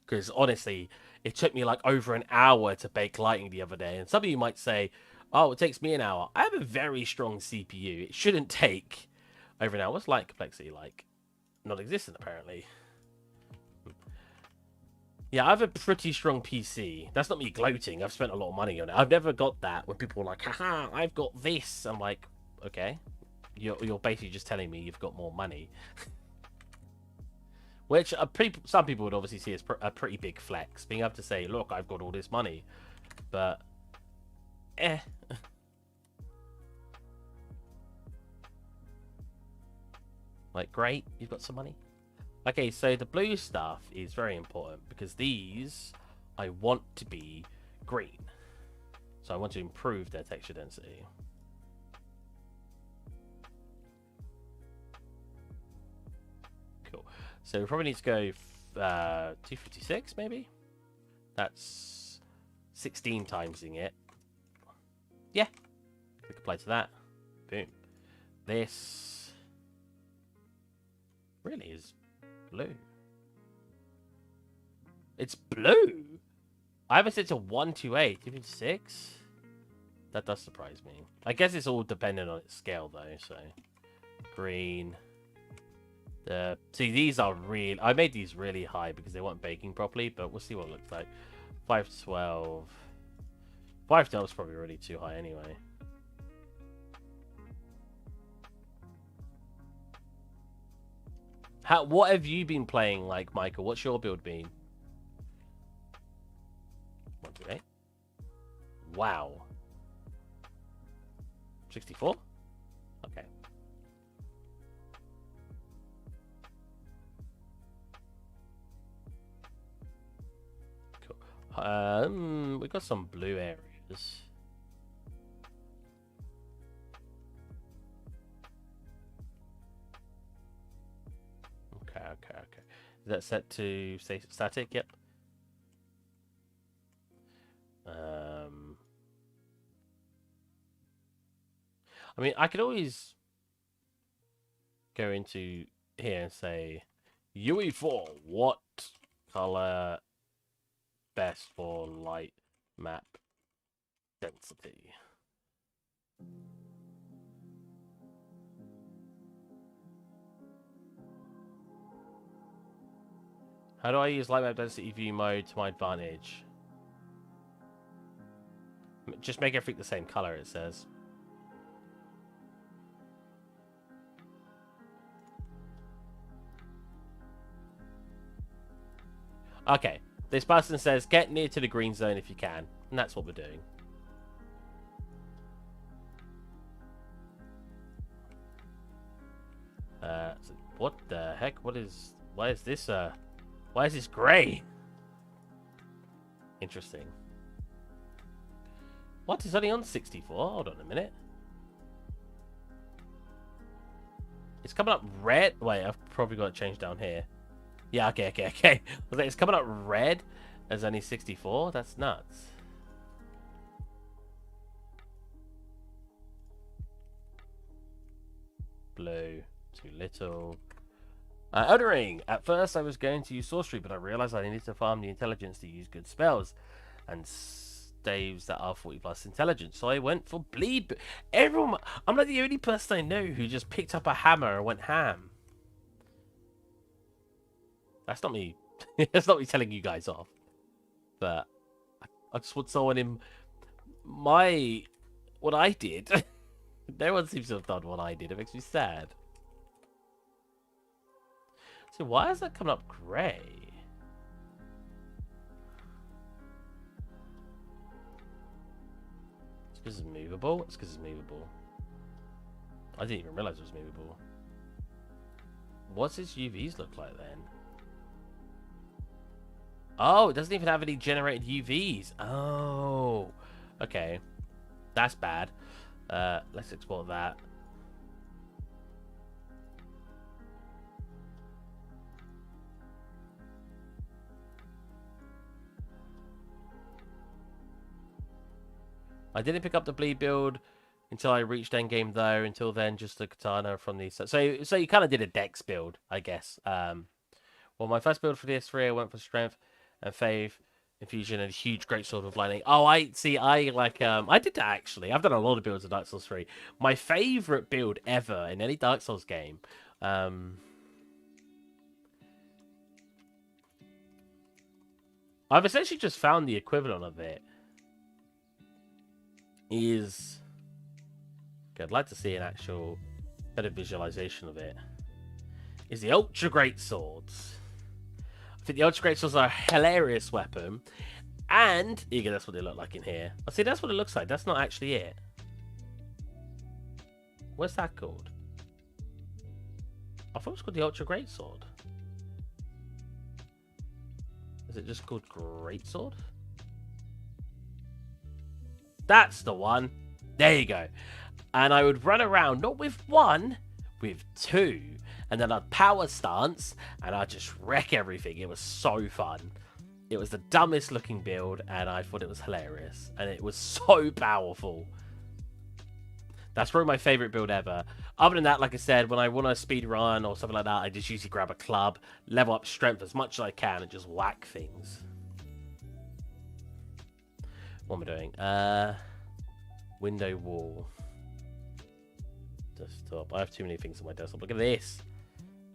[SPEAKER 1] Because honestly, it took me like over an hour to bake lighting the other day. And some of you might say... Oh, it takes me an hour. I have a very strong CPU. It shouldn't take over an hour. What's light complexity like? Non-existent, apparently. Yeah, I have a pretty strong PC. That's not me gloating. I've spent a lot of money on it. I've never got that when people are like, haha, I've got this. I'm like, okay. You're basically just telling me you've got more money. Which some people would obviously see as a pretty big flex. Being able to say, look, I've got all this money. But... Like, great, you've got some money. Okay, so the blue stuff is very important because these I want to be green. So I want to improve their texture density. Cool. So we probably need to go 256 maybe? That's 16 timesing it. Yeah, we can apply to that. Boom. This really is blue. It's blue. I have it set to 128. 256. That does surprise me. I guess it's all dependent on its scale though. So green. See, these are real. I made these really high because they weren't baking properly, but we'll see what it looks like. 512. 512 is probably already too high anyway. What have you been playing like, Michael? What's your build been? 128. Wow. 64? Okay. Cool. We got some blue areas. Okay. Is that set to say static? Yep. I mean, I could always go into here and say UE4, what color best for light map Density. How do I use light map density view mode to my advantage? Just make everything the same color, it says. Okay, this person says get near to the green zone if you can, and that's what we're doing. What the heck? Why is this gray? Interesting. What? It's only on 64? Hold on a minute. It's coming up red. Wait, I've probably got it changed down here. Yeah, okay. It's coming up red as only 64? That's nuts. Blue. Too little. Elden Ring. At first, I was going to use sorcery, but I realized I needed to farm the intelligence to use good spells and staves that are 40+ intelligence. So I went for bleed. Everyone, I'm like the only person I know who just picked up a hammer and went ham. That's not me. That's not me telling you guys off. But I just want someone in what I did. No one seems to have done what I did. It makes me sad. So why is that coming up grey? It's because it's movable? It's because it's movable. I didn't even realize it was movable. What's its UVs look like then? Oh, it doesn't even have any generated UVs. Oh, okay. That's bad. Let's export that. I didn't pick up the bleed build until I reached endgame though. Until then, just the katana from the... So you kind of did a dex build, I guess. Well, my first build for the S3, I went for strength and faith, infusion, and a huge greatsword with lightning. Oh, I did that actually. I've done a lot of builds of Dark Souls 3. My favorite build ever in any Dark Souls game. I've essentially just found the equivalent of it. Is... Okay, I'd like to see an actual better visualization of it. Is the Ultra Great Swords. I think the Ultra Great Swords are a hilarious weapon. And, again, that's what they look like in here. I see, that's what it looks like. That's not actually it. What's that called? I thought it was called the Ultra Great Sword. Is it just called Great Sword? That's the one. There you go. And I would run around, not with one, with two. And then I'd power stance, and I'd just wreck everything. It was so fun. It was the dumbest looking build, and I thought it was hilarious. And it was so powerful. That's probably my favorite build ever. Other than that, like I said, when I want to speed run or something like that, I just usually grab a club, level up strength as much as I can, and just whack things. What am I doing? Window wall. Desktop. I have too many things on my desktop. Look at this.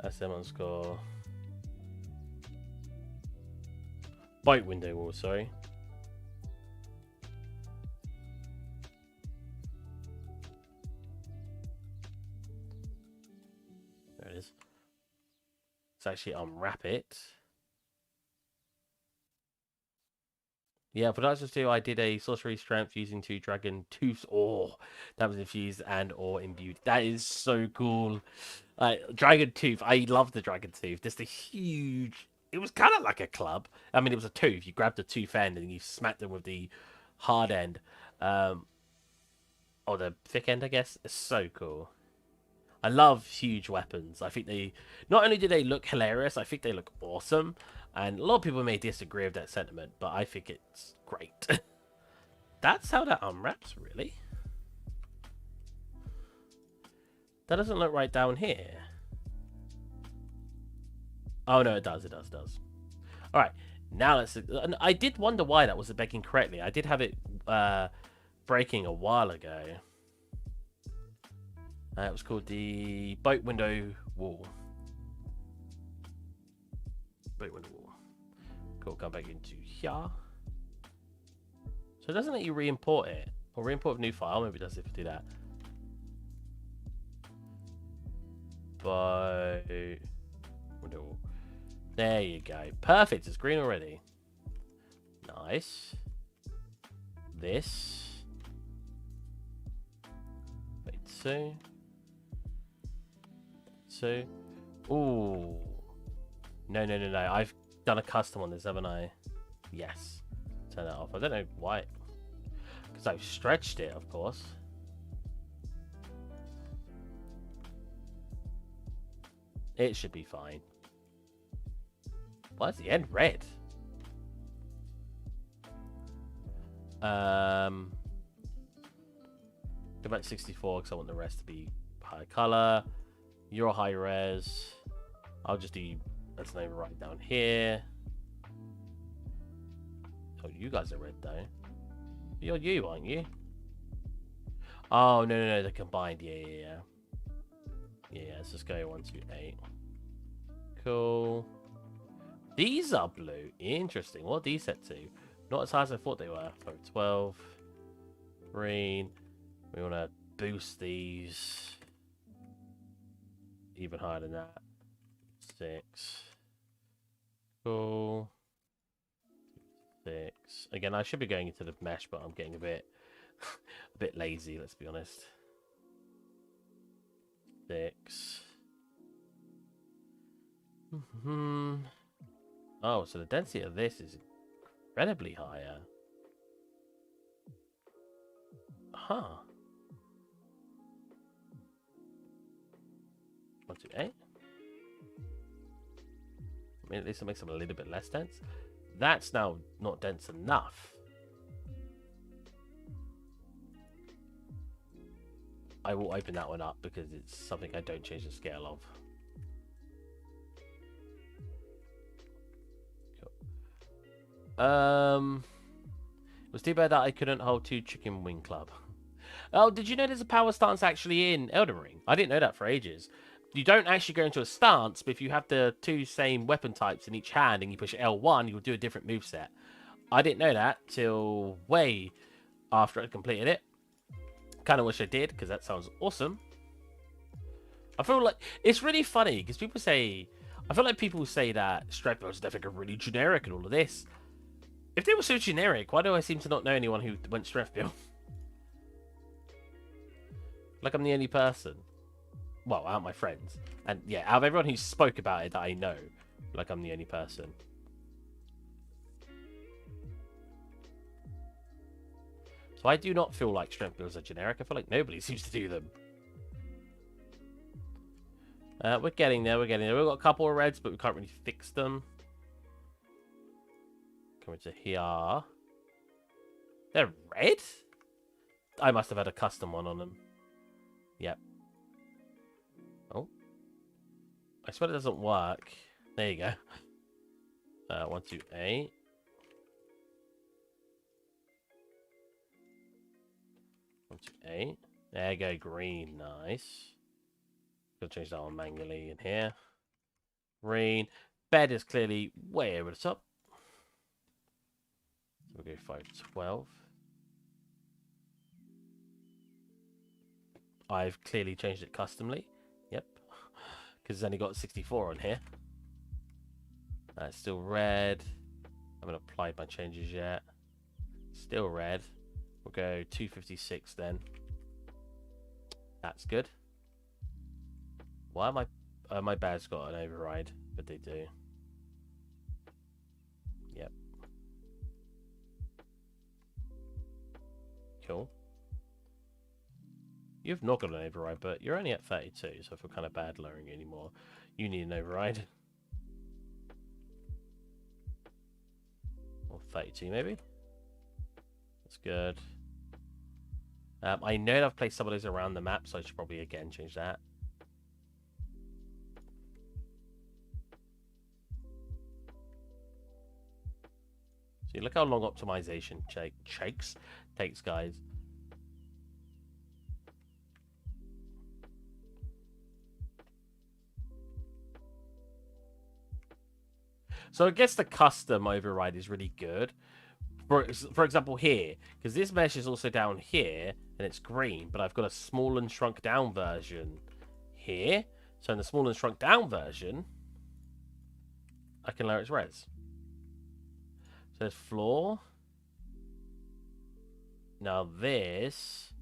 [SPEAKER 1] SM_. Byte window wall, sorry. There it is. Let's actually unwrap it. Yeah, for Dark Souls 2, I did a sorcery strength using 2 dragon tooths. Oh, that was infused and or imbued. That is so cool. Dragon tooth. I love the dragon tooth. Just a huge... It was kind of like a club. I mean, it was a tooth. You grabbed the tooth end and you smacked them with the hard end. Or the thick end, I guess. It's so cool. I love huge weapons. I think they... Not only do they look hilarious, I think they look awesome. And a lot of people may disagree with that sentiment, but I think it's great. That's how that unwraps, really. That doesn't look right down here. Oh, no, it does. It does. All right. Now let's... And I did wonder why that wasn't begging correctly. I did have it breaking a while ago. It was called the boat window wall. Boat window wall. Cool, come back into here. So it doesn't let you re-import it. Or re-import a new file, maybe it does if you do that. Boat window wall. There you go. Perfect, it's green already. Nice. This. Wait, two. Two. Ooh. No. I've done a custom on this, haven't I? Yes. Turn that off. I don't know why. Because I've stretched it, of course. It should be fine. Why is the end red? Go back to 64 because I want the rest to be high color. You're high res. I'll just do that's an override down here. Oh, you guys are red though. You're you, aren't you? Oh no, they're combined. Yeah. Let's just go 1, 2, 8. Cool. These are blue. Interesting. What are these set to? Not as high as I thought they were. 12. Green. We want to boost these even higher than that. 6. Cool. 6. Again, I should be going into the mesh, but I'm getting a bit lazy, let's be honest. 6. Oh, so the density of this is incredibly higher. Huh. 1, 2, 8. I mean, at least it makes them a little bit less dense. That's now not dense enough. I will open that one up because it's something I don't change the scale of. Cool. It was too bad that I couldn't hold 2 chicken wing club. Oh, did you know there's a power stance actually in Elden Ring? I didn't know that for ages. You don't actually go into a stance, but if you have the 2 same weapon types in each hand and you push L1, you'll do a different moveset. I didn't know that till way after I completed it. Kind of wish I did, because that sounds awesome. I feel like it's really funny, because people say... I feel like people say that strength builds are really generic and all of this. If they were so generic, why do I seem to not know anyone who went strength build? Like I'm the only person. Well, out of my friends. And yeah, out of everyone who spoke about it that I know, like I'm the only person. So I do not feel like strength builds are generic. I feel like nobody seems to do them. We're getting there, We've got a couple of reds, but we can't really fix them. Coming to here. They're red? I must have had a custom one on them. Yep. Oh. I swear it doesn't work. There you go. 1, 2, 8. 1, 2, 8. There you go, green. Nice. Gonna change that one manually in here. Green. Bed is clearly way over the top. So we'll go 5, 12. I've clearly changed it customly. Yep. Because it's only got 64 on here. It's still red. I haven't applied my changes yet. Still red. We'll go 256 then. That's good. Why am I... my bad's got an override, but they do. Yep. Cool. You've not got an override, but you're only at 32, so I feel kind of bad lowering you anymore. You need an override. Or 32 maybe? That's good. I know that I've placed some of those around the map, so I should probably again change that. See, look how long optimization takes, guys. So I guess the custom override is really good. For example, here, because this mesh is also down here, and it's green, but I've got a small and shrunk down version here. So in the small and shrunk down version, I can lower its res. So there's floor. Now this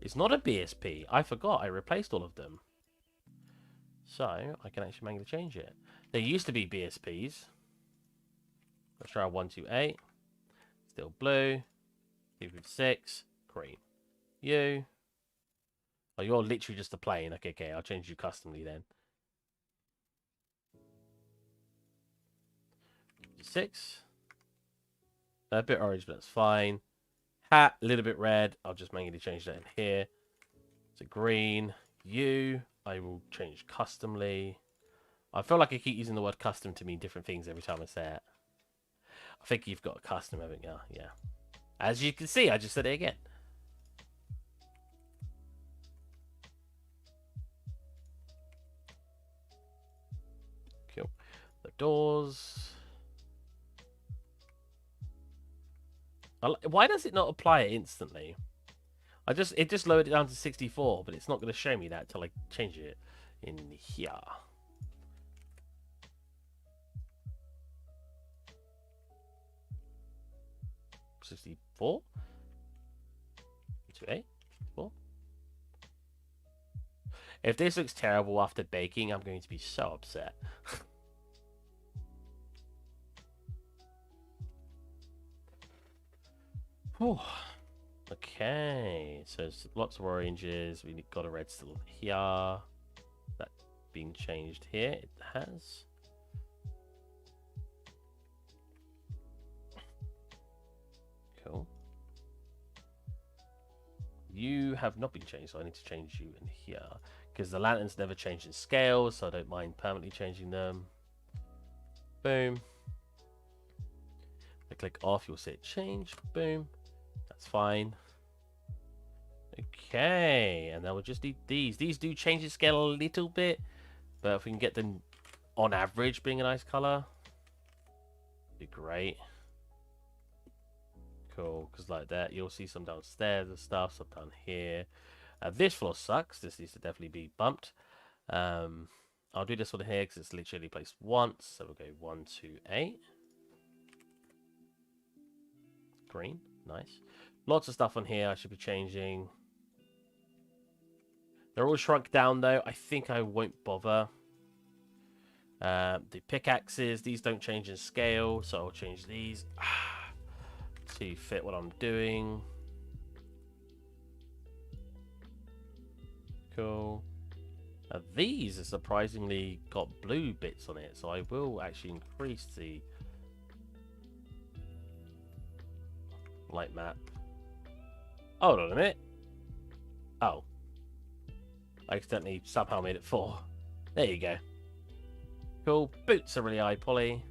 [SPEAKER 1] is not a BSP. I forgot I replaced all of them. So I can actually manually change it. There used to be BSPs. Let's try 128. Still blue. 256. Green. You. Oh, you're literally just a plane. Okay, I'll change you customly then. 6. A bit orange, but that's fine. Hat, a little bit red. I'll just manually change that in here. It's a green. You. I will change customly. I feel like I keep using the word custom to mean different things every time I say it. I think you've got a custom, haven't you? Yeah. As you can see, I just said it again. Cool. The doors. Why does it not apply it instantly? It just lowered it down to 64, but it's not going to show me that until I change it in here. $64? 28? 4? If this looks terrible after baking, I'm going to be so upset. Okay, so there's lots of oranges. We got a red still here. That being changed here. It has. Cool. You have not been changed, so I need to change you in here. Because the lanterns never change in scale, so I don't mind permanently changing them. Boom. If I click off, you'll see it change. Boom. That's fine. Okay, and then we'll just need these. These do change the scale a little bit, but if we can get them on average being a nice color, be great. Cool, because like that, you'll see some downstairs and stuff, some down here. This floor sucks. This needs to definitely be bumped. I'll do this one here because it's literally placed once. So we'll go 1, 2, 8. Green, nice. Lots of stuff on here I should be changing. They're all shrunk down though. I think I won't bother. The pickaxes, these don't change in scale, so I'll change these to fit what I'm doing. Cool. These are surprisingly got blue bits on it, so I will actually increase the light map. Hold on a minute. Oh. I accidentally somehow made it 4. There you go. Cool. Boots are really high poly.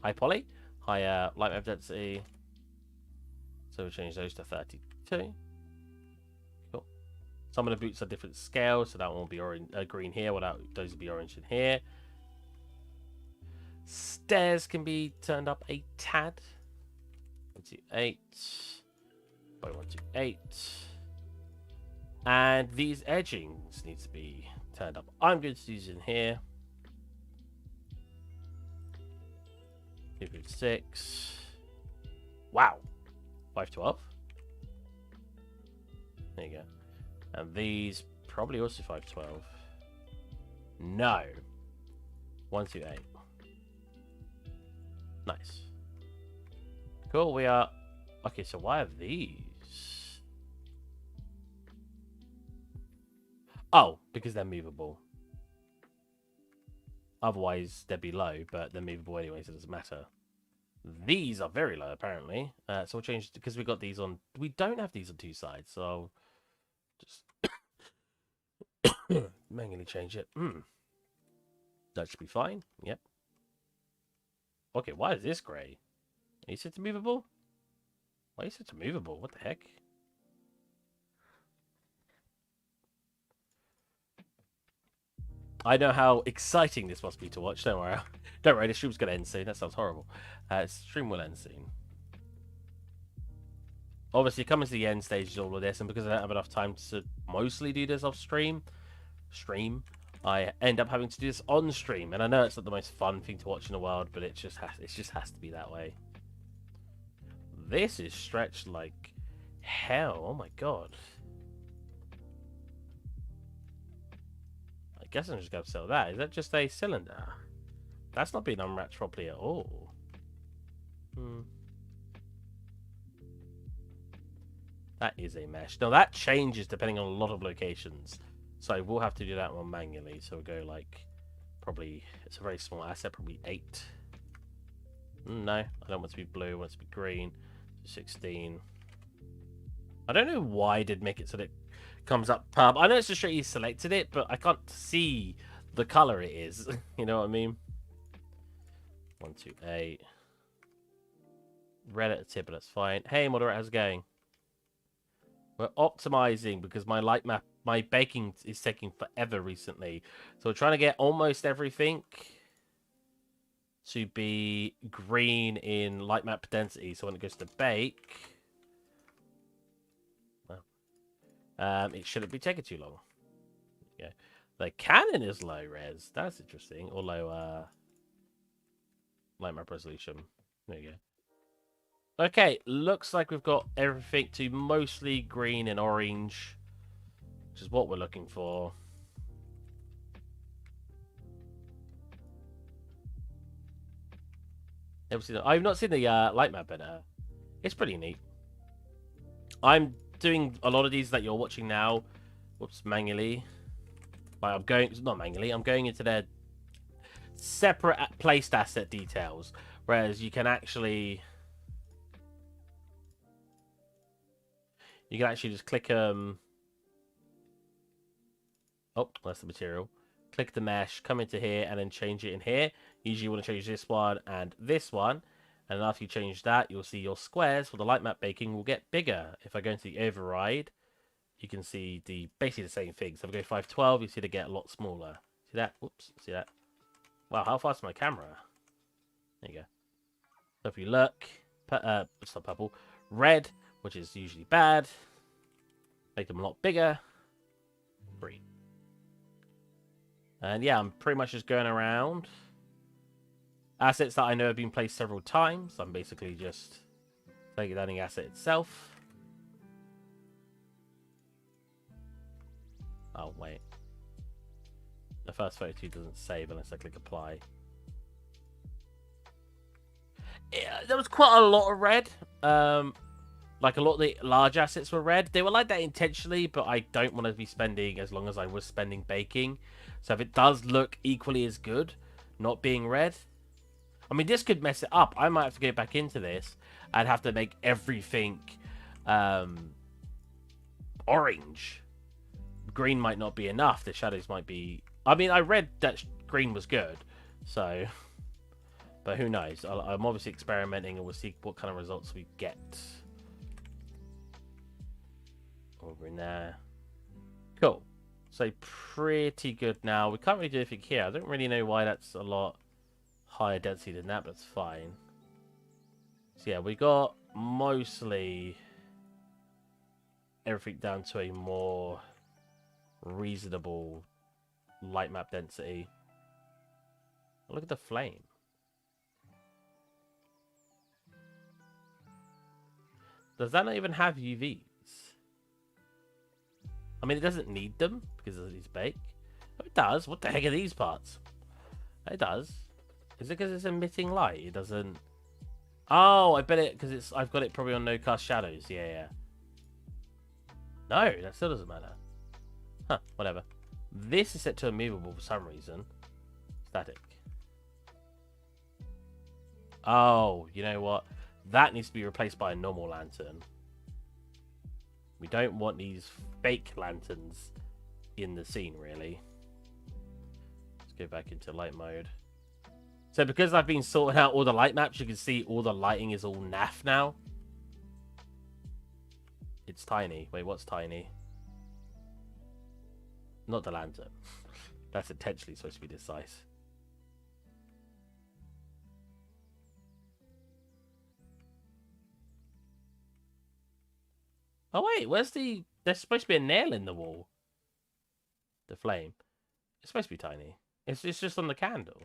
[SPEAKER 1] High poly? Higher light map density. So we'll change those to 32. Cool. Some of the boots are different scales, so that one will be orange, green here, those will be orange in here. Stairs can be turned up a tad. 128 by 128. And these edgings need to be turned up. I'm going to use in here. 256. Wow. 512. There you go. And these probably also 512. No. 128. Nice. Cool, we are... Okay, so why are these? Oh, because they're movable. Otherwise, they'd be low, but they're movable anyway, so it doesn't matter. These are very low, apparently. So we'll change... Because we got these on... We don't have these on 2 sides, so I'll just... manually change it. That should be fine. Yep. Okay, why is this grey? Are you set to movable? Why are you set to movable? What the heck? I know how exciting this must be to watch. Don't worry. Don't worry, the stream's going to end soon. That sounds horrible. Stream will end soon. Obviously, coming to the end stage of all of this, and because I don't have enough time to mostly do this off stream, I end up having to do this on stream. And I know it's not the most fun thing to watch in the world, but it just has to be that way. This is stretched like hell. Oh my god. I guess I'm just going to sell that. Is that just a cylinder? That's not being unwrapped properly at all. That is a mesh. Now that changes depending on a lot of locations. So we'll have to do that one manually. So we'll go like, probably, it's a very small asset, probably 8. No, I don't want it to be blue, I want it to be green. 16. I don't know why I did make it so that it comes up purple. I know it's just straight you selected it, but I can't see the color it is. You know what I mean? 1, 2, 8. Red at the tip, but that's fine. Hey, moderator, how's it going? We're optimizing because my light map, my baking is taking forever recently. So we're trying to get almost everything to be green in light map density. So when it goes to bake, well, it shouldn't be taking too long. Yeah, the cannon is low res. That's interesting. Or low light map resolution. There you go. Okay, looks like we've got everything to mostly green and orange, which is what we're looking for. I've not seen the light map, but it's pretty neat. I'm doing a lot of these that you're watching now. Whoops, manually. I'm going into their separate placed asset details, whereas you can actually just click oh, that's the material. Click the mesh, come into here, and then change it in here. Usually you want to change this one and this one. And after you change that, you'll see your squares for the light map baking will get bigger. If I go into the override, you can see basically the same thing. So if I go 512, you see they get a lot smaller. See that? Whoops, see that? Wow, how fast is my camera? There you go. So if you look, it's not purple, red, which is usually bad. Make them a lot bigger. Green. And yeah, I'm pretty much just going around. Assets that I know have been placed several times. I'm basically just taking down the asset itself. Oh, wait. The first photo doesn't save unless I click apply. Yeah, there was quite a lot of red. Like a lot of the large assets were red. They were like that intentionally, but I don't want to be spending as long as I was spending baking. So if it does look equally as good, not being red. I mean, this could mess it up. I might have to go back into this. I'd have to make everything orange. Green might not be enough. The shadows might be... I mean, I read that green was good. So... But who knows? I'm obviously experimenting and we'll see what kind of results we get. Over in there. Cool. So pretty good now. We can't really do anything here. I don't really know why that's a lot higher density than that, but it's fine. So yeah, we got mostly everything down to a more reasonable light map density. Look at the flame. Does that not even have UVs? I mean, it doesn't need them because it's baked. Oh, it does. What the heck are these parts? It does. Is it because it's emitting light? It doesn't... Oh, I bet it because I've got it probably on no cast shadows. Yeah, yeah. No, that still doesn't matter. Huh, whatever. This is set to immovable for some reason. Static. Oh, you know what? That needs to be replaced by a normal lantern. We don't want these fake lanterns in the scene, really. Let's go back into light mode. So because I've been sorting out all the light maps, you can see all the lighting is all naff now. It's tiny. Wait, what's tiny? Not the lantern. That's intentionally supposed to be this size. Oh wait, where's the... There's supposed to be a nail in the wall. The flame. It's supposed to be tiny. It's just on the candle.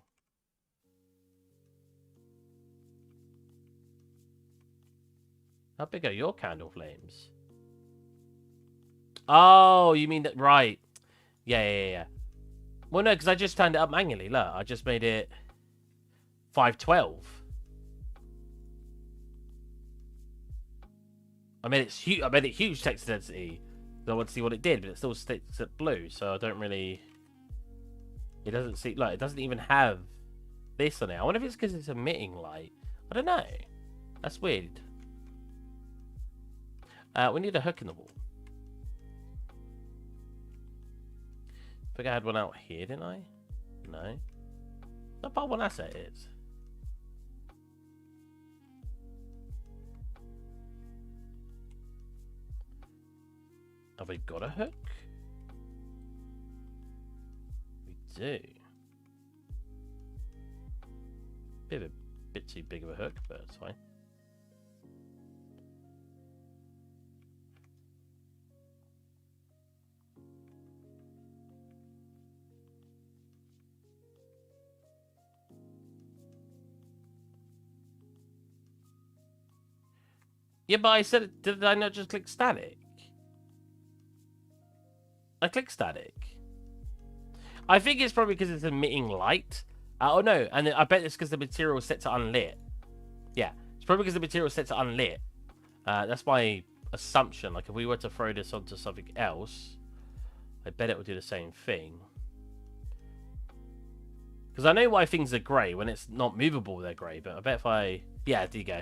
[SPEAKER 1] How big are your candle flames? Oh, you mean that... Right. Yeah. Well, no, because I just turned it up manually. Look, I just made it 512. I made it huge. I made it huge text density. So I want to see what it did, but it still sticks at blue. So I don't really. It doesn't see. Like, it doesn't even have this on it. I wonder if it's because it's emitting light. I don't know. That's weird. We need a hook in the wall. I think I had one out here, didn't I? No. Not part one asset is. Have we got a hook? We do. Bit too big of a hook, but it's fine. Yeah, but I said, did I not just click static? I click static. I think it's probably because it's emitting light. Oh no, and I bet it's because the material is set to unlit. Yeah, it's probably because the material is set to unlit. That's my assumption. Like if we were to throw this onto something else, I bet it would do the same thing. Because I know why things are grey. When it's not movable, they're grey. But I bet if I... Yeah, there you go.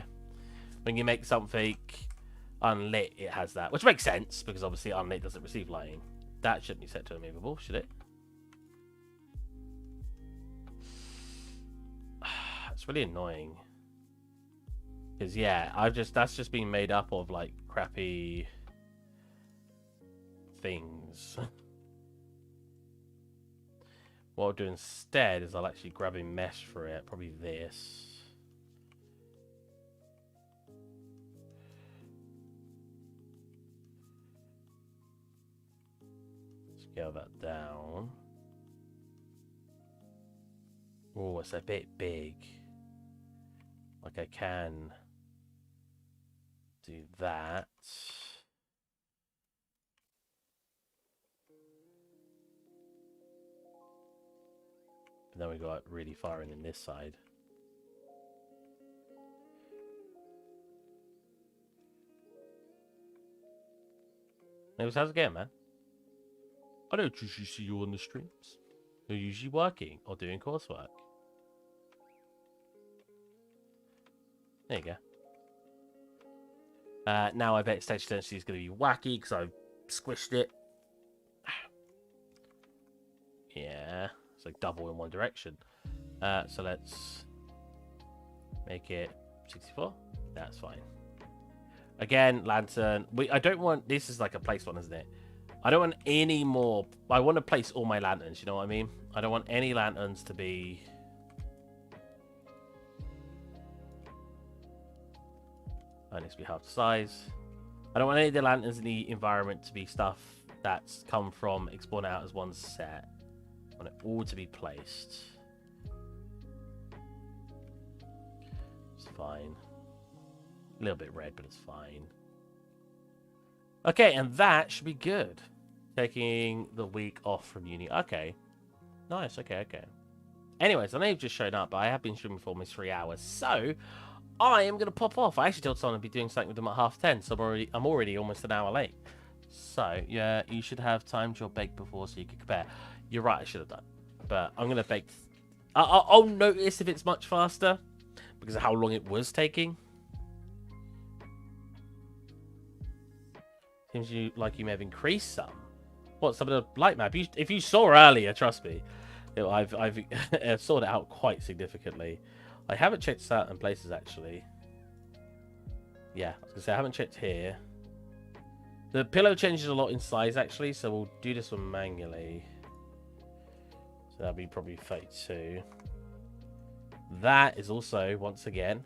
[SPEAKER 1] When you make something unlit, it has that. Which makes sense, because obviously unlit doesn't receive lighting. That shouldn't be set to immovable, should it? It's really annoying. Because, yeah, that's just been made up of, like, crappy things. What I'll do instead is I'll actually grab a mesh for it. Probably this. Scale that down. Oh, it's a bit big. Like I can do that. But then we got really far in this side. Anyways, how's it going, man? I don't usually see you on the streams. You're usually working or doing coursework. There you go. Now I bet stage density is going to be wacky because I've squished it. Yeah, it's like double in one direction. So let's make it 64. That's fine. Again, lantern. I don't want... This is like a place one, isn't it? I don't want any more... I want to place all my lanterns, you know what I mean? I don't want any lanterns to be... That needs to be half the size. I don't want any of the lanterns in the environment to be stuff that's come from Explore Out as one set. I want it all to be placed. It's fine. A little bit red, but it's fine. Okay, and that should be good. Taking the week off from uni. Okay. Nice, okay. Anyways, I know you've just shown up, but I have been streaming for almost 3 hours, so I am going to pop off. I actually told someone I'd be doing something with them at 10:30, so I'm already almost an hour late. So, yeah, you should have timed your bake before so you can compare. You're right, I should have done. But I'm going to bake... I'll notice if it's much faster, because of how long it was taking. Seems like you may have increased some. What, some of the light map? If you saw earlier, trust me, I've sorted it out quite significantly. I haven't checked certain places, actually. Yeah, I was going to say, I haven't checked here. The pillow changes a lot in size, actually, so we'll do this one manually. So that'll be probably 32. That is also, once again,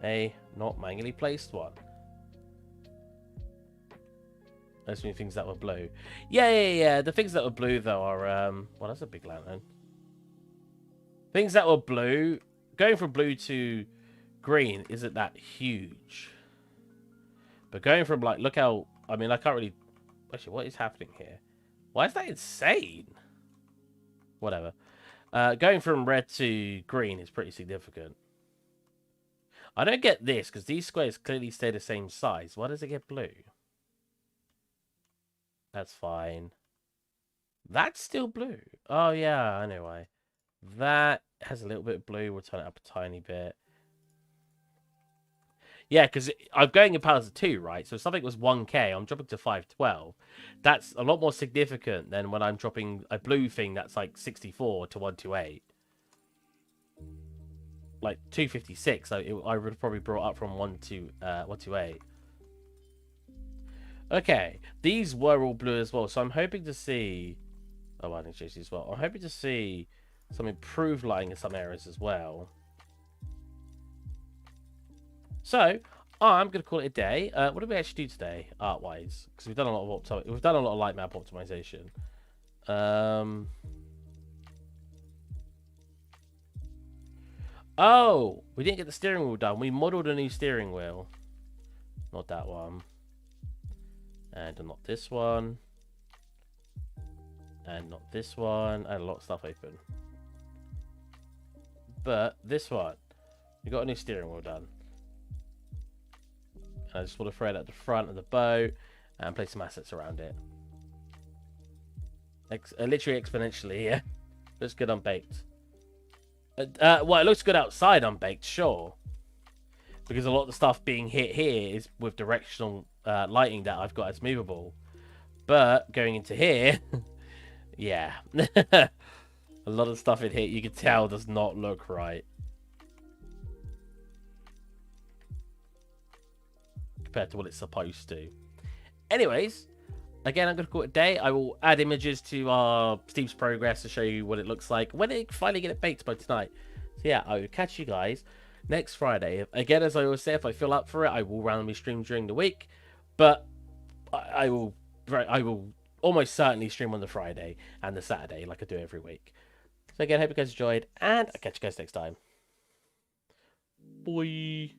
[SPEAKER 1] a not manually placed one. Those are things that were blue. Yeah. The things that were blue, though, are... well, that's a big lantern. Things that were blue... Going from blue to green isn't that huge. But going from, like... Look how... I mean, I can't really... Actually, what is happening here? Why is that insane? Whatever. Going from red to green is pretty significant. I don't get this, because these squares clearly stay the same size. Why does it get blue? That's fine. That's still blue. Oh, yeah, I know why. That has a little bit of blue. We'll turn it up a tiny bit. Yeah, because I'm going in powers of 2, right? So if something was 1K, I'm dropping to 512. That's a lot more significant than when I'm dropping a blue thing that's like 64 to 128. Like 256, so I would have probably brought up from 128. Okay, these were all blue as well, so I'm hoping to see... Oh, I didn't change these as well. I'm hoping to see some improved lighting in some areas as well. So, I'm going to call it a day. What did we actually do today, art-wise? Because we've done a lot of light map optimization. Oh, we didn't get the steering wheel done. We modeled a new steering wheel. Not that one. And not this one. And not this one. I had a lot of stuff open. But this one. We got a new steering wheel done. And I just want to throw it at the front of the boat and place some assets around it. Literally exponentially, yeah. Looks good unbaked. Well, it looks good outside unbaked, sure. Because a lot of the stuff being hit here is with directional lighting that I've got as movable. But going into here, yeah. A lot of stuff in here you can tell does not look right. Compared to what it's supposed to. Anyways, again, I'm going to call it a day. I will add images to our Steve's progress to show you what it looks like when it finally get it baked by tonight. So yeah, I will catch you guys next Friday. Again, as I always say, if I feel up for it, I will randomly stream during the week. But I will almost certainly stream on the Friday and the Saturday like I do every week. So again, hope you guys enjoyed, and I'll catch you guys next time. Bye.